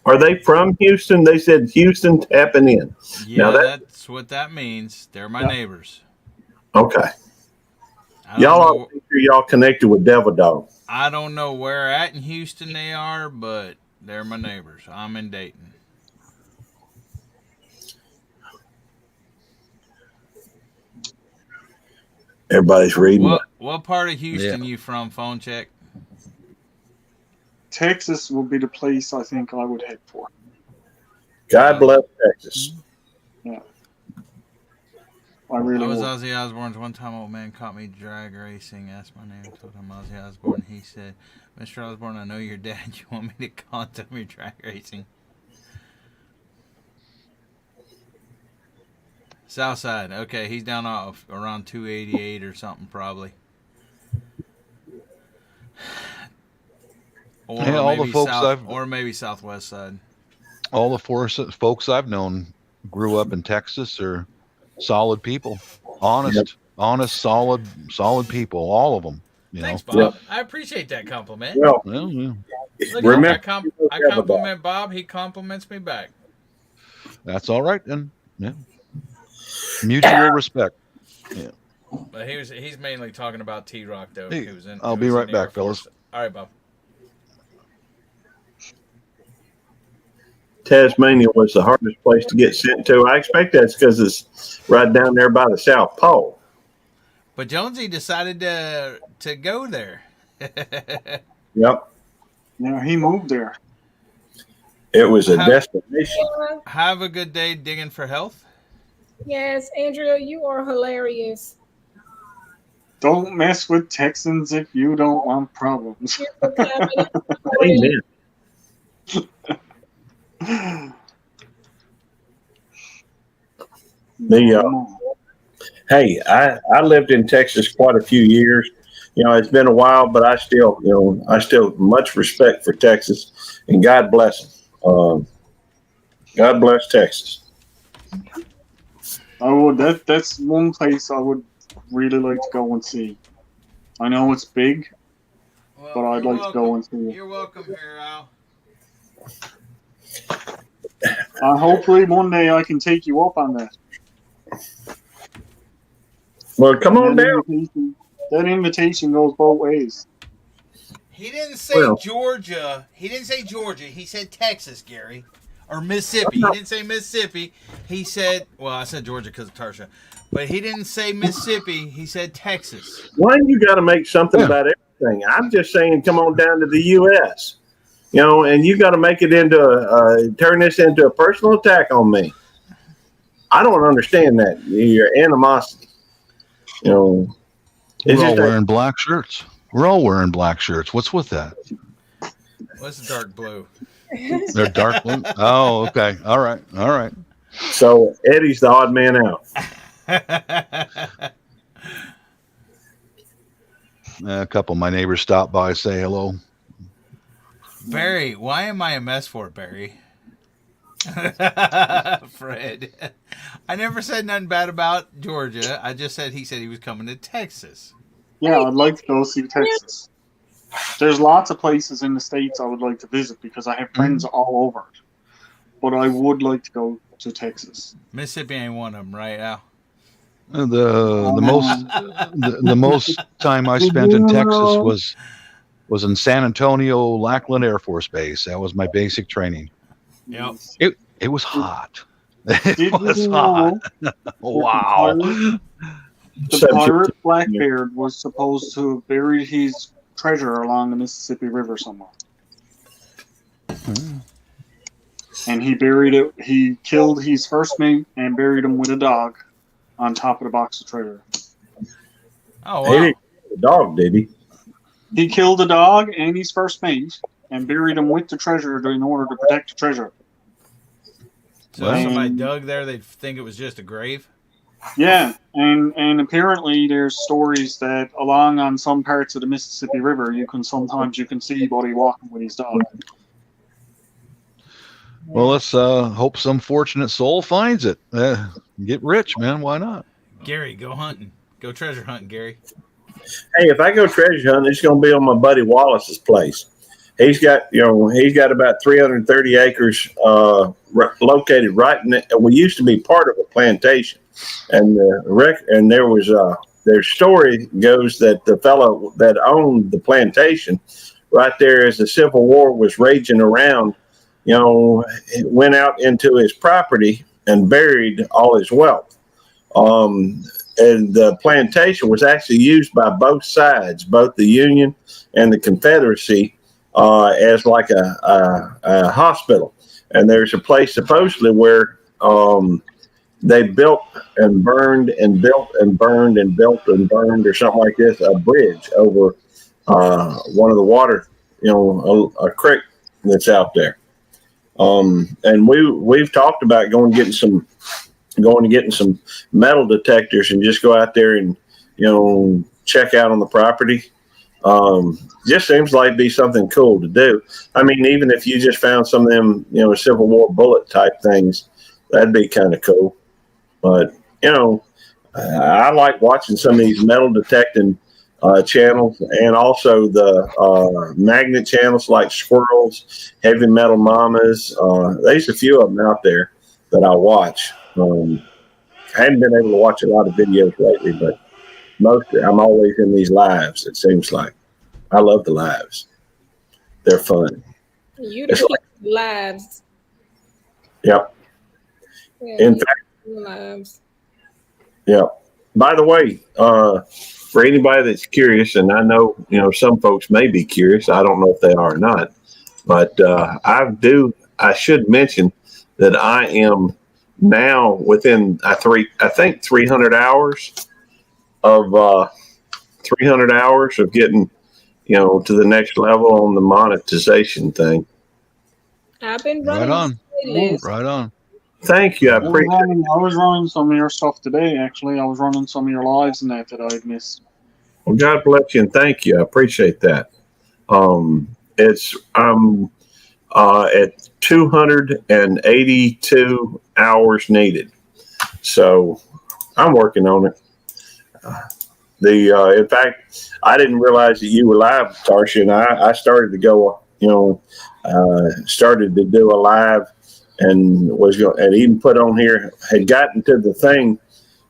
Are they from Houston? They said Houston tapping in. Yeah, that's what that means. They're my neighbors. Okay. Y'all connected with Devil Dog. I don't know where at in Houston they are, but they're my neighbors. I'm in Dayton. Everybody's reading. What part of Houston you from, Phone Check? Texas will be the place I think I would head for. God bless Texas. Yeah. I was Ozzy Osbourne's one time old man caught me drag racing, asked my name, told him Ozzy Osbourne. He said, Mr. Osbourne, I know your dad. You want me to contact me drag racing? Southside. Okay, he's down off around 288 or something probably. Or yeah, all the folks or maybe Southwest side. All the folks I've known grew up in Texas are solid people, honest, solid people, all of them. Thanks, Bob. Yep. I appreciate that compliment. Well, Look, I compliment Bob. He compliments me back. That's all right, then. Yeah, mutual respect. Yeah. But he's mainly talking about T-Rock though. Hey, I'll be right back, fellas. All right, Bob. Tasmania was the hardest place to get sent to. I expect that's because it's right down there by the South Pole. But Jonesy decided to go there. Yep. Yeah, he moved there. It was a destination. Have a good day digging for health. Yes, Andrea, you are hilarious. Don't mess with Texans if you don't want problems. Amen. Hey, I lived in Texas quite a few years. You know, it's been a while, but I still much respect for Texas, and God bless them. God bless Texas. I would. That's one place I would really like to go and see. I know it's big, but I'd like to go and see it. You're welcome here, Al. Hopefully one day I can take you up on that. Well, come on down. That invitation goes both ways. He didn't say Georgia. He didn't say Georgia. He said Texas, Gary. Or Mississippi. He didn't say Mississippi. He said, well, I said Georgia because of Tarsha. But he didn't say Mississippi. He said Texas. Why you got to make something about everything? I'm just saying, come on down to the U.S. You know, and you got to make it into turn this into a personal attack on me. I don't understand that, your animosity. You know, We're all wearing black shirts. We're all wearing black shirts. What's with that? What's the dark blue? They're dark blue. Oh, okay. All right. All right. So Eddie's the odd man out. A couple of my neighbors stopped by, say hello. Barry, why am I a mess for it, Barry? Fred. I never said nothing bad about Georgia. I just said he said he was coming to Texas. Yeah, I'd like to go see Texas. There's lots of places in the States I would like to visit because I have friends all over it. But I would like to go to Texas. Mississippi ain't one of them, right, Al? The most time I spent in Texas was in San Antonio Lackland Air Force Base. That was my basic training. Yep. It was hot. It was hot. Wow. The pirate Blackbeard was supposed to have buried his treasure along the Mississippi River somewhere. And he buried it. He killed his first mate and buried him with a dog on top of the box of treasure. Oh, He wow. didn't kill the dog, did he? He killed the dog and his first mate and buried him with the treasure in order to protect the treasure. So if somebody dug there, they'd think it was just a grave? Yeah, and apparently there's stories that along on some parts of the Mississippi River, you can see Buddy walking with his dog. Well, let's hope some fortunate soul finds it. Get rich, man. Why not? Gary, go hunting. Go treasure hunting, Gary. Hey, if I go treasure hunting, it's going to be on my buddy Wallace's place. He's got about 330 acres located right in it. We used to be part of a plantation, and there was their story goes that the fellow that owned the plantation right there as the Civil War was raging around, went out into his property and buried all his wealth. And the plantation was actually used by both sides, both the Union and the Confederacy, as like a hospital. And there's a place supposedly where they built and burned and built and burned and built and burned or something like this, a bridge over one of the water, a creek that's out there. And we've talked about going and getting some metal detectors and just go out there and check out on the property. Just seems like it'd be something cool to do. I mean, even if you just found some of them Civil War bullet type things, that'd be kind of cool. But I like watching some of these metal detecting channels, and also the magnet channels like Squirrels, Heavy Metal Mamas. There's a few of them out there that I watch. I hadn't been able to watch a lot of videos lately, but I'm always in these lives. It seems like I love the lives; they're fun. You do lives. Yep. Yeah, In fact, lives. yep. By the way, for anybody that's curious, and I know some folks may be curious. I don't know if they are or not, but I should mention that I am now within I think 300 hours of 300 hours of getting to the next level on the monetization thing. I've been Right running on. this playlist. Right on. Thank you. I I appreciate was running some of your stuff today, actually. I was running some of your lives and that I've missed. Well, God bless you and thank you. I appreciate that. I'm at 282 hours needed, so I'm working on it. In fact, I didn't realize that you were live, Tarsha, and I started to go, started to do a live, and and even put on here, had gotten to the thing,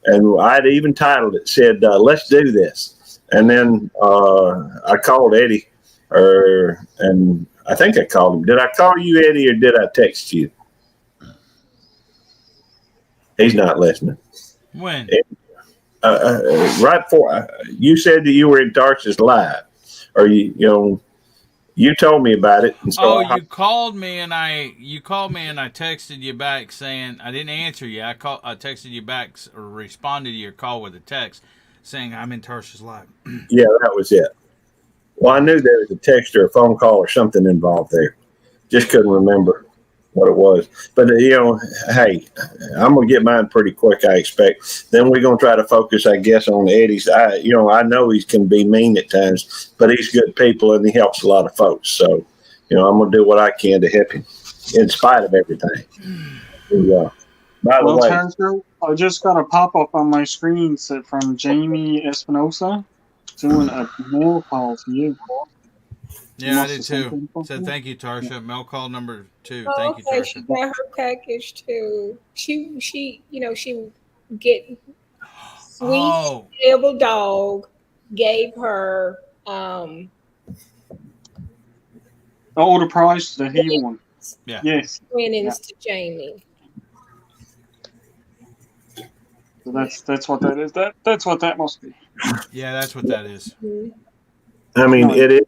and I'd even titled it, said, "Let's do this." And then I called Eddie, and I think I called him. Did I call you, Eddie, or did I text you? He's not listening. When? Right before you said that you were in Tarsha's live, or you told me about it. And so you called me and I texted you back saying I didn't answer you. I texted you back or responded to your call with a text saying I'm in Tarsha's live. Yeah, that was it. Well, I knew there was a text or a phone call or something involved there. Just couldn't remember what it was. But, hey, I'm going to get mine pretty quick, I expect. Then we're going to try to focus, I guess, on Eddie's. I know he can be mean at times, but he's good people and he helps a lot of folks. So, I'm going to do what I can to help him in spite of everything. Yeah. By the way, Tarso, I just got a pop-up on my screen from Jamie Espinosa doing a mail call to you. Yeah, I did too. Said thank you, Tarsha. Mail call number 2. Thank you, Okay, Tarsha. she got her package too. She she get sweet devil dog gave her the prize that he won. Yeah. Yes. winnings to Jamie. So that's what that is. That's what that must be. Yeah, that's what that is. I mean, it is.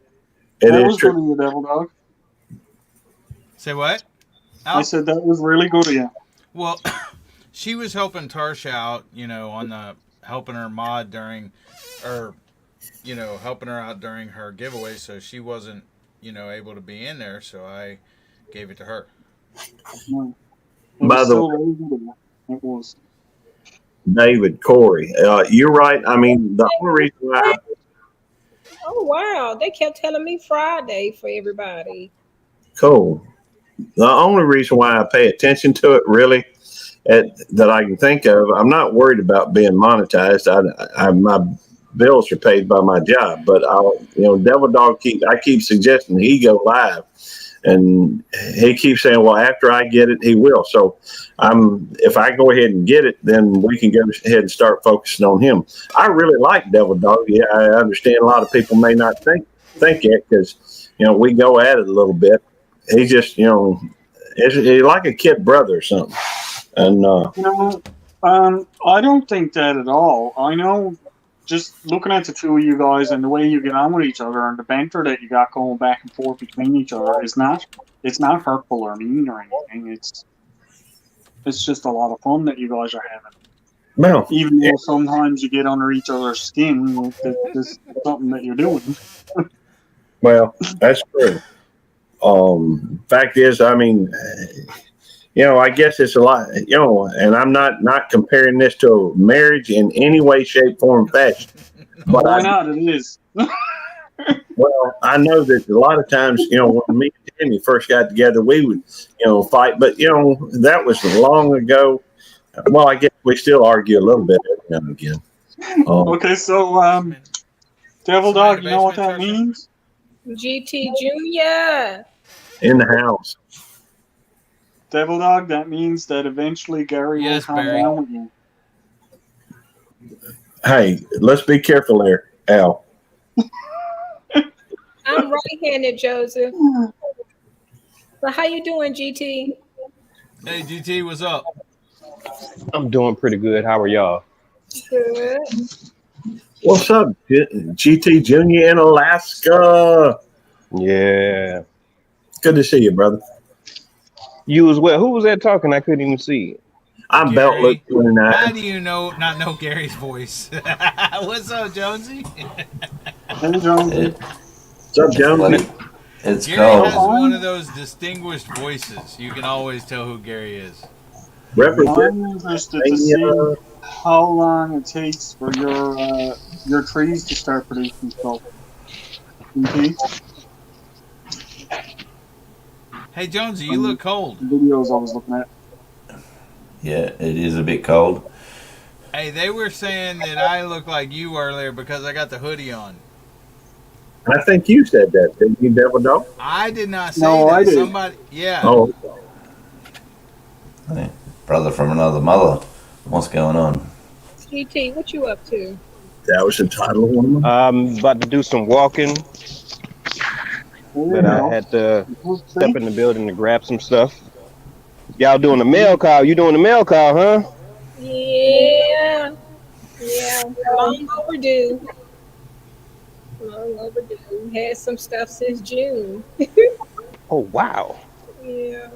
It that is was true. good of you, Devil Dog. Say what? I said that was really good of you. Well, she was helping Tarsha out, on the helping her mod during, or, helping her out during her giveaway. So she wasn't, able to be in there. So I gave it to her. No. By the way, it was. David Corey, you're right. I mean, the only reason why. Oh wow! They kept telling me Friday for everybody. Cool. The only reason why I pay attention to it, really, that I can think of, I'm not worried about being monetized. My bills are paid by my job, but Devil Dog I keep suggesting he go live, and he keeps saying, well, after I get it, he will. So if I go ahead and get it, then we can go ahead and start focusing on him. I really like Devil Dog. Yeah, I understand a lot of people may not think it because, we go at it a little bit. He just, he's like a kid brother or something. And, I don't think that at all. I know just looking at the two of you guys and the way you get on with each other and the banter that you got going back and forth between each other it's not hurtful or mean or anything. It's just a lot of fun that you guys are having. Well, even though sometimes you get under each other's skin, this is something that you're doing. Well, that's true. Fact is, I mean, I guess it's a lot, and I'm not comparing this to a marriage in any way, shape, form, fashion. But why not? It is. Well, I know that a lot of times, when me and Tammy first got together, we would, fight. But, that was long ago. Well, I guess we still argue a little bit every now and again. Okay, so, Devil Dog, you know what that means? GT Junior. In the house. Devil Dog, that means that eventually Gary will come down with you. Hey, let's be careful there, Al. I'm right-handed, Joseph. So how you doing, GT? Hey, GT, what's up? I'm doing pretty good. How are y'all? Good. What's up, GT Junior in Alaska? Yeah. Good to see you, brother. You as well. Who was that talking? I couldn't even see it. I'm Beltlook 29. How do you not know Gary's voice? What's up, Jonesy? Hey, Jonesy. What's up, Jonesy? It's Gary has one of those distinguished voices. You can always tell who Gary is. I'm interested to see how long it takes for your trees to start producing stuff. Okay? Hey, Jonesy, you look cold. Videos I was looking at. Yeah, it is a bit cold. Hey, they were saying that I look like you earlier because I got the hoodie on. I think you said that, didn't you, Devil Dog? I did not say No, that. I did. Somebody, yeah. Oh. Hey, brother from another mother. What's going on? GT, what you up to? That was the title of one of them. I'm about to do some walking, but I had to step in the building to grab some stuff. Y'all doing a mail call? You doing a mail call, huh? Yeah. Long overdue. Long overdue. Had some stuff since June. Oh, wow. Yeah.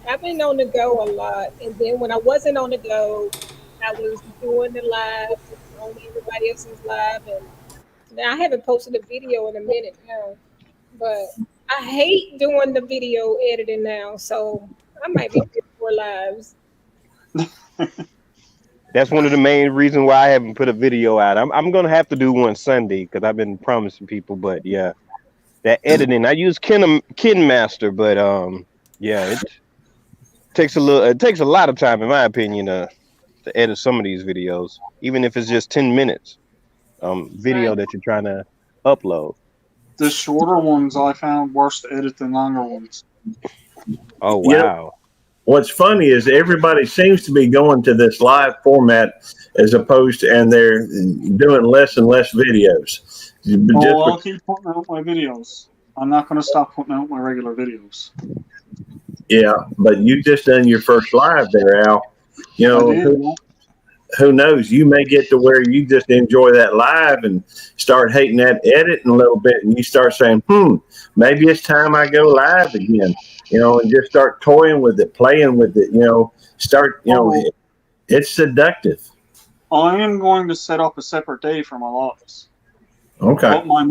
I've been on the go a lot. And then when I wasn't on the go, I was doing the live on everybody else's live, and now I haven't posted a video in a minute now, but I hate doing the video editing now, so I might be doing more lives. That's one of the main reasons why I haven't put a video out. I'm gonna have to do one Sunday because I've been promising people. But yeah, that editing, I use KinMaster, but yeah, it takes a lot of time, in my opinion, to edit some of these videos, even if it's just 10 minutes video that you're trying to upload. The shorter ones I found worse to edit than longer ones. Oh wow. Yep. What's funny is everybody seems to be going to this live format as opposed to, and they're doing less and less videos. Oh, I'll keep putting out my videos. I'm not going to stop putting out my regular videos. Yeah, but you just done your first live there, Al. You know, who knows? You may get to where you just enjoy that live and start hating that editing a little bit, and you start saying, maybe it's time I go live again. You know, and just start toying with it, playing with it. You know, it's seductive. I am going to set up a separate day for my lives. Okay. But my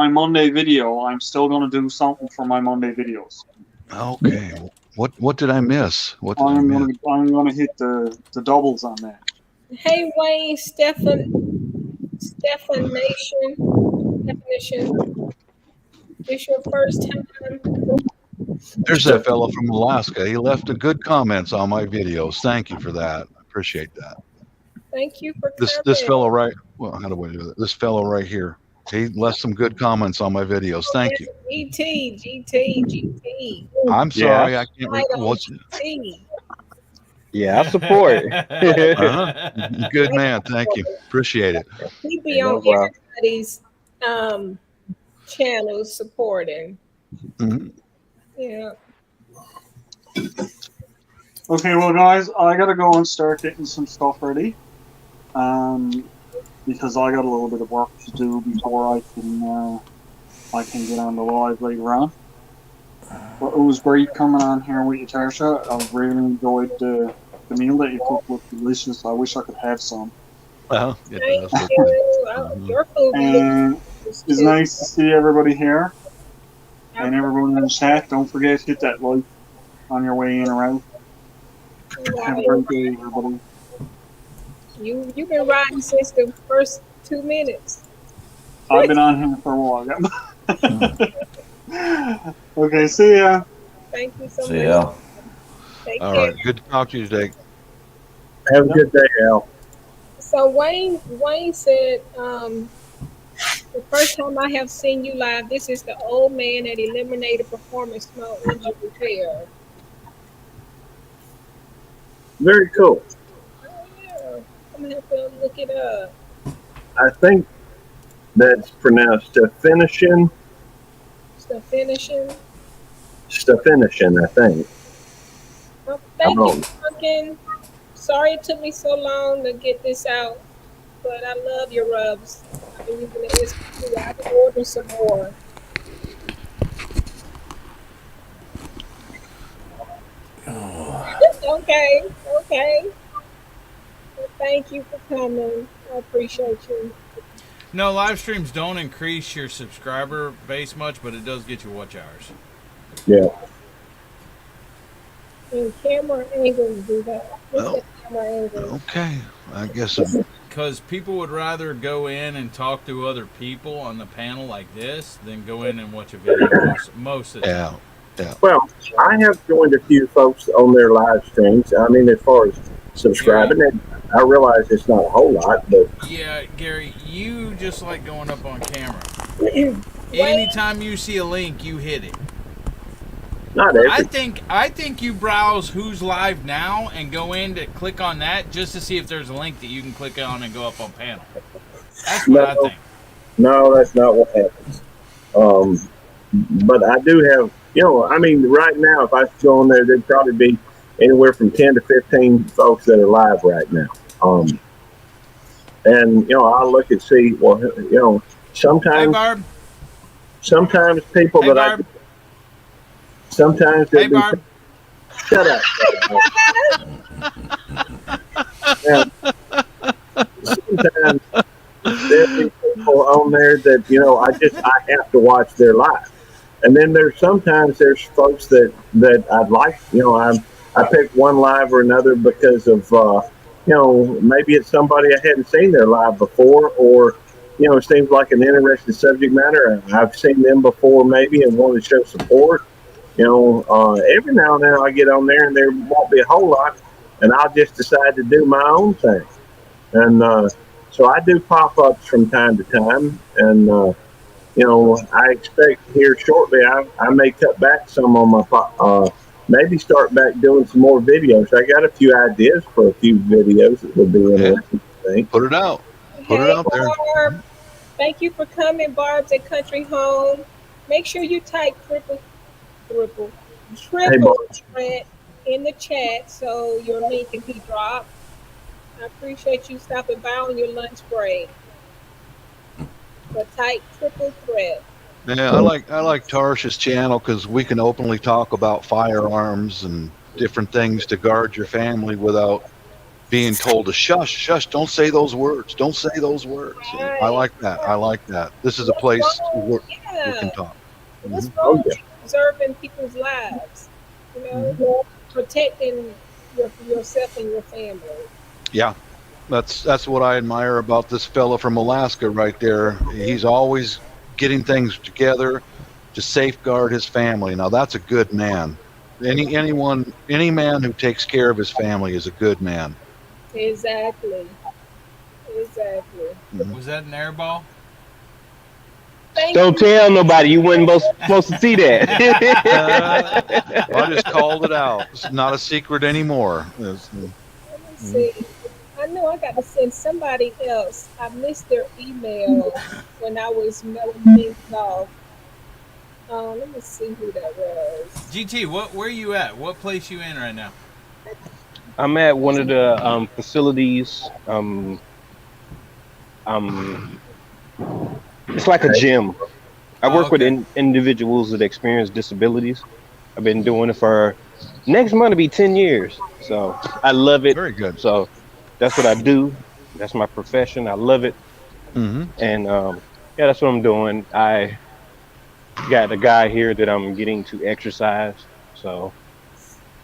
Monday video, I'm still going to do something for my Monday videos. Okay. What did I miss? I'm going to hit the doubles on that. Hey Wayne, Definition. It's your first time. There's that fellow from Alaska. He left a good comments on my videos. Thank you for that. I appreciate that. Thank you for this fellow right. Well, how do I do that? This fellow right here. He left some good comments on my videos. Thank you. GT. I'm sorry, I can't recall. Yeah, I support. Good man. Thank you. Appreciate it. He be on everybody's channels supporting. Mm-hmm. Yeah. Okay, well, guys, I gotta go and start getting some stuff ready. Because I got a little bit of work to do before I can get on the live later on. But it was great coming on here with you, Tarsha. I really enjoyed the meal that you cooked. Was delicious. I wish I could have some. Thank you. Your food and it's nice to see everybody here. And everyone in the chat, don't forget to hit that like on your way in or out. Have a great day, everybody. You've been riding since the first 2 minutes. I've been on here for a while. Okay, see ya. Thank you so much. See ya. All right, good to talk to you today. Have a good day, Al. So Wayne said, the first time I have seen you live, this is the old man that eliminated performance small injury repair. Very cool. Oh, yeah. I'm gonna have to look it up. I think that's pronounced Stephenishon. Stephenishon, I think. Well, thank you, Duncan. Sorry it took me so long to get this out, but I love your rubs. I've been using it. I can order some more. Okay. Well, thank you for coming. I appreciate you. No, live streams don't increase your subscriber base much, but it does get you watch hours. Yeah. And camera angles do that. Camera angles? Okay, I guess. Because people would rather go in and talk to other people on the panel like this than go in and watch a video most of the time. Yeah. Well, I have joined a few folks on their live streams. I mean, as far as subscribing, and I realize it's not a whole lot, but yeah, Gary, you just like going up on camera. Anytime you see a link, you hit it. Not every. I think you browse who's live now and go in to click on that just to see if there's a link that you can click on and go up on panel. That's what I think. No, that's not what happens. But I do have, I mean, right now, if I go on there, there'd probably be anywhere from 10 to 15 folks that are live right now. And, I'll look and see, sometimes, Hey, Barb. Sometimes people hey, that Barb. Sometimes hey, Barb. Shut up. sometimes there'll be people on there that I have to watch their life, and then sometimes there's folks that I'd like. I pick one live or another because of maybe it's somebody I hadn't seen their live before, or it seems like an interesting subject matter. I've seen them before maybe and want to show support. Every now and then I get on there and there won't be a whole lot, and I'll just decide to do my own thing. And so I do pop-ups from time to time, and I expect here shortly I may cut back some on my maybe start back doing some more videos. I got a few ideas for a few videos that would be interesting. I think. Put it out. Put it out there. Barb, thank you for coming, Barb's at Country Home. Make sure you type triple threat in the chat so your link can be dropped. I appreciate you stopping by on your lunch break. But type triple threat. Yeah, I like Tarsh's channel because we can openly talk about firearms and different things to guard your family without being told to shush, don't say those words. Don't say those words. Right. I like that. This is a place where we can talk. What's wrong with preserving people's lives? Protecting yourself and your family. Yeah, that's what I admire about this fella from Alaska right there. He's always getting things together to safeguard his family. Now that's a good man. Any man who takes care of his family is a good man. Exactly. Was that an airball? Don't tell nobody. You weren't supposed to see that. I just called it out. It's not a secret anymore. Let me see. I know I got to send somebody else. I missed their email when I was mailing things off. Let me see who that was. GT, where you at? What place you in right now? I'm at one of the facilities. It's like a gym. I work with individuals that experience disabilities. I've been doing it for next month to be 10 years. So I love it. Very good. So that's what I do. That's my profession. I love it. Mm-hmm. And that's what I'm doing. I got a guy here that I'm getting to exercise. So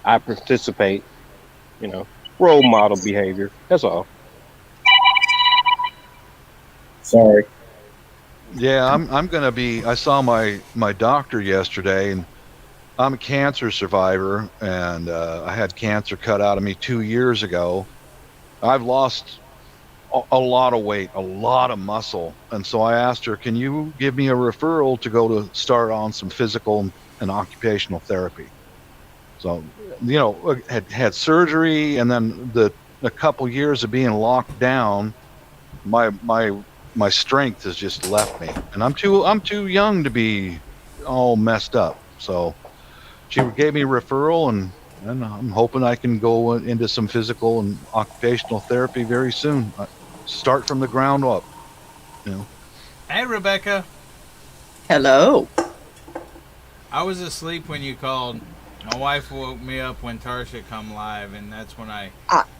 I participate, role model behavior. That's all. Sorry. Yeah, I'm gonna be. I saw my doctor yesterday, and I'm a cancer survivor, and I had cancer cut out of me 2 years ago. I've lost a lot of weight, a lot of muscle, and so I asked her, "Can you give me a referral to go to start on some physical and occupational therapy?" So, had surgery, and then a couple years of being locked down, my strength has just left me, and I'm too young to be all messed up. So she gave me a referral, and I'm hoping I can go into some physical and occupational therapy very soon. Start from the ground up. Hey, Rebecca. Hello. I was asleep when you called. My wife woke me up when Tarsha come live, and that's when I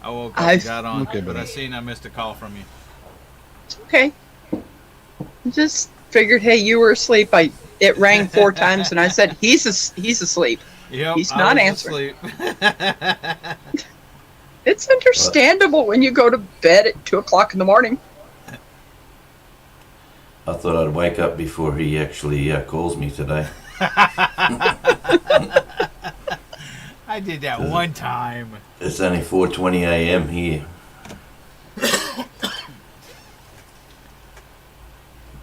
woke up and got on. Okay, but I seen I missed a call from you. Okay. Just figured, hey, you were asleep. It rang 4 times, and I said, he's asleep. Yep, he's not answering. Asleep. It's understandable when you go to bed at 2:00 in the morning. I thought I'd wake up before he actually calls me today. I did that one time. It's only 4:20 a.m. here.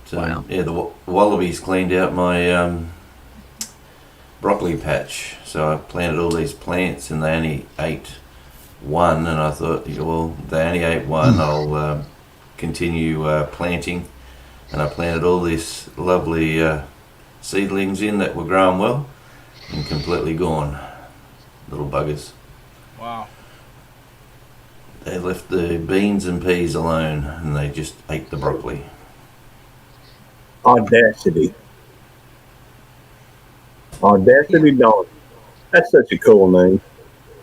So, wow. Yeah, the wallabies cleaned out my broccoli patch. So I planted all these plants, and they only ate one. And I thought, well, they only ate one. I'll continue planting. And I planted all these lovely seedlings in that were growing well, and completely gone. Little buggers. Wow. They left the beans and peas alone, and they just ate the broccoli. Audacity Dawn. That's such a cool name.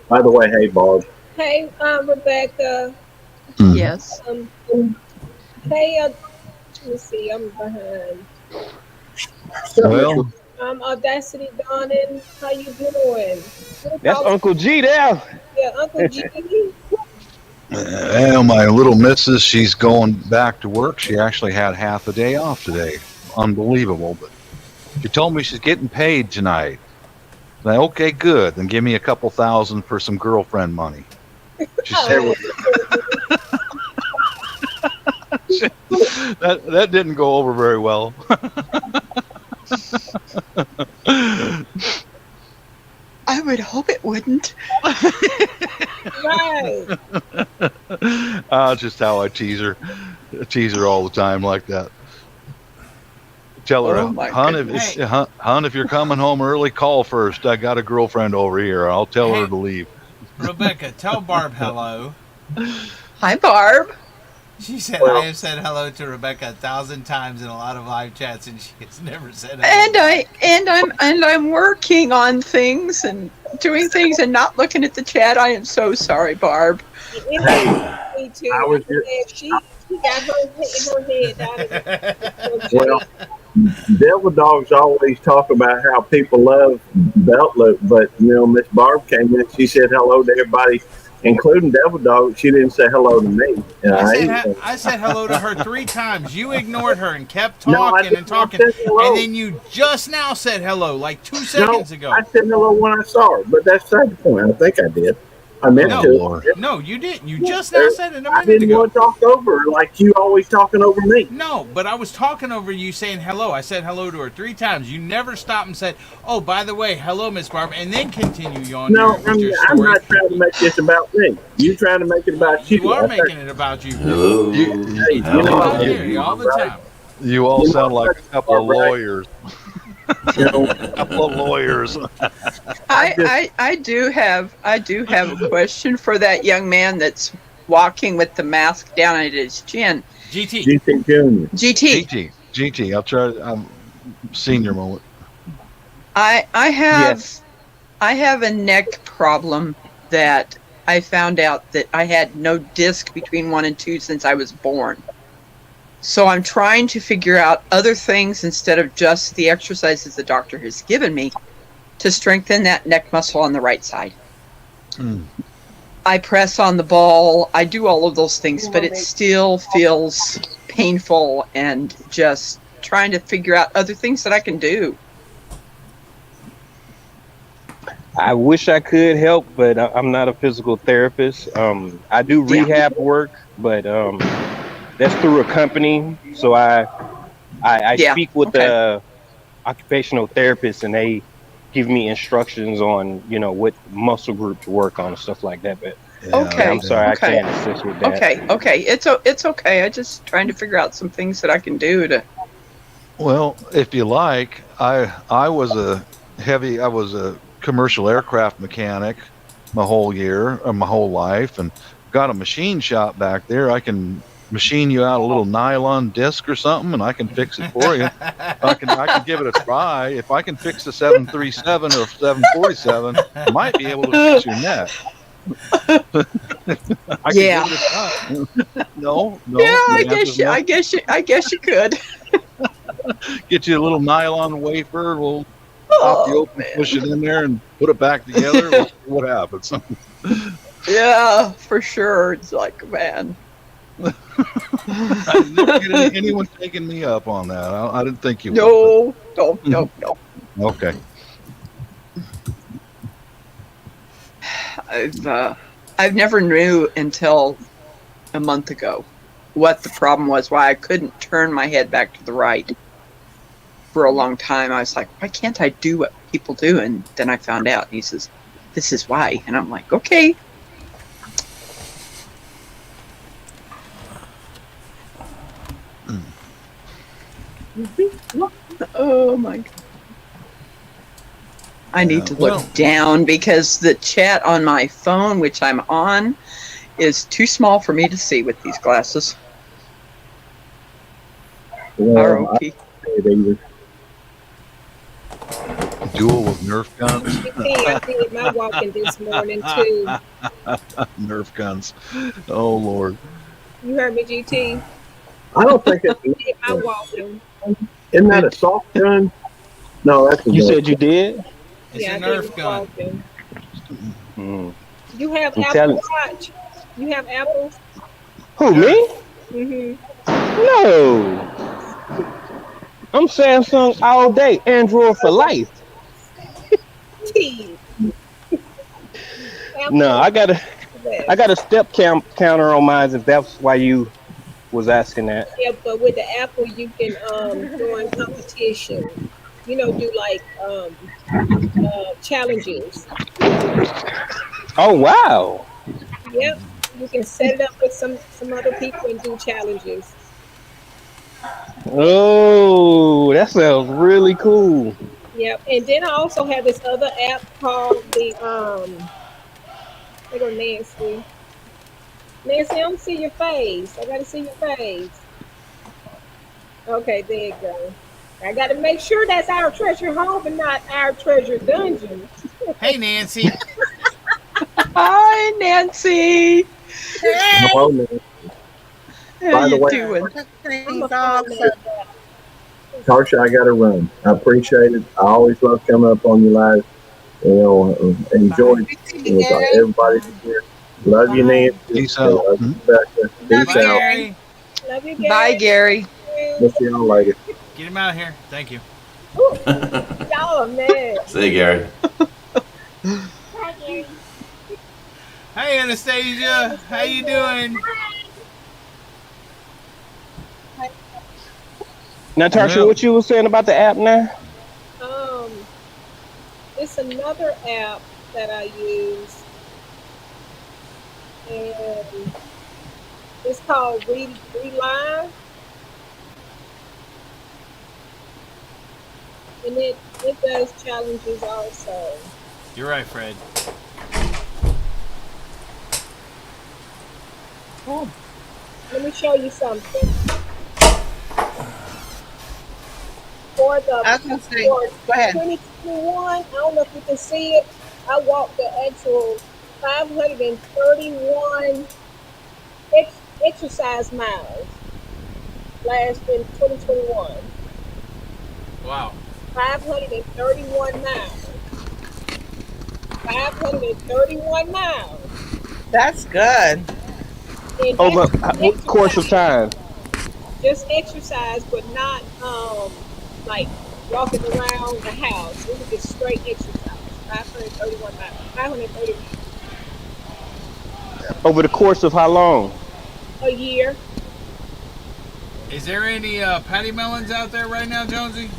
By the way, hey Bob. Hey, Rebecca. Yes. Hey, let me see. I'm behind. Well, Audacity Dawning. How you doing? That's Uncle G there. Yeah, Uncle G. well, my little missus, she's going back to work. She actually had half a day off today. Unbelievable. But she told me she's getting paid tonight. Like, okay, good. Then give me a couple $1,000 for some girlfriend money. She said that didn't go over very well. I would hope it wouldn't. Right. Just how I tease her all the time like that. Tell her, Oh, my hon, goodness. if you're coming home early, call first. I got a girlfriend over here. I'll tell her to leave. Rebecca, tell Barb hello. Hi, Barb. She said I have said hello to Rebecca 1,000 times in a lot of live chats, and she has never said hello. And I'm working on things and doing things and not looking at the chat. I am so sorry, Barb. Me too. I was just- She got her head out of it. Well, Devil Dogs always talk about how people love Belt Loop, but Miss Barb came in. She said hello to everybody, including Devil Dog. She didn't say hello to me. I said hello to her 3 times. You ignored her and kept No, I talking and didn't. talking, I said hello. and then you just now said hello, like 2 seconds ago. I said hello when I saw her, but that's the point. I think I did. I meant No, to. Lord. No, you didn't. You just now said it a I minute didn't ago. want to talk over her like you always talking over me. No, but I was talking over you saying hello. I said hello to her 3 times. You never stopped and said, "Oh, by the way, hello, Miss Barb," and then continue on No, with your I'm story. not trying to make this about me. You're trying to make it about you. You are I think- making it about you. Hello. Hey, you know Come what? on here all the time. You all sound like a couple of Right. lawyers. You know, A couple of lawyers. I do have a question for that young man that's walking with the mask down at his chin. GT. GT Junior. GT. GT, I'll try. Senior moment. I have a neck problem that I found out that I had no disc between 1 and 2 since I was born. So I'm trying to figure out other things instead of just the exercises the doctor has given me to strengthen that neck muscle on the right side. I press on the ball, I do all of those things, but it still feels painful, and just trying to figure out other things that I can do. I wish I could help, but I'm not a physical therapist. I do rehab work, but that's through a company. So I speak with the occupational therapist, and they give me instructions on what muscle group to work on and stuff like that. But Okay. I'm sorry, I can't assist with that. Okay. It's okay. I'm just trying to figure out some things that I can do to. Well, if you like, I was a commercial aircraft mechanic my whole life, and got a machine shop back there. I can machine you out a little nylon disc or something, and I can fix it for you. I can give it a try. If I can fix the 737 or 747, I might be able to fix your neck. I can give it a try. No. Yeah, I guess you could. Get you a little nylon wafer. We'll pop you open, push it in there, and put it back together. We'll see what happens. Yeah, for sure. It's like, man. I never get anyone taking me up on that. I didn't think you would. No. Okay. I've never knew until a month ago what the problem was, why I couldn't turn my head back to the right for a long time. I was like, why can't I do what people do? And then I found out. He says, this is why. And I'm like, okay. Oh my God. I need to look down because the chat on my phone, which I'm on, is too small for me to see with these glasses. Well, ROP. Duel with Nerf guns. I did my walking this morning too. Nerf guns. Oh Lord. You heard me, GT? I don't think it's. I walking. Isn't that a soft gun? No, that's a You gun. said you did? It's Yeah, a I Nerf did gun. walking. Mm. You have I'm Apple telling- Watch? You have Apples? Who, me? Mm-hmm. No. I'm Samsung all day. Android for life. T. No, I got a step counter on mine if that's why you was asking that. Yeah, but with the Apple, you can join competition. You know, do like challenges. Oh wow. Yep, you can set it up with some other people and do challenges. Oh, that sounds really cool. Yep, and then I also have this other app called the there go Nancy. Nancy, I don't see your face. I gotta see your face. Okay, there you go. I gotta make sure that's our treasure home and not our treasure dungeon. Hey, Nancy. Hi, Nancy. Hello, man. How By the you way, doing? I'm a phone man. Tarsha, I got to run. I appreciate it. I always love coming up on you live. You know, enjoy everybody here. Love you, Nancy. Peace out. Love you, Rebecca. Peace Bye, out. Gary. Love you, Gary. Bye, Gary. We'll see y'all later. Get him out of here. Thank you. Y'all are mad. Say, Gary. Hi, Gary. Hey, Anastasia. How you doing? Now, Tarsha, Yeah. what you was saying about the app now? It's another app that I use, and it's called Relive, and it does challenges also. You're right, Fred. Oh, let me show you something. For the I was gonna say, for go ahead. 2021, I don't know if you can see it. I walked the actual 531 exercise miles last in 2021. Wow. 531 miles. 531 miles. That's good. And Over that's what course of time? Just exercise, but not like walking around the house. It was just straight exercise. 531 miles. 530 miles. Over the course of how long? A year. Is there any patty melons out there right now, Jonesy?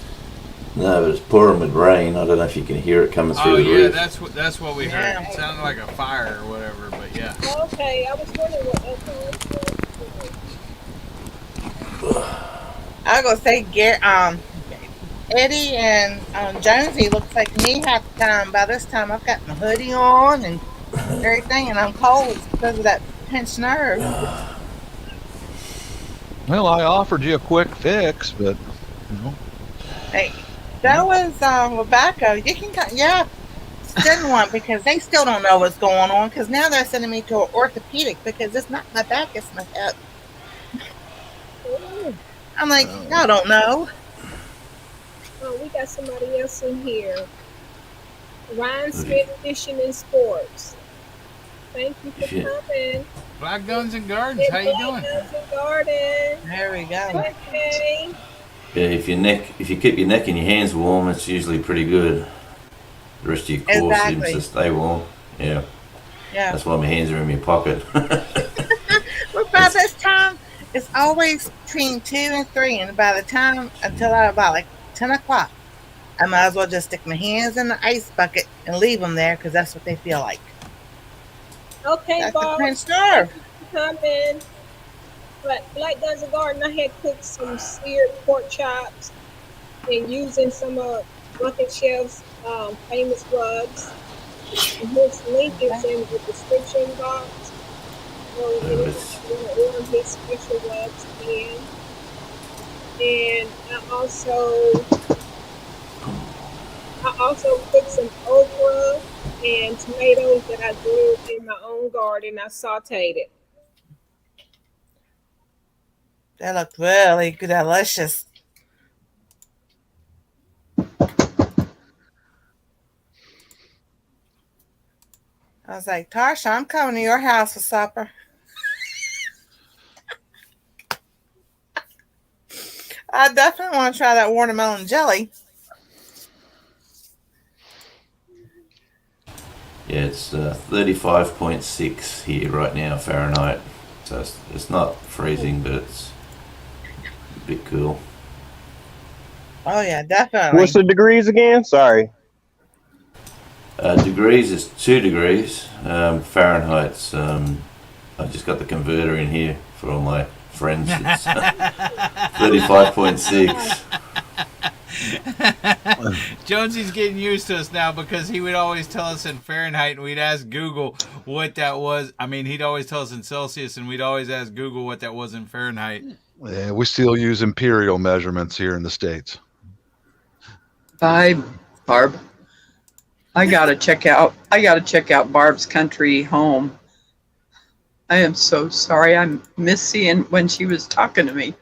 No, but it's pouring with rain. I don't know if you can hear it coming through Oh the yeah, roof. that's what we heard. Yeah. It sounded like a fire or whatever, but yeah. Okay, I was wondering what I was gonna say, Eddie and Jonesy looks like me half the time. By this time, I've got my hoodie on and everything, and I'm cold because of that pinched nerve. Well, I offered you a quick fix, but you know. Hey, that was Rebecca. You can, send one because they still don't know what's going on. Because now they're sending me to an orthopedic because it's not my back, it's my hip. I'm like, y'all don't know. Oh, we got somebody else in here. Ryan Smith Fishing and Sports. Thank you for coming. Black Guns and Gardens, how you doing? Black Guns and Gardens. There we go. Okay. Yeah, if you keep your neck and your hands warm, it's usually pretty good. The rest of your core Exactly. seems to stay warm. Yeah. Yeah. That's why my hands are in my pocket. Well, by this time, it's always between 2 and 3, and by the time until about like 10 o'clock, I might as well just stick my hands in the ice bucket and leave them there because that's what they feel like. Okay, That's the Bob. Prince nerve. Coming. But Black Guns and Garden, I had cooked some seared pork chops and using some of Bucket Chef's famous rubs. And his link is in the description box. So you want to order his special rubs in. And I also cooked some okra and tomatoes that I grew in my own garden. I sauteed it. They looked really delicious. I was like, Tarsha, I'm coming to your house for supper. I definitely want to try that watermelon jelly. Yeah, it's 35.6 here right now Fahrenheit. So it's not freezing, but it's a bit cool. Oh yeah, definitely. What's the degrees again? Sorry. Degrees is 2 degrees. Fahrenheit's, I just got the converter in here for all my friends. It's 35.6. Jonesy's getting used to us now because he would always tell us in Fahrenheit and we'd ask Google what that was. I mean, he'd always tell us in Celsius and we'd always ask Google what that was in Fahrenheit. Yeah, we still use imperial measurements here in the States. Bye, Barb. I gotta check out Barb's country home. I am so sorry. I miss seeing when she was talking to me.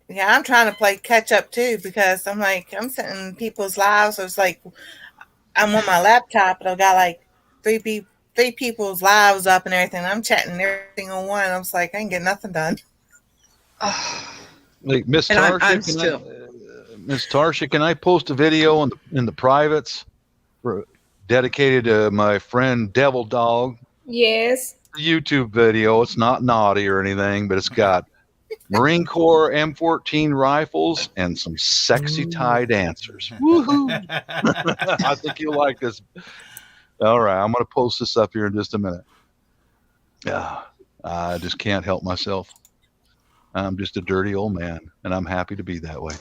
Yeah, I'm trying to play catch up too because I'm sitting in people's lives. So it's like I'm on my laptop and I've got like three people's lives up and everything. I'm chatting every single one. I'm just like, I ain't get nothing done. Like Miss And I'm Tarsha, still. Miss Tarsha, can I post a video in the privates dedicated to my friend Devil Dog? Yes. YouTube video. It's not naughty or anything, but it's got Marine Corps M14 rifles and some sexy Thai dancers. Woohoo! I think you'll like this. All right, I'm going to post this up here in just a minute. Yeah, I just can't help myself. I'm just a dirty old man, and I'm happy to be that way.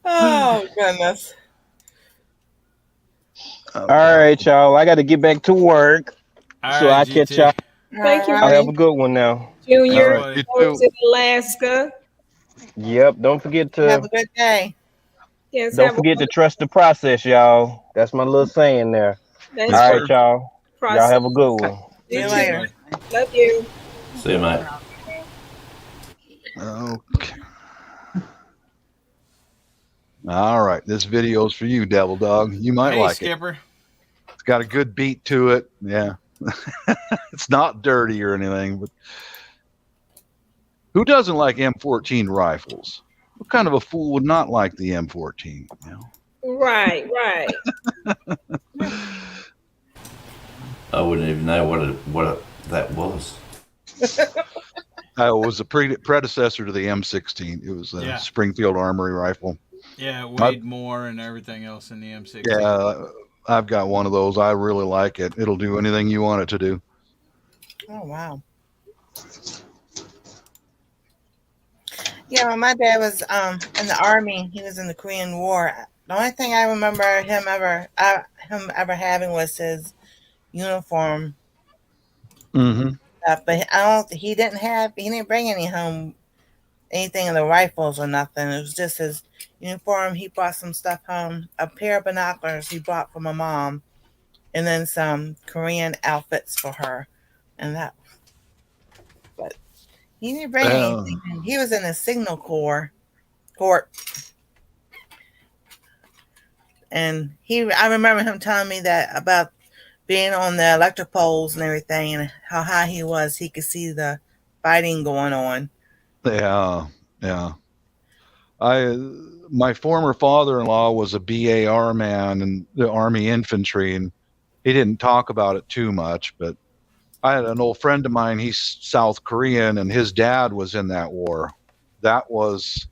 Oh goodness. All right, y'all. I got to get back to work. All So right, I catch GT. y'all. Thank you, I'll have a Frank. good one now. Junior. All right, you Those too. in Alaska. Yep. Don't forget Have to a good day. Yes, don't have forget a to trust the process, y'all. That's my little saying there. that's All right, true. y'all. Y'all have a good Process. one. See you You later. too. Love you. See you, mate. Okay. All right, this video's for you, Devil Dog. You might Hey, like it. Skipper. It's got a good beat to it. Yeah. It's not dirty or anything, but who doesn't like M14 rifles? What kind of a fool would not like the M14? You know? Right. I wouldn't even know what that was. It was a predecessor to the M16. It was a Yeah. Springfield Armory rifle. Yeah, it weighed more and everything else in the M16. Yeah, I've got one of those. I really like it. It'll do anything you want it to do. Oh wow. Yeah, when my dad was in the army, he was in the Korean War. The only thing I remember him ever having was his uniform. Mm-hmm. But he didn't bring anything in the rifles or nothing. It was just his uniform. He brought some stuff home, a pair of binoculars he bought for my mom, and then some Korean outfits for her. And that, but he didn't bring anything. He was in the Signal Corps. And I remember him telling me that about being on the electric poles and everything, and how high he was. He could see the fighting going on. Yeah. My former father-in-law was a BAR man in the Army infantry, and he didn't talk about it too much, but I had an old friend of mine, he's South Korean, and his dad was in that war. That was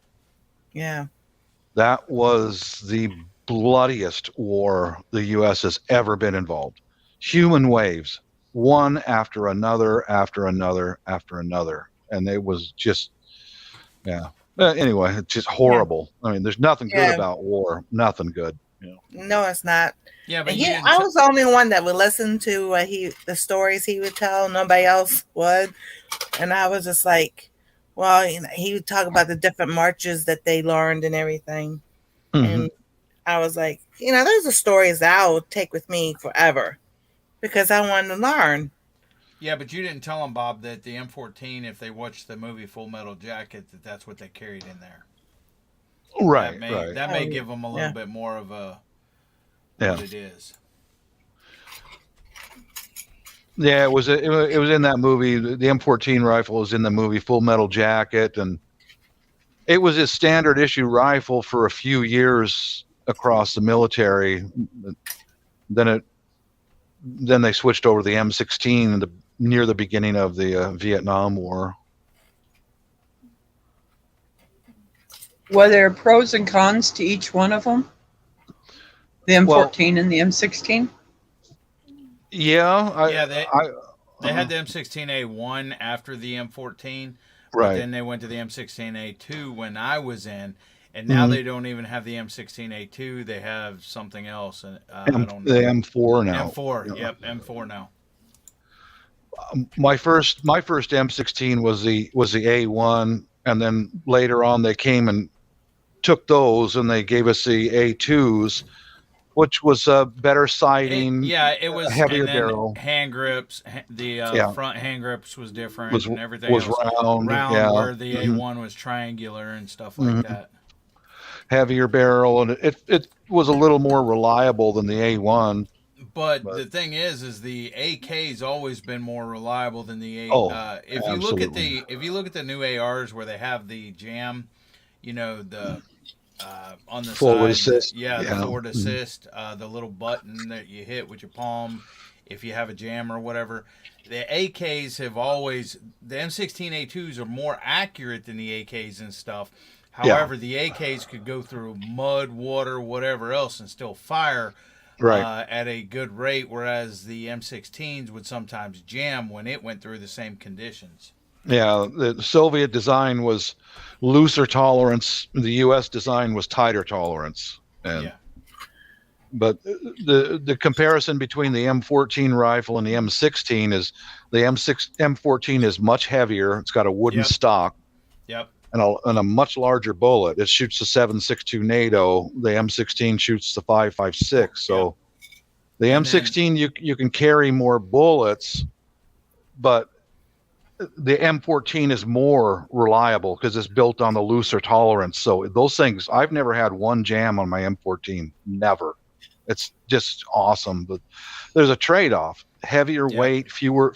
the bloodiest war the U.S. has ever been involved. Human waves, one after another, after another, after another. And it was just, anyway, it's just horrible. I mean, there's nothing good about war. Nothing good. No, it's not. Yeah, but I was the only one that would listen to the stories he would tell. Nobody else would. And I was just like, well, he would talk about the different marches that they learned and everything. Mm-hmm. And I was like, those are stories that I will take with me forever because I wanted to learn. Yeah, but you didn't tell them, Bob, that the M14, if they watched the movie Full Metal Jacket, that's what they carried in there. Right, That may give them a little bit more of a what it is. Yeah, it was in that movie. The M14 rifle was in the movie Full Metal Jacket, and it was a standard issue rifle for a few years across the military. Then they switched over to the M16 near the beginning of the Vietnam War. Were there pros and cons to each one of them? The M14 and the M16? Yeah. They had the M16A1 after the M14, but right. then they went to the M16A2 when I was in, and now they don't even have the M16A2. They have something else. And I don't know. The M4 now. M4, yep, M4 now. My first M16 was the A1, and then later on they came and took those, and they gave us the A2s, which was better sighting. It was heavier barrel. Hand grips. The front hand grips was different, and everything was else round, where the A1 was triangular and stuff like that. Heavier barrel, and it was a little more reliable than the A1. But the thing is the AK's always been more reliable than the A. If you look at the new ARs where they have the jam, the on the forward side, assist. the forward assist, the little button that you hit with your palm if you have a jam or whatever. The AKs have always, the M16A2s are more accurate than the AKs and stuff. However, the AKs could go through mud, water, whatever else and still fire at a good rate, whereas the M16s would sometimes jam when it went through the same conditions. Yeah, the Soviet design was looser tolerance. The U.S. design was tighter tolerance. But the comparison between the M14 rifle and the M16 is the M14 is much heavier. It's got a wooden stock. Yep. And a much larger bullet. It shoots the 7.62 NATO. The M16 shoots the 5.56. So the M16 you can carry more bullets, but the M14 is more reliable because it's built on the looser tolerance. So those things, I've never had one jam on my M14. Never. It's just awesome. But there's a trade-off. Heavier weight, fewer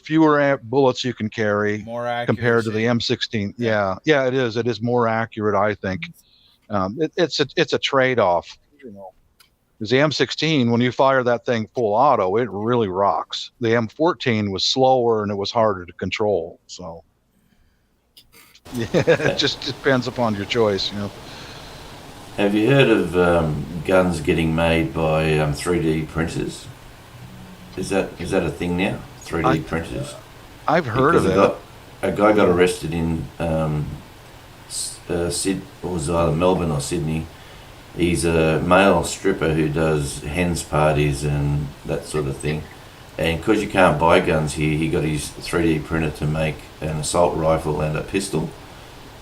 bullets you can carry, more accuracy compared to the M16. Yeah, it is. It is more accurate, I think. It's a trade-off, Because the M16, when you fire that thing full auto, it really rocks. The M14 was slower and it was harder to control. So, it just depends upon your choice, Have you heard of guns getting made by 3D printers? Is that a thing now? 3D printers. I've heard of it. A guy got arrested in was either Melbourne or Sydney. He's a male stripper who does hens parties and that sort of thing. And because you can't buy guns here, he got his 3D printer to make an assault rifle and a pistol.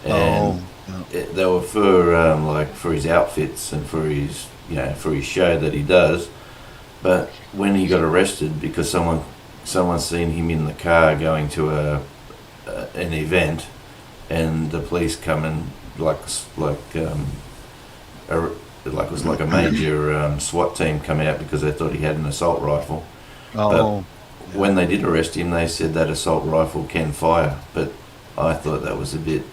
And they were for his outfits and for his show that he does. But when he got arrested, because someone seen him in the car going to an event, and the police come and it was like a major SWAT team come out because they thought he had an assault rifle. When they did arrest him, they said that assault rifle can fire. But I thought that was a bit,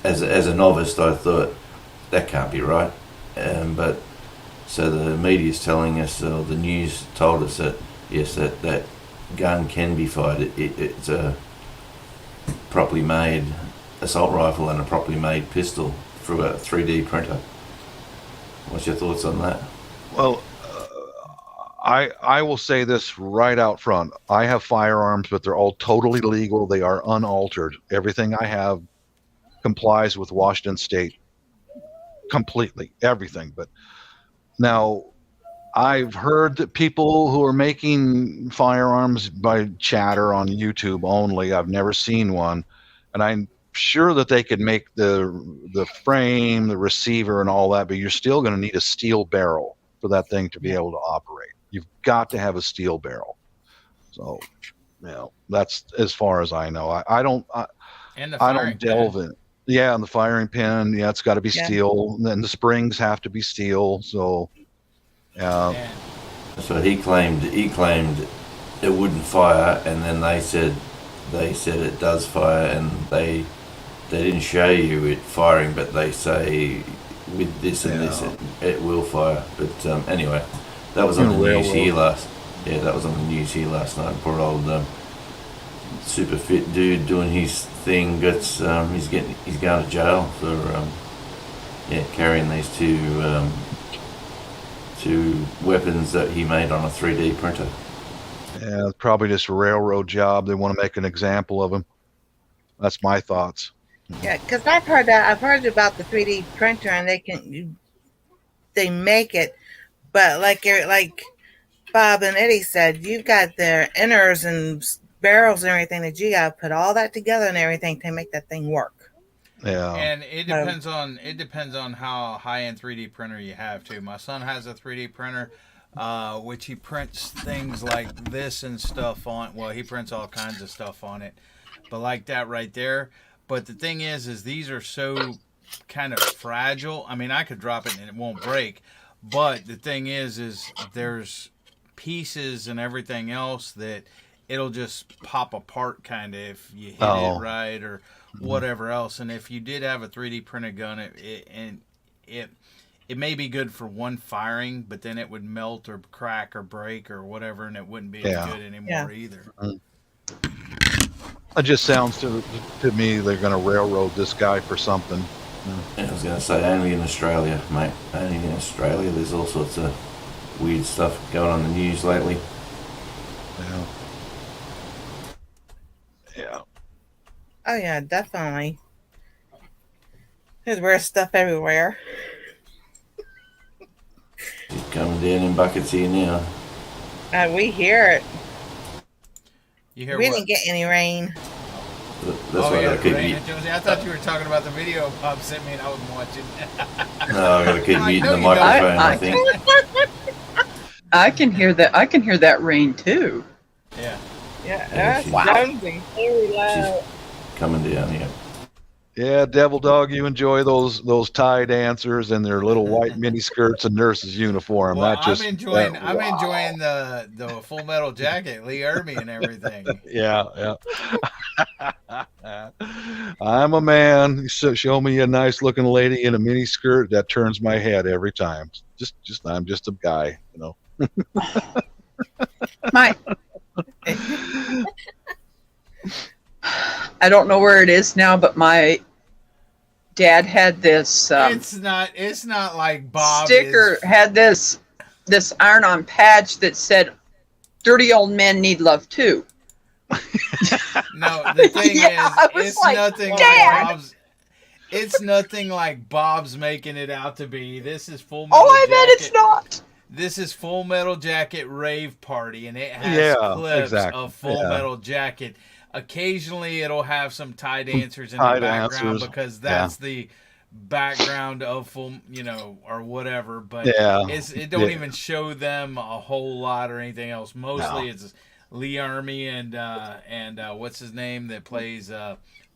as a novice, I thought that can't be right. But so the media's telling us, or the news told us that yes, that gun can be fired. It's a properly made assault rifle and a properly made pistol through a 3D printer. What's your thoughts on that? Well, I will say this right out front. I have firearms, but they're all totally legal. They are unaltered. Everything I have complies with Washington State completely, everything. But now I've heard that people who are making firearms by chatter on YouTube only, I've never seen one, and I'm sure that they could make the frame, the receiver, and all that, but you're still going to need a steel barrel for that thing to be able to operate. You've got to have a steel barrel. So, that's as far as I know. I don't delve in. Yeah, and the firing pin, it's got to be steel. And then the springs have to be steel. So, So he claimed it wouldn't fire, and then they said it does fire, and they didn't show you it firing, but they say with this and this it will fire. But anyway, that was on the news here last. Yeah, that was on the news here last night. Poor old super fit dude doing his thing gets he's going to jail for carrying these two weapons that he made on a 3D printer. Yeah, it's probably just a railroad job. They want to make an example of him. That's my thoughts. Yeah, because I've heard that. I've heard about the 3D printer, and they make it, but like Bob and Eddie said, you've got their inners and barrels and everything that you got to put all that together and everything to make that thing work. Yeah, and it depends on how high-end 3D printer you have too. My son has a 3D printer, which he prints things like this and stuff on. Well, he prints all kinds of stuff on it, but like that right there. But the thing is these are so kind of fragile. I mean, I could drop it and it won't break. But the thing is there's pieces and everything else that it'll just pop apart kind of if you hit it right or whatever else. And if you did have a 3D printed gun, it may be good for one firing, but then it would melt or crack or break or whatever, and it wouldn't be good anymore either. It just sounds to me they're going to railroad this guy for something. I was going to say, only in Australia, mate. Only in Australia. There's all sorts of weird stuff going on in the news lately. Yeah. Oh, yeah, definitely. There's weird stuff everywhere. It's coming down in buckets here now. We hear it. You hear we didn't get any rain. That's why I gotta keep rain, Josie. I thought you were talking about the video Bob sent me and I wasn't watching. No, I gotta keep muting the microphone, I think. I can hear that. I can hear that rain too. Yeah. Yeah, that's sounding very loud. She's coming down here. Yeah, Devil Dog, you enjoy those tie dancers and their little white mini skirts and nurses uniform. Well, I'm enjoying the Full Metal Jacket, Lee Ermey and everything. Yeah. I'm a man. Show me a nice looking lady in a mini skirt, that turns my head every time. I'm just a guy, you know. I don't know where it is now, but my dad had this. It's not like Bob sticker had this iron-on patch that said, "Dirty old men need love too." No, the thing is, it's like, nothing Dad! like Bob's. It's nothing like Bob's making it out to be. This is Full Metal Oh, I Jacket. bet it's not. This is Full Metal Jacket Rave Party, and it has clips of Full Metal Jacket. Occasionally, it'll have some tie dancers in the background because that's the background of full, or whatever. But it don't even show them a whole lot or anything else. Mostly, it's Lee Ermey and what's his name that plays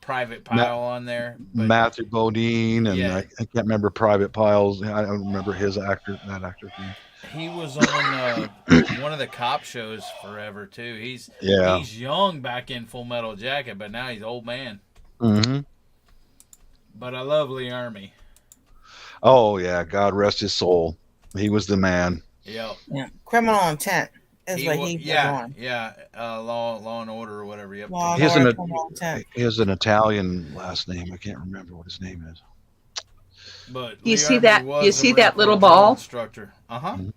Private Pile on there. But, Matthew Bodine, and I can't remember Private Pile's. I don't remember that actor's name. He was on one of the cop shows forever too. He's young back in Full Metal Jacket, but now he's old man. Mm-hmm. But I love Lee Ermey. Oh yeah, God rest his soul. He was the man. Yep. Yeah. Criminal Intent is what he was on. Yeah. Law and Order or whatever. Yep. He has an Italian last name. I can't remember what his name is. But you see that little ball? Instructor. Mm-hmm.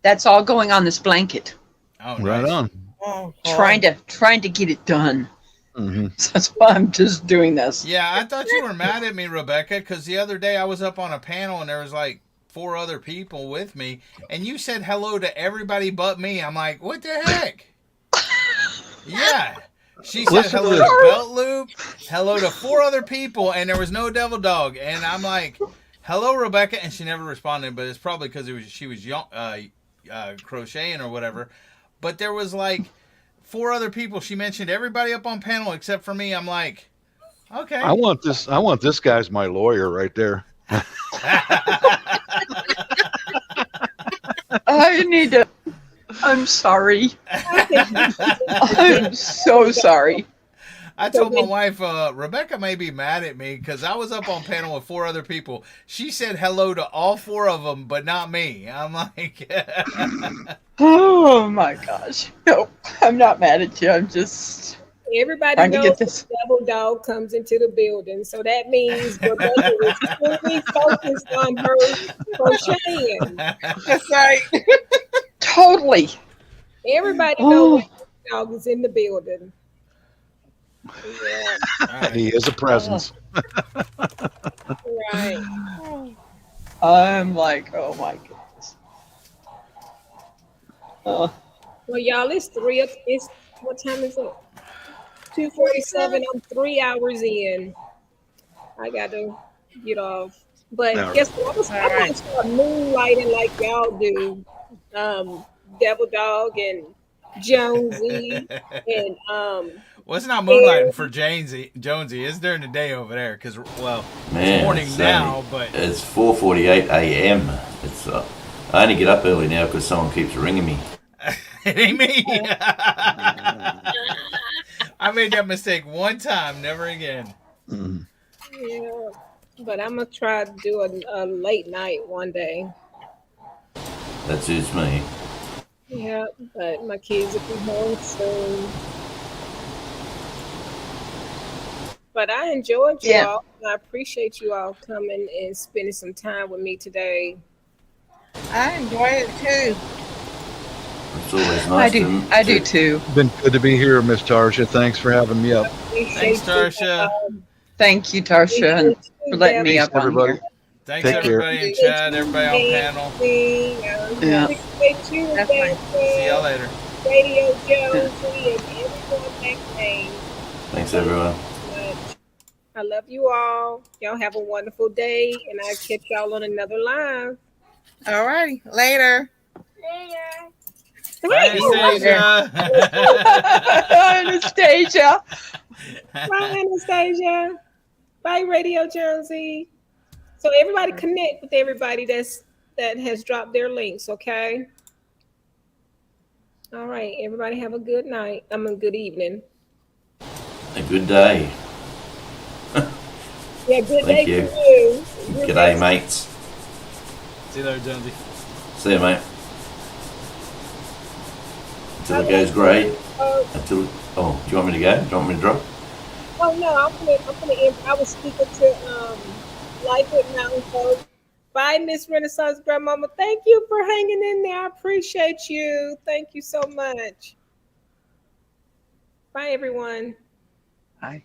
That's all going on this blanket. Oh, right nice. on. Trying to get it done. Mm-hmm. So that's why I'm just doing this. Yeah, I thought you were mad at me, Rebecca, because the other day I was up on a panel and there was like 4 other people with me, and you said hello to everybody but me. I'm like, what the heck? Yeah. She said Listen hello to to this. Belt Loop, hello to 4 other people, and there was no devil dog. And I'm like, hello, Rebecca, and she never responded. But it's probably because she was young, crocheting or whatever. But there was like 4 other people. She mentioned everybody up on panel except for me. I'm like, okay. I want this guy as my lawyer right there. I need to. I'm sorry. I'm so sorry. I told my wife, Rebecca may be mad at me because I was up on panel with 4 other people. She said hello to all 4 of them, but not me. I'm like, oh my gosh. No, I'm not mad at you. I'm just Everybody trying to knows get this. the devil dog comes into the building, so that means Rebecca is fully focused on her crocheting. That's right. Totally. Everybody knows the dog is in the building. Yeah, right. He is a presence. right. I'm like, oh my goodness. Well, y'all, it's what time is it? 2:47. I'm 3 hours in. I got to get off. But All guess what? I'm going to start moonlighting like y'all do. Devil Dog and Jonesy and well, it's not moonlighting for Jonesy. It's during the day over there because, well, Man, it's morning now, but it's 4:48 a.m. It's I only get up early now because someone keeps ringing me. it ain't me. I made that mistake one time, never again. yeah. But I'm gonna try to do a late night one day. That suits me. Yeah, but my kids will be home soon. But I enjoyed you all. I appreciate you all coming and spending some time with me today. I enjoy it too. It's always nice. I do too. Been good to be here, Miss Tarsha. Thanks for having me up. Thanks, Tarsha. Thank you, Tarsha, and for letting me up on everybody. here. Thanks, Take care. everybody in chat, everybody on panel. Yeah. See y'all later. Radio Jonesy and everyone that came. Thanks, everyone. I love you all. Y'all have a wonderful day, and I'll catch y'all on another live. All righty. Later. Bye, Anastasia. Anastasia. Bye, Anastasia. Bye, Radio Jonesy. So everybody connect with everybody that has dropped their links, okay? All right. Everybody have a good night. A good evening. A good day. Yeah, good Thank day you. for you. G'day, mates. See you later, Jonesy. See you, mate. Until it goes grey. Do you want me to go? Do you want me to drop? Oh no, I was speaking to Life with Mountain Folk. Bye, Miss Renaissance Grandmama. Thank you for hanging in there. I appreciate you. Thank you so much. Bye, everyone. Bye.